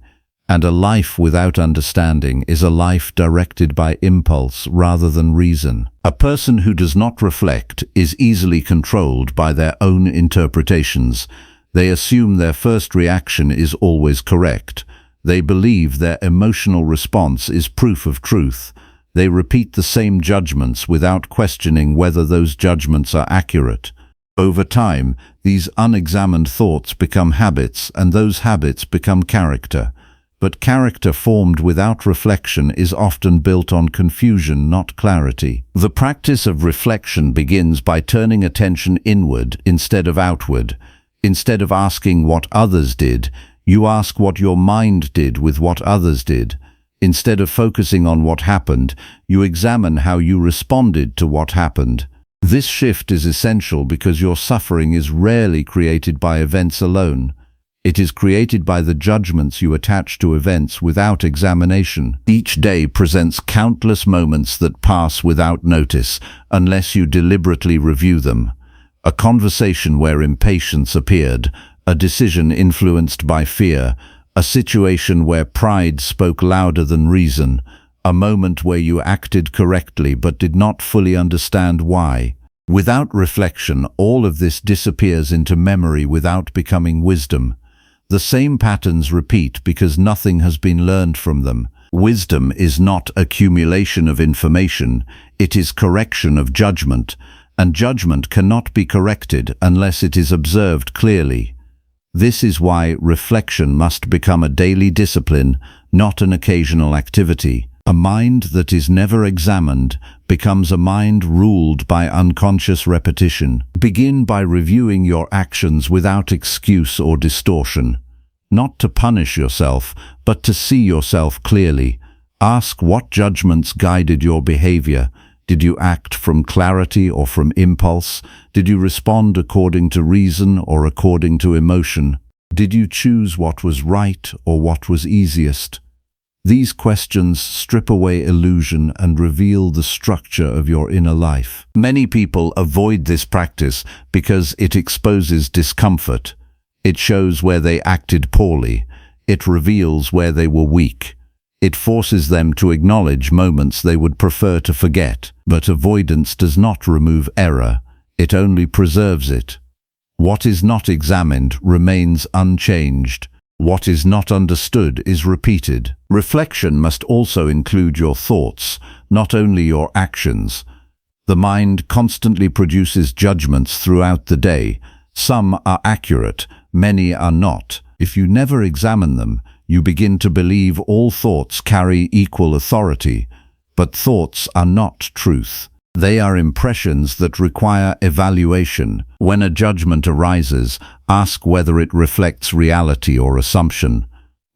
And a life without understanding is a life directed by impulse rather than reason. A person who does not reflect is easily controlled by their own interpretations. They assume their first reaction is always correct. They believe their emotional response is proof of truth. They repeat the same judgments without questioning whether those judgments are accurate. Over time, these unexamined thoughts become habits, and those habits become character. But character formed without reflection is often built on confusion, not clarity. The practice of reflection begins by turning attention inward instead of outward. Instead of asking what others did, you ask what your mind did with what others did. Instead of focusing on what happened, you examine how you responded to what happened. This shift is essential because your suffering is rarely created by events alone. It is created by the judgments you attach to events without examination. Each day presents countless moments that pass without notice, unless you deliberately review them. A conversation where impatience appeared, a decision influenced by fear, a situation where pride spoke louder than reason, a moment where you acted correctly but did not fully understand why. Without reflection, all of this disappears into memory without becoming wisdom. The same patterns repeat because nothing has been learned from them. Wisdom is not accumulation of information, it is correction of judgment, and judgment cannot be corrected unless it is observed clearly. This is why reflection must become a daily discipline, not an occasional activity. A mind that is never examined becomes a mind ruled by unconscious repetition. Begin by reviewing your actions without excuse or distortion. Not to punish yourself, but to see yourself clearly. Ask what judgments guided your behavior. Did you act from clarity or from impulse? Did you respond according to reason or according to emotion? Did you choose what was right or what was easiest? These questions strip away illusion and reveal the structure of your inner life. Many people avoid this practice because it exposes discomfort. It shows where they acted poorly. It reveals where they were weak. It forces them to acknowledge moments they would prefer to forget. But avoidance does not remove error. It only preserves it. What is not examined remains unchanged. What is not understood is repeated. Reflection must also include your thoughts, not only your actions. The mind constantly produces judgments throughout the day. Some are accurate, many are not. If you never examine them, you begin to believe all thoughts carry equal authority. But thoughts are not truth. They are impressions that require evaluation. When a judgment arises, ask whether it reflects reality or assumption.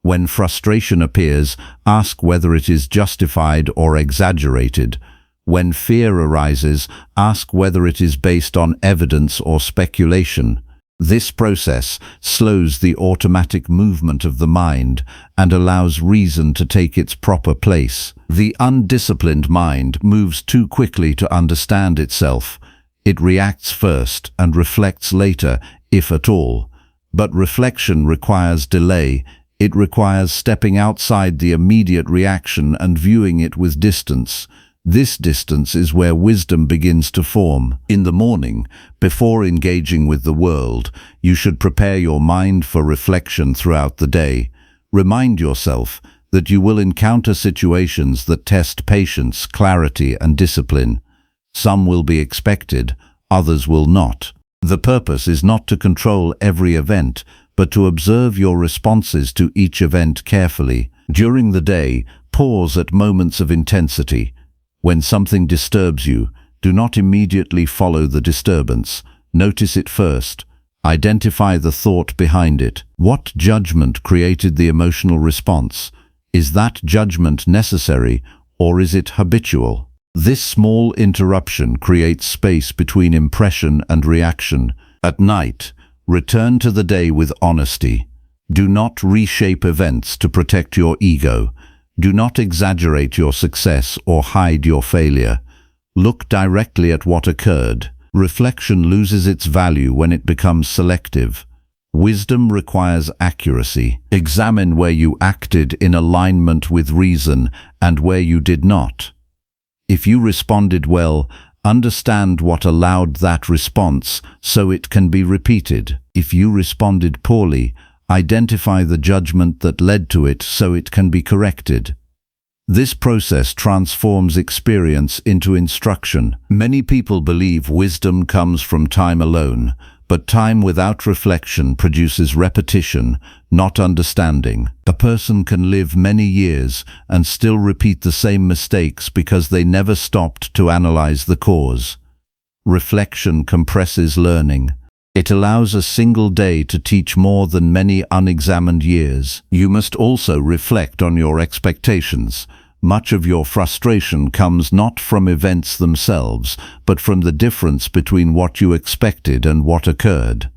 When frustration appears, ask whether it is justified or exaggerated. When fear arises, ask whether it is based on evidence or speculation. This process slows the automatic movement of the mind and allows reason to take its proper place. The undisciplined mind moves too quickly to understand itself. It reacts first and reflects later, if at all. But reflection requires delay. It requires stepping outside the immediate reaction and viewing it with distance. This distance is where wisdom begins to form. In the morning, before engaging with the world, you should prepare your mind for reflection throughout the day. Remind yourself that you will encounter situations that test patience, clarity, and discipline. Some will be expected, others will not. The purpose is not to control every event, but to observe your responses to each event carefully. During the day, pause at moments of intensity. When something disturbs you, do not immediately follow the disturbance. Notice it first. Identify the thought behind it. What judgment created the emotional response? Is that judgment necessary, or is it habitual? This small interruption creates space between impression and reaction. At night, return to the day with honesty. Do not reshape events to protect your ego. Do not exaggerate your success or hide your failure. Look directly at what occurred. Reflection loses its value when it becomes selective. Wisdom requires accuracy. Examine where you acted in alignment with reason and where you did not. If you responded well, understand what allowed that response so it can be repeated. If you responded poorly, identify the judgment that led to it so it can be corrected. This process transforms experience into instruction. Many people believe wisdom comes from time alone, but time without reflection produces repetition, not understanding. A person can live many years and still repeat the same mistakes because they never stopped to analyze the cause. Reflection compresses learning. It allows a single day to teach more than many unexamined years. You must also reflect on your expectations. Much of your frustration comes not from events themselves, but from the difference between what you expected and what occurred.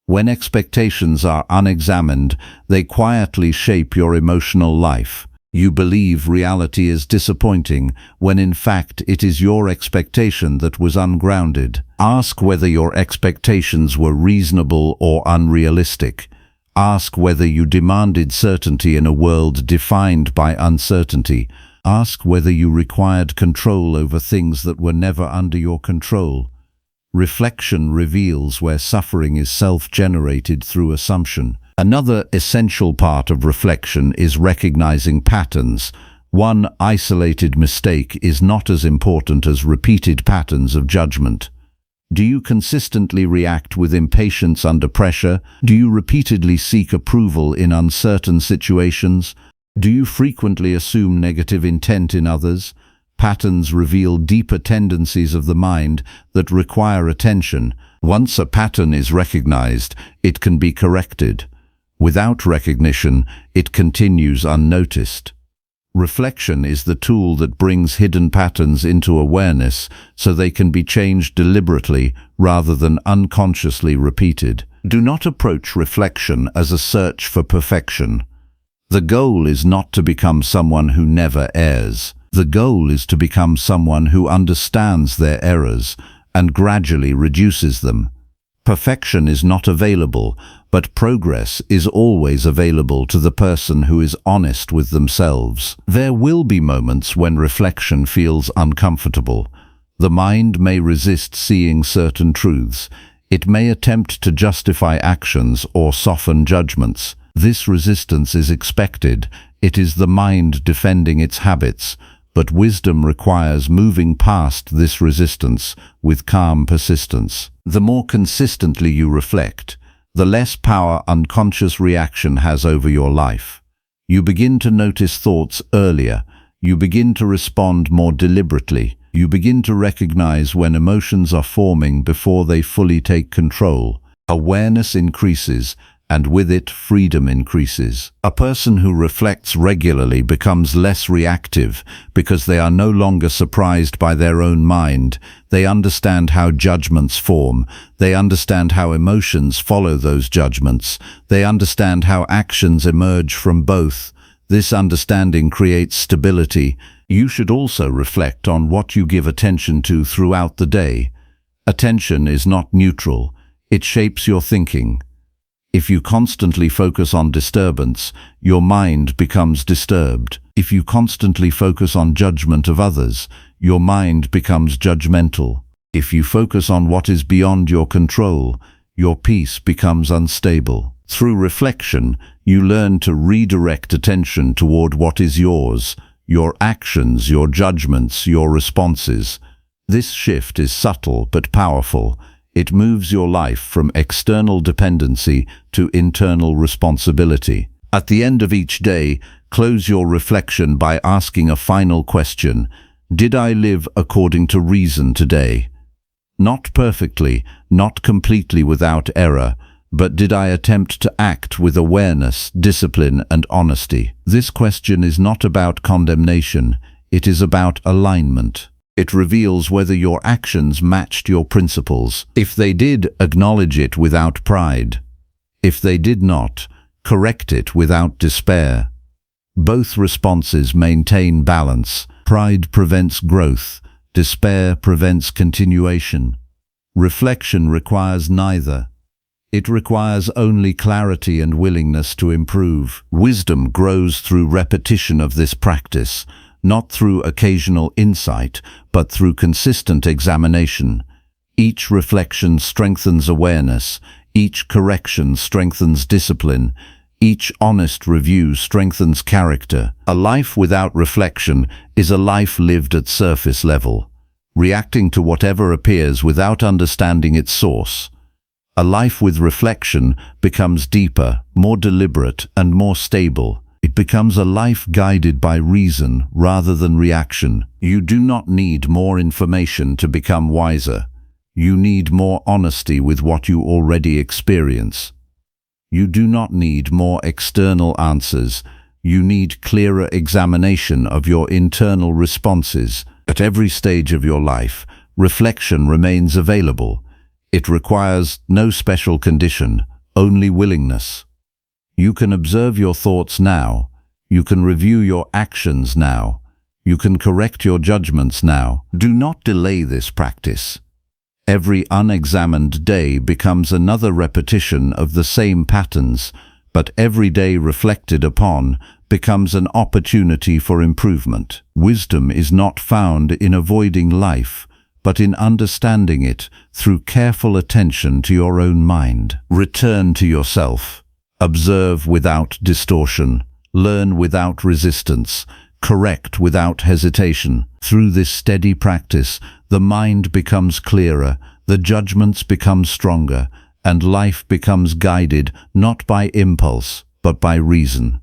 When expectations are unexamined, they quietly shape your emotional life. You believe reality is disappointing, when in fact it is your expectation that was ungrounded. Ask whether your expectations were reasonable or unrealistic. Ask whether you demanded certainty in a world defined by uncertainty. Ask whether you required control over things that were never under your control. Reflection reveals where suffering is self-generated through assumption. Another essential part of reflection is recognizing patterns. One isolated mistake is not as important as repeated patterns of judgment. Do you consistently react with impatience under pressure? Do you repeatedly seek approval in uncertain situations? Do you frequently assume negative intent in others? Patterns reveal deeper tendencies of the mind that require attention. Once a pattern is recognized, it can be corrected. Without recognition, it continues unnoticed. Reflection is the tool that brings hidden patterns into awareness so they can be changed deliberately rather than unconsciously repeated. Do not approach reflection as a search for perfection. The goal is not to become someone who never errs. The goal is to become someone who understands their errors and gradually reduces them. Perfection is not available, but progress is always available to the person who is honest with themselves. There will be moments when reflection feels uncomfortable. The mind may resist seeing certain truths. It may attempt to justify actions or soften judgments. This resistance is expected. It is the mind defending its habits. But wisdom requires moving past this resistance with calm persistence. The more consistently you reflect, the less power unconscious reaction has over your life. You begin to notice thoughts earlier. You begin to respond more deliberately. You begin to recognize when emotions are forming before they fully take control. Awareness increases, and with it, freedom increases. A person who reflects regularly becomes less reactive because they are no longer surprised by their own mind. They understand how judgments form. They understand how emotions follow those judgments. They understand how actions emerge from both. This understanding creates stability. You should also reflect on what you give attention to throughout the day. Attention is not neutral. It shapes your thinking. If you constantly focus on disturbance, your mind becomes disturbed. If you constantly focus on judgment of others, your mind becomes judgmental. If you focus on what is beyond your control, your peace becomes unstable. Through reflection, you learn to redirect attention toward what is yours, your actions, your judgments, your responses. This shift is subtle but powerful. It moves your life from external dependency to internal responsibility. At the end of each day, close your reflection by asking a final question. Did I live according to reason today? Not perfectly, not completely without error, but did I attempt to act with awareness, discipline, and honesty? This question is not about condemnation. It is about alignment. It reveals whether your actions matched your principles. If they did, acknowledge it without pride. If they did not, correct it without despair. Both responses maintain balance. Pride prevents growth. Despair prevents continuation. Reflection requires neither. It requires only clarity and willingness to improve. Wisdom grows through repetition of this practice, not through occasional insight, but through consistent examination. Each reflection strengthens awareness. Each correction strengthens discipline. Each honest review strengthens character. A life without reflection is a life lived at surface level, reacting to whatever appears without understanding its source. A life with reflection becomes deeper, more deliberate, and more stable. It becomes a life guided by reason rather than reaction. You do not need more information to become wiser. You need more honesty with what you already experience. You do not need more external answers. You need clearer examination of your internal responses. At every stage of your life, reflection remains available. It requires no special condition, only willingness. You can observe your thoughts now. You can review your actions now. You can correct your judgments now. Do not delay this practice. Every unexamined day becomes another repetition of the same patterns, but every day reflected upon becomes an opportunity for improvement. Wisdom is not found in avoiding life, but in understanding it through careful attention to your own mind. Return to yourself. Observe without distortion. Learn without resistance. Correct without hesitation. Through this steady practice, the mind becomes clearer, the judgments become stronger, and life becomes guided not by impulse, but by reason.